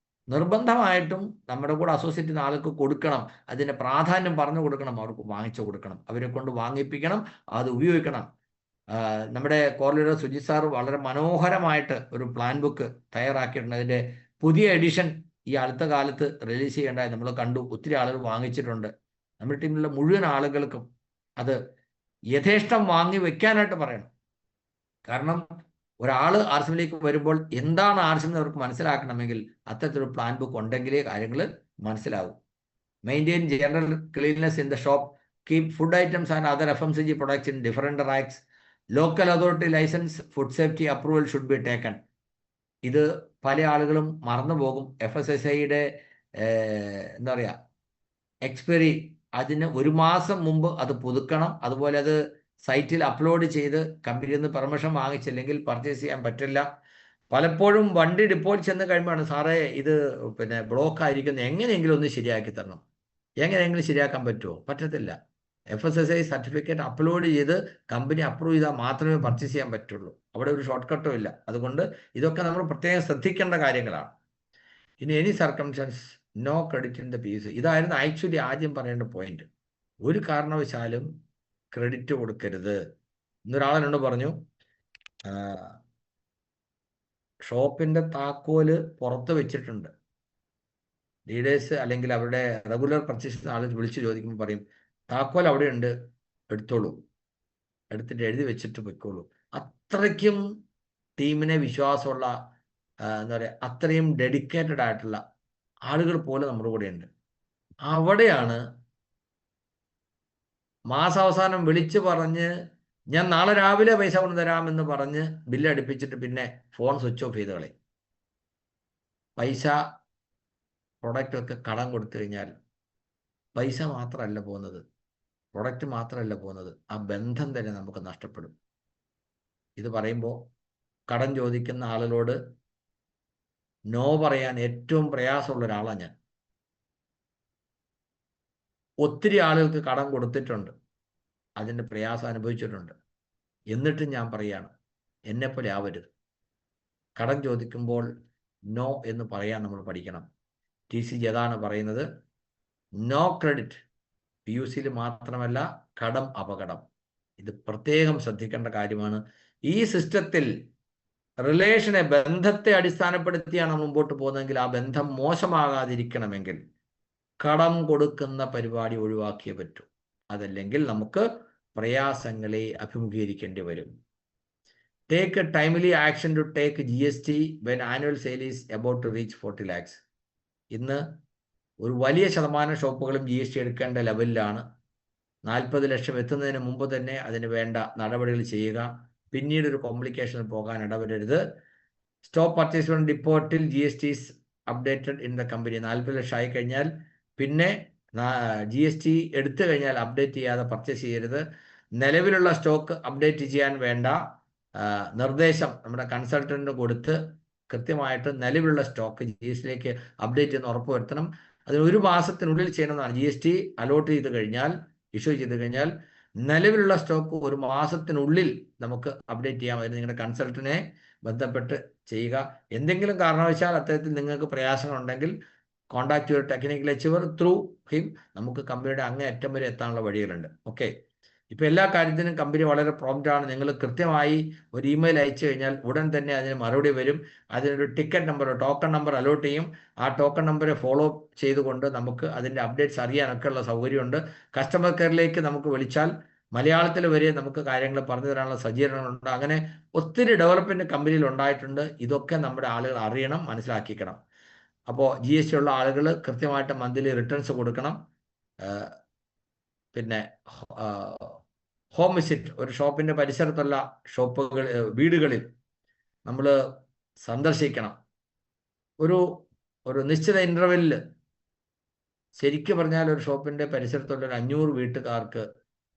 നിർബന്ധമായിട്ടും നമ്മുടെ കൂടെ അസോസിയേറ്റ് ചെയ്യുന്ന ആൾക്ക് കൊടുക്കണം. അതിൻ്റെ പ്രാധാന്യം പറഞ്ഞു കൊടുക്കണം, അവർക്ക് വാങ്ങിച്ചു കൊടുക്കണം, അവരെ കൊണ്ട് വാങ്ങിപ്പിക്കണം, അത് ഉപയോഗിക്കണം. നമ്മുടെ കോർ ലീഡർ സുജിത് സാർ വളരെ മനോഹരമായിട്ട് ഒരു പ്ലാൻ ബുക്ക് തയ്യാറാക്കിയിട്ടുണ്ട്. അതിൻ്റെ പുതിയ എഡിഷൻ ഈ അടുത്ത കാലത്ത് റിലീസ് ചെയ്യേണ്ടതായി നമ്മൾ കണ്ടു. ഒത്തിരി ആളുകൾ വാങ്ങിച്ചിട്ടുണ്ട്. നമ്മുടെ ടീമിലുള്ള മുഴുവൻ ആളുകൾക്കും അത് യഥേഷ്ടം വാങ്ങി വെക്കാനായിട്ട് പറയണം. കാരണം ഒരാൾ ആർസിമിലേക്ക് വരുമ്പോൾ എന്താണ് ആർസിം എന്ന് അവർക്ക് മനസ്സിലാക്കണമെങ്കിൽ അത്തരത്തിലൊരു പ്ലാൻ ബുക്ക് ഉണ്ടെങ്കിലേ കാര്യങ്ങൾ മനസ്സിലാകും. Maintain general cleanliness in the shop. Keep food items and other FMCG products in different racks. Local authority licence, food safety approval should be taken. ഇത് പല ആളുകളും മറന്നു പോകും. FSSAIയുടെ എന്താ പറയുക എക്സ്പയറി, അതിന് 1 മാസം മുമ്പ് അത് പുതുക്കണം. അതുപോലെ അത് സൈറ്റിൽ അപ്ലോഡ് ചെയ്ത് കമ്പനിയിൽ നിന്ന് പെർമിഷൻ വാങ്ങിച്ചില്ലെങ്കിൽ പർച്ചേസ് ചെയ്യാൻ പറ്റില്ല. പലപ്പോഴും വണ്ടി ഡിപ്പോയിൽ ചെന്ന് കഴിയുമ്പോഴാണ് സാറേ ഇത് ബ്ലോക്ക് ആയിരിക്കുന്നത്, എങ്ങനെയെങ്കിലും ഒന്ന് ശരിയാക്കി തരണം. എങ്ങനെയെങ്കിലും ശരിയാക്കാൻ പറ്റുമോ? പറ്റത്തില്ല. FSSAI സർട്ടിഫിക്കറ്റ് അപ്ലോഡ് ചെയ്ത് കമ്പനി അപ്രൂവ് ചെയ്താൽ മാത്രമേ പർച്ചേസ് ചെയ്യാൻ പറ്റുള്ളൂ. അവിടെ ഒരു ഷോർട്ട് കട്ടും ഇല്ല. അതുകൊണ്ട് ഇതൊക്കെ നമ്മൾ പ്രത്യേകം ശ്രദ്ധിക്കേണ്ട കാര്യങ്ങളാണ്. In any circumstance no credit in the PUC. ഇതായിരുന്നു ആക്ച്വലി ആദ്യം പറയേണ്ട പോയിന്റ്. ഒരു കാരണവശാലും ക്രെഡിറ്റ് കൊടുക്കരുത്. ഇന്നൊരാളെന്നോട് പറഞ്ഞു, ഷോപ്പിന്റെ താക്കോല് പുറത്ത് വെച്ചിട്ടുണ്ട്. ലീഡേഴ്സ് അല്ലെങ്കിൽ അവരുടെ റെഗുലർ പർച്ചേസ് ആൾ വിളിച്ച് ചോദിക്കുമ്പോൾ പറയും താക്കോൽ അവിടെ ഉണ്ട്, എടുത്തോളൂ, എടുത്തിട്ട് എഴുതി വെച്ചിട്ട് പൊയ്ക്കോളൂ. അത്രയ്ക്കും ടീമിനെ വിശ്വാസമുള്ള എന്താ പറയുക, അത്രയും ഡെഡിക്കേറ്റഡ് ആയിട്ടുള്ള ആളുകൾ പോലെ നമ്മുടെ കൂടെ ഉണ്ട്. അവിടെയാണ് മാസാവസാനം വിളിച്ചു പറഞ്ഞ് ഞാൻ നാളെ രാവിലെ പൈസ കൊണ്ടുതരാമെന്ന് പറഞ്ഞ് ബില്ല് അടുപ്പിച്ചിട്ട് പിന്നെ ഫോൺ സ്വിച്ച് ഓഫ് ചെയ്ത് കളയും. പൈസ പ്രൊഡക്റ്റൊക്കെ കടം കൊടുത്തു കഴിഞ്ഞാൽ പൈസ മാത്രമല്ല പോകുന്നത്, പ്രൊഡക്റ്റ് മാത്രമല്ല പോകുന്നത്, ആ ബന്ധം തന്നെ നമുക്ക് നഷ്ടപ്പെടും. ഇത് പറയുമ്പോൾ കടം ചോദിക്കുന്ന ആളുകളോട് നോ പറയാൻ ഏറ്റവും പ്രയാസമുള്ള ഒരാളാണ് ഞാൻ. ഒത്തിരി ആളുകൾക്ക് കടം കൊടുത്തിട്ടുണ്ട്, അതിൻ്റെ പ്രയാസം അനുഭവിച്ചിട്ടുണ്ട്. എന്നിട്ടും ഞാൻ പറയാണ്, എന്നെപ്പോലെ ആവരുത്. കടം ചോദിക്കുമ്പോൾ നോ എന്ന് പറയാൻ നമ്മൾ പഠിക്കണം. TCG അതാണ് പറയുന്നത്, നോ ക്രെഡിറ്റ് PUCയിൽ മാത്രമല്ല, കടം അപകടം. ഇത് പ്രത്യേകം ശ്രദ്ധിക്കേണ്ട കാര്യമാണ്. ഈ സിസ്റ്റത്തിൽ റിലേഷനെ, ബന്ധത്തെ അടിസ്ഥാനപ്പെടുത്തിയാണ് മുമ്പോട്ട് പോകുന്നതെങ്കിൽ ആ ബന്ധം മോശമാകാതിരിക്കണമെങ്കിൽ കടം കൊടുക്കുന്ന പരിപാടി ഒഴിവാക്കിയേ പറ്റൂ. അതല്ലെങ്കിൽ നമുക്ക് പ്രയാസങ്ങളെ അഭിമുഖീകരിക്കേണ്ടി വരും. Take a timely action to take GST when annual sale is about to reach 40 lakhs. ഇന്ന് ഒരു വലിയ ശതമാനം ഷോപ്പുകളും GST എടുക്കേണ്ട ലെവലിലാണ്. 40 ലക്ഷം എത്തുന്നതിന് മുമ്പ് തന്നെ അതിന് വേണ്ട നടപടികൾ ചെയ്യുക. പിന്നീട് ഒരു കോംപ്ലിക്കേഷൻ പോകാൻ ഇടവരരുത്. സ്റ്റോപ്പ് പർച്ചേസ് ഡിപ്പോർട്ടിൽ GST is updated in the company. 40 ലക്ഷം ആയി കഴിഞ്ഞാൽ പിന്നെ GST എടുത്തു കഴിഞ്ഞാൽ അപ്ഡേറ്റ് ചെയ്യാതെ പർച്ചേസ് ചെയ്യരുത്. നിലവിലുള്ള സ്റ്റോക്ക് അപ്ഡേറ്റ് ചെയ്യാൻ വേണ്ട നിർദ്ദേശം നമ്മുടെ കൺസൾട്ടന്റിന് കൊടുത്ത് കൃത്യമായിട്ട് നിലവിലുള്ള സ്റ്റോക്ക് GSTയിലേക്ക് അപ്ഡേറ്റ് ചെയ്യുന്ന ഉറപ്പുവരുത്തണം. അതിന് 1 മാസത്തിനുള്ളിൽ ചെയ്യണമെന്നാണ്. GST അലോട്ട് ചെയ്ത് കഴിഞ്ഞാൽ, ഇഷ്യൂ ചെയ്ത് കഴിഞ്ഞാൽ നിലവിലുള്ള സ്റ്റോക്ക് 1 മാസത്തിനുള്ളിൽ നമുക്ക് അപ്ഡേറ്റ് ചെയ്യാമായിരുന്നു. നിങ്ങളുടെ കൺസൾട്ടന്റിനെ ബന്ധപ്പെട്ട് ചെയ്യുക. എന്തെങ്കിലും കാരണവശാൽ അത്തരത്തിൽ നിങ്ങൾക്ക് പ്രയാസങ്ങളുണ്ടെങ്കിൽ contact your technical achiever through him. നമുക്ക് കമ്പനിയുടെ അങ്ങേയറ്റം വരെ എത്താനുള്ള വഴികളുണ്ട്. ഓക്കെ, ഇപ്പോൾ എല്ലാ കാര്യത്തിനും കമ്പനി വളരെ പ്രോംപ്റ്റ് ആണ്. നിങ്ങൾ കൃത്യമായി ഒരു ഇമെയിൽ അയച്ചു കഴിഞ്ഞാൽ ഉടൻ തന്നെ അതിന് മറുപടി വരും. അതിനൊരു ticket number, token number allot ചെയ്യും. ആ ടോക്കൺ നമ്പറെ ഫോളോ ചെയ്തുകൊണ്ട് നമുക്ക് അതിൻ്റെ അപ്ഡേറ്റ്സ് അറിയാനൊക്കെ ഉള്ള സൗകര്യമുണ്ട്. കസ്റ്റമർ കെയറിലേക്ക് നമുക്ക് വിളിച്ചാൽ മലയാളത്തിൽ വരെ നമുക്ക് കാര്യങ്ങൾ പറഞ്ഞു തരാനുള്ള സജ്ജീകരണങ്ങളുണ്ട്. അങ്ങനെ ഒത്തിരി ഡെവലപ്മെൻറ്റ് കമ്പനിയിൽ ഉണ്ടായിട്ടുണ്ട്. ഇതൊക്കെ നമ്മുടെ ആളുകൾ അറിയണം, മനസ്സിലാക്കിക്കണം. അപ്പോൾ GST ഉള്ള ആളുകൾ കൃത്യമായിട്ട് മന്ത്ലി റിട്ടേൺസ് കൊടുക്കണം. പിന്നെ ഹോം വിസിറ്റ്, ഒരു ഷോപ്പിൻ്റെ പരിസരത്തുള്ള ഷോപ്പുകൾ, വീടുകളിൽ നമ്മൾ സന്ദർശിക്കണം. ഒരു നിശ്ചിത ഇൻ്റർവെല്ലിൽ, ശരിക്കും പറഞ്ഞാൽ ഒരു ഷോപ്പിൻ്റെ പരിസരത്തുള്ള ഒരു 500 വീട്ടുകാർക്ക്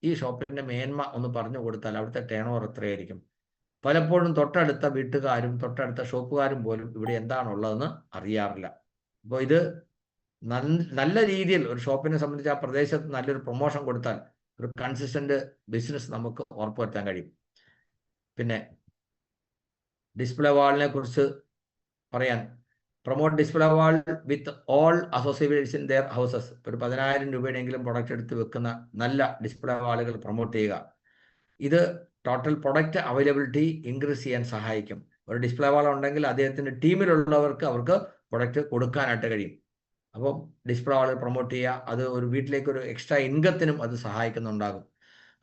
ഈ ഷോപ്പിൻ്റെ മേന്മ ഒന്ന് പറഞ്ഞു കൊടുത്താൽ അവിടുത്തെ ടേൺ ഓവർ എത്രയായിരിക്കും. പലപ്പോഴും തൊട്ടടുത്ത വീട്ടുകാരും തൊട്ടടുത്ത ഷോപ്പുകാരും പോലും ഇവിടെ എന്താണുള്ളതെന്ന് അറിയാറില്ല. അപ്പോൾ ഇത് നല്ല രീതിയിൽ ഒരു ഷോപ്പിനെ സംബന്ധിച്ച് ആ പ്രദേശത്ത് നല്ലൊരു പ്രൊമോഷൻ കൊടുത്താൽ ഒരു കൺസിസ്റ്റന്റ് ബിസിനസ് നമുക്ക് ഉറപ്പുവരുത്താൻ കഴിയും. പിന്നെ ഡിസ്പ്ലേ വാളിനെ കുറിച്ച് പറയാൻ, promote display wall with all associates in there houses. ഒരു 10,000 രൂപയുടെയെങ്കിലും പ്രൊഡക്റ്റ് എടുത്ത് വെക്കുന്ന നല്ല ഡിസ്പ്ലേ വാളുകൾ പ്രൊമോട്ട് ചെയ്യുക. ഇത് ടോട്ടൽ പ്രൊഡക്റ്റ് അവൈലബിലിറ്റി ഇൻക്രീസ് ചെയ്യാൻ സഹായിക്കും. ഒരു ഡിസ്പ്ലേ വാൾ ഉണ്ടെങ്കിൽ അദ്ദേഹത്തിൻ്റെ ടീമിലുള്ളവർക്ക് അവർക്ക് പ്രൊഡക്റ്റ് കൊടുക്കാനായിട്ട് കഴിയും. അപ്പം ഡിസ്പ്ലേ വാൾ പ്രൊമോട്ട് ചെയ്യുക. അത് ഒരു വീട്ടിലേക്ക് ഒരു എക്സ്ട്രാ ഇൻകത്തിനും അത് സഹായിക്കുന്നുണ്ടാകും.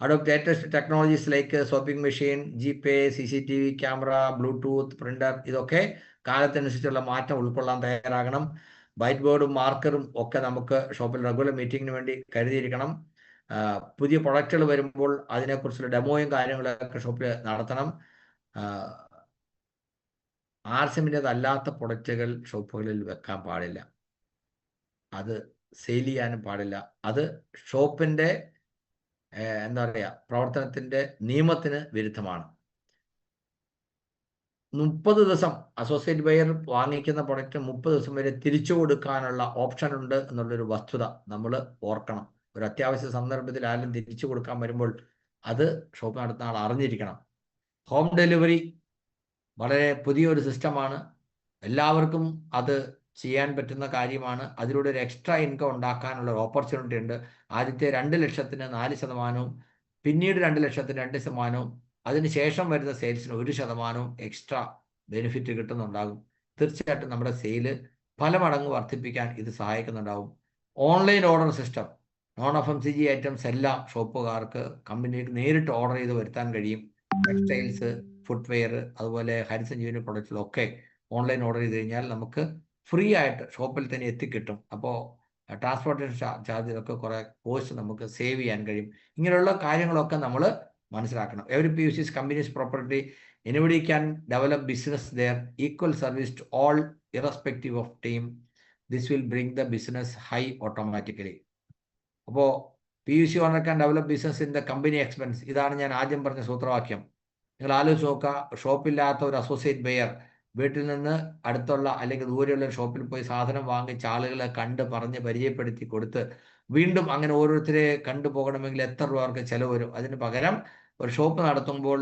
Adopt latest technologies like shopping machine, GPay, CCTV camera, bluetooth printer, ഇതൊക്കെ കാലത്തനുസരിച്ചുള്ള മാറ്റം ഉൾക്കൊള്ളാൻ തയ്യാറാകണം. വൈറ്റ് ബോർഡും മാർക്കറും ഒക്കെ നമുക്ക് ഷോപ്പിൽ റെഗുലർ മീറ്റിങ്ങിന് വേണ്ടി കരുതിയിരിക്കണം. പുതിയ പ്രൊഡക്റ്റുകൾ വരുമ്പോൾ അതിനെക്കുറിച്ചുള്ള ഡെമോയും കാര്യങ്ങളൊക്കെ ഷോപ്പിൽ നടത്തണം. RCMൻ്റെതല്ലാത്ത പ്രൊഡക്റ്റുകൾ ഷോപ്പുകളിൽ വെക്കാൻ പാടില്ല. അത് സെയിൽ ചെയ്യാനും പാടില്ല. അത് ഷോപ്പിൻ്റെ എന്താ പറയുക, പ്രവർത്തനത്തിൻ്റെ നിയമത്തിന് വിരുദ്ധമാണ്. 30 ദിവസം അസോസിയേറ്റ് ബയർ വാങ്ങിക്കുന്ന പ്രൊഡക്റ്റ് 30 ദിവസം വരെ തിരിച്ചു കൊടുക്കാനുള്ള ഓപ്ഷൻ ഉണ്ട് എന്നുള്ളൊരു വസ്തുത നമ്മൾ ഓർക്കണം. ഒരു അത്യാവശ്യ സന്ദർഭത്തിൽ ആരും തിരിച്ചു കൊടുക്കാൻ വരുമ്പോൾ അത് ഷോപ്പ് നടത്തുന്ന ആൾ അറിഞ്ഞിരിക്കണം. ഹോം ഡെലിവറി വളരെ പുതിയൊരു സിസ്റ്റമാണ്. എല്ലാവർക്കും അത് ചെയ്യാൻ പറ്റുന്ന കാര്യമാണ്. അതിലൂടെ ഒരു എക്സ്ട്രാ ഇൻകം ഉണ്ടാക്കാനുള്ള ഒരു ഓപ്പർച്യൂണിറ്റി ഉണ്ട്. ആദ്യത്തെ 2 ലക്ഷത്തിന് 4%, പിന്നീട് 2 ലക്ഷത്തിന് 2%, അതിനുശേഷം വരുന്ന സെയിൽസിന് 1% എക്സ്ട്രാ ബെനിഫിറ്റ് കിട്ടുന്നുണ്ടാകും. തീർച്ചയായിട്ടും നമ്മുടെ സെയില് പല മടങ്ങ് വർദ്ധിപ്പിക്കാൻ ഇത് സഹായിക്കുന്നുണ്ടാകും. Online order system, non FMCG items എല്ലാം ഷോപ്പുകാർക്ക് കമ്പനിക്ക് നേരിട്ട് ഓർഡർ ചെയ്ത് വരുത്താൻ കഴിയും. ടെക്സ്റ്റൈൽസ്, ഫുട്വെയർ, അതുപോലെ ഹരിസഞ്ജീവനി പ്രൊഡക്റ്റുകളൊക്കെ ഓൺലൈൻ ഓർഡർ ചെയ്ത് കഴിഞ്ഞാൽ നമുക്ക് ഫ്രീ ആയിട്ട് ഷോപ്പിൽ തന്നെ എത്തിക്കിട്ടും. അപ്പോൾ ട്രാൻസ്പോർട്ടേഷൻ ചാർജിലൊക്കെ കുറേ കോസ്റ്റ് നമുക്ക് സേവ് ചെയ്യാൻ കഴിയും. ഇങ്ങനെയുള്ള കാര്യങ്ങളൊക്കെ നമ്മൾ മനസ്സിലാക്കണം. Every PUC is company's property. Anybody can develop business there. Equal service to all irrespective of team. This will bring the business high automatically. അപ്പോൾ PUC owner can develop business in the company expense. ഇതാണ് ഞാൻ ആദ്യം പറഞ്ഞ സൂത്രവാക്യം. നിങ്ങൾ ആലോചിച്ച് നോക്കുക, ഷോപ്പില്ലാത്ത ഒരു അസോസിയേറ്റ് ബെയർ വീട്ടിൽ നിന്ന് അടുത്തുള്ള അല്ലെങ്കിൽ ദൂരെയുള്ള ഒരു ഷോപ്പിൽ പോയി സാധനം വാങ്ങിച്ച് ആളുകളെ കണ്ട് പറഞ്ഞ് പരിചയപ്പെടുത്തി കൊടുത്ത് വീണ്ടും അങ്ങനെ ഓരോരുത്തരെ കണ്ടുപോകണമെങ്കിൽ എത്ര രൂപ അവർക്ക് ചിലവ് വരും. അതിന് പകരം ഒരു ഷോപ്പ് നടത്തുമ്പോൾ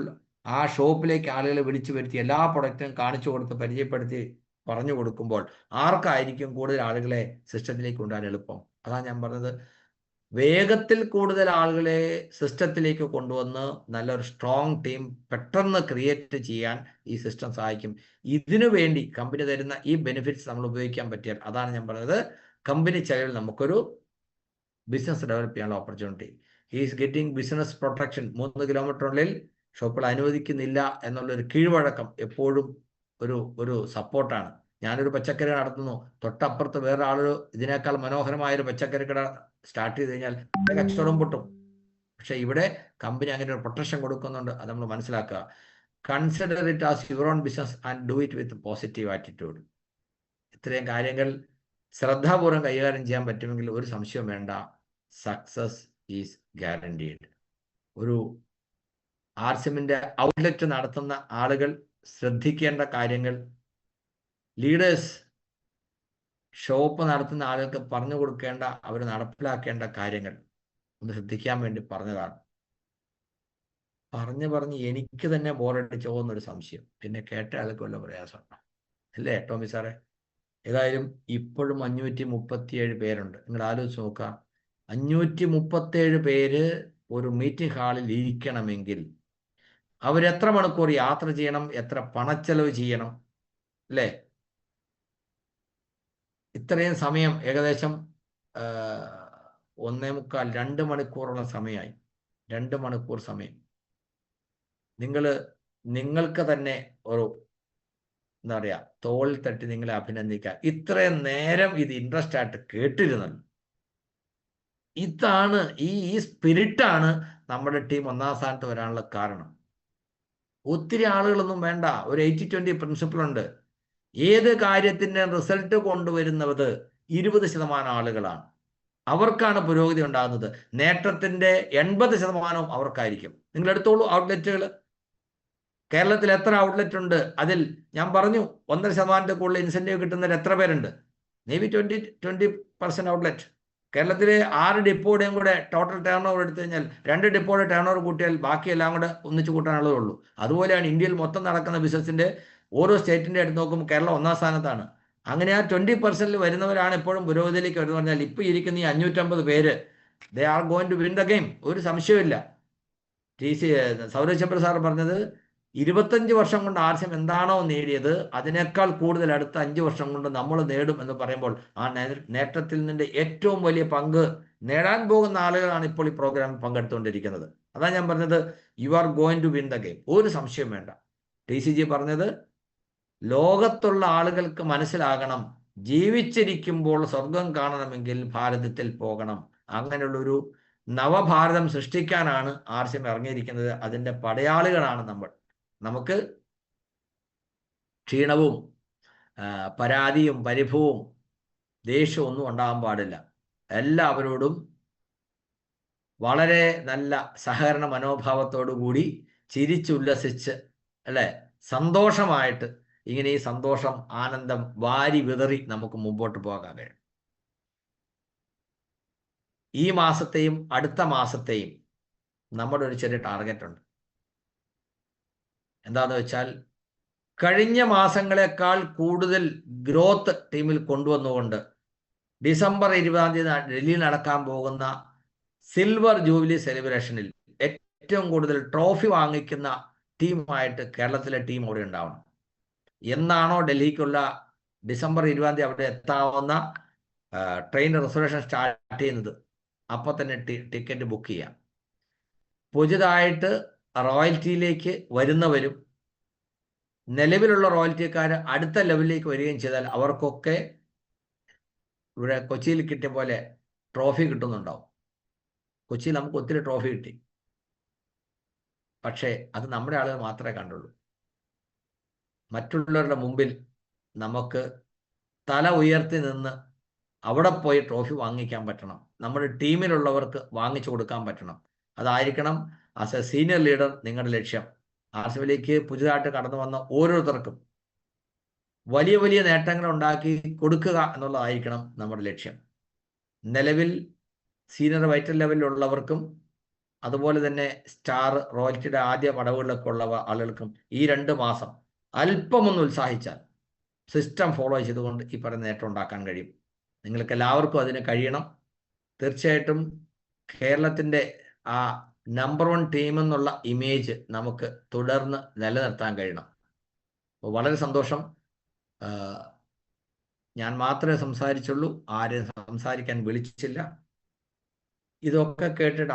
ആ ഷോപ്പിലേക്ക് ആളുകളെ വിളിച്ചു വരുത്തി എല്ലാ പ്രൊഡക്റ്റും കാണിച്ചു കൊടുത്ത് പരിചയപ്പെടുത്തി പറഞ്ഞു കൊടുക്കുമ്പോൾ ആർക്കായിരിക്കും കൂടുതൽ ആളുകളെ സിസ്റ്റത്തിലേക്ക് കൊണ്ടുവരാൻ എളുപ്പം? അതാണ് ഞാൻ പറഞ്ഞത്, വേഗത്തിൽ കൂടുതൽ ആളുകളെ സിസ്റ്റത്തിലേക്ക് കൊണ്ടുവന്ന് നല്ലൊരു സ്ട്രോങ് ടീം പെട്ടെന്ന് ക്രിയേറ്റ് ചെയ്യാൻ ഈ സിസ്റ്റം സഹായിക്കും. ഇതിനു വേണ്ടി കമ്പനി തരുന്ന ഈ ബെനിഫിറ്റ്സ് നമ്മൾ ഉപയോഗിക്കാൻ പറ്റിയാൽ, അതാണ് ഞാൻ പറഞ്ഞത്, കമ്പനി ചെലവിൽ നമുക്കൊരു ബിസിനസ് ഡെവലപ്പ് ചെയ്യാനുള്ള opportunity. Is getting business protection. 3 കിലോമീറ്ററിനുള്ളിൽ ഷോപ്പുകൾ അനുവദിക്കുന്നില്ല എന്നുള്ളൊരു കീഴ്വഴക്കം എപ്പോഴും ഒരു സപ്പോർട്ടാണ്. ഞാനൊരു പച്ചക്കറി നടത്തുന്നു, തൊട്ടപ്പുറത്ത് വേറെ ആളൊരു ഇതിനേക്കാൾ മനോഹരമായൊരു പച്ചക്കറി കട സ്റ്റാർട്ട് ചെയ്ത് കഴിഞ്ഞാൽ കച്ചവടം പൊട്ടും. പക്ഷെ ഇവിടെ കമ്പനി അങ്ങനെ ഒരു പ്രൊട്ടക്ഷൻ കൊടുക്കുന്നുണ്ട്. അത് നമ്മൾ മനസ്സിലാക്കുക. Consider it as your own business and do it with positive attitude. ഇത്രയും കാര്യങ്ങൾ ശ്രദ്ധാപൂർവ്വം കൈകാര്യം ചെയ്യാൻ പറ്റുമെങ്കിൽ ഒരു സംശയവും വേണ്ട, സക്സസ് ഈസ് ഗ്യാരണ്ടീഡ്. ഒരു RCMന്റെ ഔട്ട്ലെറ്റ് നടത്തുന്ന ആളുകൾ ശ്രദ്ധിക്കേണ്ട കാര്യങ്ങൾ, ലീഡേഴ്സ് ഷോപ്പ് നടത്തുന്ന ആളുകൾക്ക് പറഞ്ഞു കൊടുക്കേണ്ട, അവർ നടപ്പിലാക്കേണ്ട കാര്യങ്ങൾ ഒന്ന് ശ്രദ്ധിക്കാൻ വേണ്ടി പറഞ്ഞതാണ്. പറഞ്ഞ് എനിക്ക് തന്നെ ബോറടിച്ചു പോകുന്നൊരു സംശയം, പിന്നെ കേട്ട ആൾക്ക് വല്ല പ്രയാസമുണ്ടോ? അല്ലേ ടോമി സാറേ? ഏതായാലും ഇപ്പോഴും 537 പേരുണ്ട്. നിങ്ങൾ ആലോചിച്ച് നോക്കുക, 537 പേര് ഒരു മീറ്റിംഗ് ഹാളിൽ ഇരിക്കണമെങ്കിൽ അവരെത്ര മണിക്കൂർ യാത്ര ചെയ്യണം, എത്ര പണച്ചെലവ് ചെയ്യണം, അല്ലേ? ഇത്രയും സമയം, ഏകദേശം 1.25-2 മണിക്കൂറോളം സമയമായി. 2 മണിക്കൂർ സമയം നിങ്ങൾക്ക് തന്നെ ഒരു എന്താ പറയുക, തോളിൽ തട്ടി നിങ്ങളെ അഭിനന്ദിക്കുക. ഇത്രയും നേരം ഇത് ഇൻട്രസ്റ്റ് ആയിട്ട് കേട്ടിരുന്നല്ലോ. ഇതാണ് ഈ സ്പിരിറ്റാണ് നമ്മുടെ ടീം 1ാം സ്ഥാനത്ത് വരാനുള്ള കാരണം. ഒത്തിരി ആളുകളൊന്നും വേണ്ട, ഒരു 80-20 പ്രിൻസിപ്പിൾ ഉണ്ട്. ഏത് കാര്യത്തിൻ്റെ റിസൾട്ട് കൊണ്ടുവരുന്നത് 20% ആളുകളാണ്. അവർക്കാണ് പുരോഗതി ഉണ്ടാകുന്നത്. നേട്ടത്തിൻ്റെ 80% അവർക്കായിരിക്കും. നിങ്ങൾ എടുത്തോളൂ ഔട്ട്ലെറ്റുകൾ. കേരളത്തിൽ എത്ര ഔട്ട്ലെറ്റ് ഉണ്ട്? അതിൽ ഞാൻ പറഞ്ഞു 1.5% കൂടുതൽ ഇൻസെൻറ്റീവ് കിട്ടുന്നവർ എത്ര പേരുണ്ട്? Maybe 20% outlet. കേരളത്തിലെ 6 ഡിപ്പോയുടെയും കൂടെ ടോട്ടൽ ടേൺ ഓവർ എടുത്തു കഴിഞ്ഞാൽ 2 ഡിപ്പോയുടെ ടേൺ ഓവർ കൂട്ടിയാൽ ബാക്കിയെല്ലാം കൂടെ ഒന്നിച്ച് കൂട്ടാനുള്ളതേ ഉള്ളൂ. അതുപോലെയാണ് ഇന്ത്യയിൽ മൊത്തം നടക്കുന്ന ബിസിനസിൻ്റെ ഓരോ സ്റ്റേറ്റിൻ്റെ അടുത്ത് നോക്കുമ്പോൾ കേരളം 1ാം സ്ഥാനത്താണ്. അങ്ങനെ ആ 20% വരുന്നവരാണ് എപ്പോഴും പുരോഗതിയിലേക്ക് വരുന്നത്. പറഞ്ഞാൽ ഇപ്പോൾ ഇരിക്കുന്ന ഈ 550 പേര്, they are going to win the game. ഒരു സംശയമില്ല. സൗരവ് ചന്ദ്ര സാർ പറഞ്ഞത് 25 വർഷം കൊണ്ട് RCM എന്താണോ നേടിയത് അതിനേക്കാൾ കൂടുതൽ അടുത്ത 5 വർഷം കൊണ്ട് നമ്മൾ നേടും എന്ന് പറയുമ്പോൾ ആ നേട്ടത്തിൽ നിന്റെ ഏറ്റവും വലിയ പങ്ക് നേടാൻ പോകുന്ന ആളുകളാണ് ഇപ്പോൾ ഈ പ്രോഗ്രാമിൽ പങ്കെടുത്തുകൊണ്ടിരിക്കുന്നത്. അതാണ് ഞാൻ പറഞ്ഞത്, you are going to win the game. ഒരു സംശയം വേണ്ട. TCG പറഞ്ഞത്, ലോകത്തുള്ള ആളുകൾക്ക് മനസ്സിലാകണം, ജീവിച്ചിരിക്കുമ്പോൾ സ്വർഗം കാണണമെങ്കിൽ ഭാരതത്തിൽ പോകണം. അങ്ങനെയുള്ളൊരു നവഭാരതം സൃഷ്ടിക്കാനാണ് RCM ഇറങ്ങിയിരിക്കുന്നത്. അതിൻ്റെ പടയാളികളാണ് നമ്മൾ. നമുക്ക് ക്ഷീണവും പരാതിയും പരിഭവവും ദേഷ്യവും ഒന്നും ഉണ്ടാകാൻ പാടില്ല. എല്ലാവരോടും വളരെ നല്ല സഹകരണ മനോഭാവത്തോടു കൂടി ചിരിച്ചുല്ലസിച്ച്, അല്ലേ, സന്തോഷമായിട്ട് ഇങ്ങനെ ഈ സന്തോഷം, ആനന്ദം വാരി വിതറി നമുക്ക് മുമ്പോട്ട് പോകാൻ കഴിയും. ഈ മാസത്തെയും അടുത്ത മാസത്തെയും നമ്മുടെ ഒരു ചെറിയ ടാർഗറ്റ് ഉണ്ട്. എന്താന്ന് വെച്ചാൽ, കഴിഞ്ഞ മാസങ്ങളെക്കാൾ കൂടുതൽ ഗ്രോത്ത് ടീമിൽ കൊണ്ടുവന്നുകൊണ്ട് ഡിസംബർ 20-ാം തീയതി ഡൽഹിയിൽ നടക്കാൻ പോകുന്ന സിൽവർ ജൂബിലി സെലിബ്രേഷനിൽ ഏറ്റവും കൂടുതൽ ട്രോഫി വാങ്ങിക്കുന്ന ടീമായിട്ട് കേരളത്തിലെ ടീം അവിടെ ഉണ്ടാവണം. എന്നാണോ ഡൽഹിക്കുള്ള ഡിസംബർ 20-ാം തീയതി അവിടെ എത്താവുന്ന ട്രെയിൻ റിസർവേഷൻ സ്റ്റാർട്ട് ചെയ്യുന്നത്, അപ്പോൾ തന്നെ ടിക്കറ്റ് ബുക്ക് ചെയ്യാം. പുതിയതായിട്ട് റോയൽറ്റിയിലേക്ക് വരുന്നവരും നിലവിലുള്ള റോയൽറ്റിക്കാർ അടുത്ത ലെവലിലേക്ക് വരികയും ചെയ്താൽ അവർക്കൊക്കെ ഇവിടെ കൊച്ചിയിൽ കിട്ടിയ പോലെ ട്രോഫി കിട്ടുന്നുണ്ടാവും. കൊച്ചിയിൽ നമുക്ക് ഒത്തിരി ട്രോഫി കിട്ടി, പക്ഷേ അത് നമ്മുടെ ആളുകൾ മാത്രമേ കണ്ടുള്ളൂ. മറ്റുള്ളവരുടെ മുമ്പിൽ നമുക്ക് തല ഉയർത്തി നിന്ന് അവിടെ പോയി ട്രോഫി വാങ്ങിക്കാൻ പറ്റണം. നമ്മുടെ ടീമിലുള്ളവർക്ക് വാങ്ങിച്ചു കൊടുക്കാൻ പറ്റണം. അതായിരിക്കണം ആസ് എ സീനിയർ ലീഡർ നിങ്ങളുടെ ലക്ഷ്യം. ആർസിബിലേക്ക് പുതിയതായിട്ട് കടന്നു വന്ന ഓരോരുത്തർക്കും വലിയ വലിയ നേട്ടങ്ങൾ ഉണ്ടാക്കി കൊടുക്കുക എന്നുള്ളതായിരിക്കണം നമ്മുടെ ലക്ഷ്യം. നിലവിൽ സീനിയർ വൈറ്റൽ ലെവലിലുള്ളവർക്കും അതുപോലെ തന്നെ സ്റ്റാർ റോയൽറ്റിയുടെ ആദ്യ പടവുകളിലൊക്കെ ഉള്ള ആളുകൾക്കും ഈ 2 മാസം അല്പമൊന്ന് ഉത്സാഹിച്ചാൽ സിസ്റ്റം ഫോളോ ചെയ്തുകൊണ്ട് ഈ പറയുന്ന നേട്ടം ഉണ്ടാക്കാൻ കഴിയും. നിങ്ങൾക്ക് എല്ലാവർക്കും അതിന് കഴിയണം. തീർച്ചയായിട്ടും കേരളത്തിൻ്റെ ആ നമ്പർ 1 ടീം എന്നുള്ള ഇമേജ് നമുക്ക് തുടർന്ന് നിലനിർത്താൻ കഴിയണം. അപ്പോൾ വളരെ സന്തോഷം. ഞാൻ മാത്രമേ സംസാരിച്ചുള്ളൂ, ആരെയും സംസാരിക്കാൻ വിളിച്ചില്ല. ഇതൊക്കെ കേട്ടിട്ട്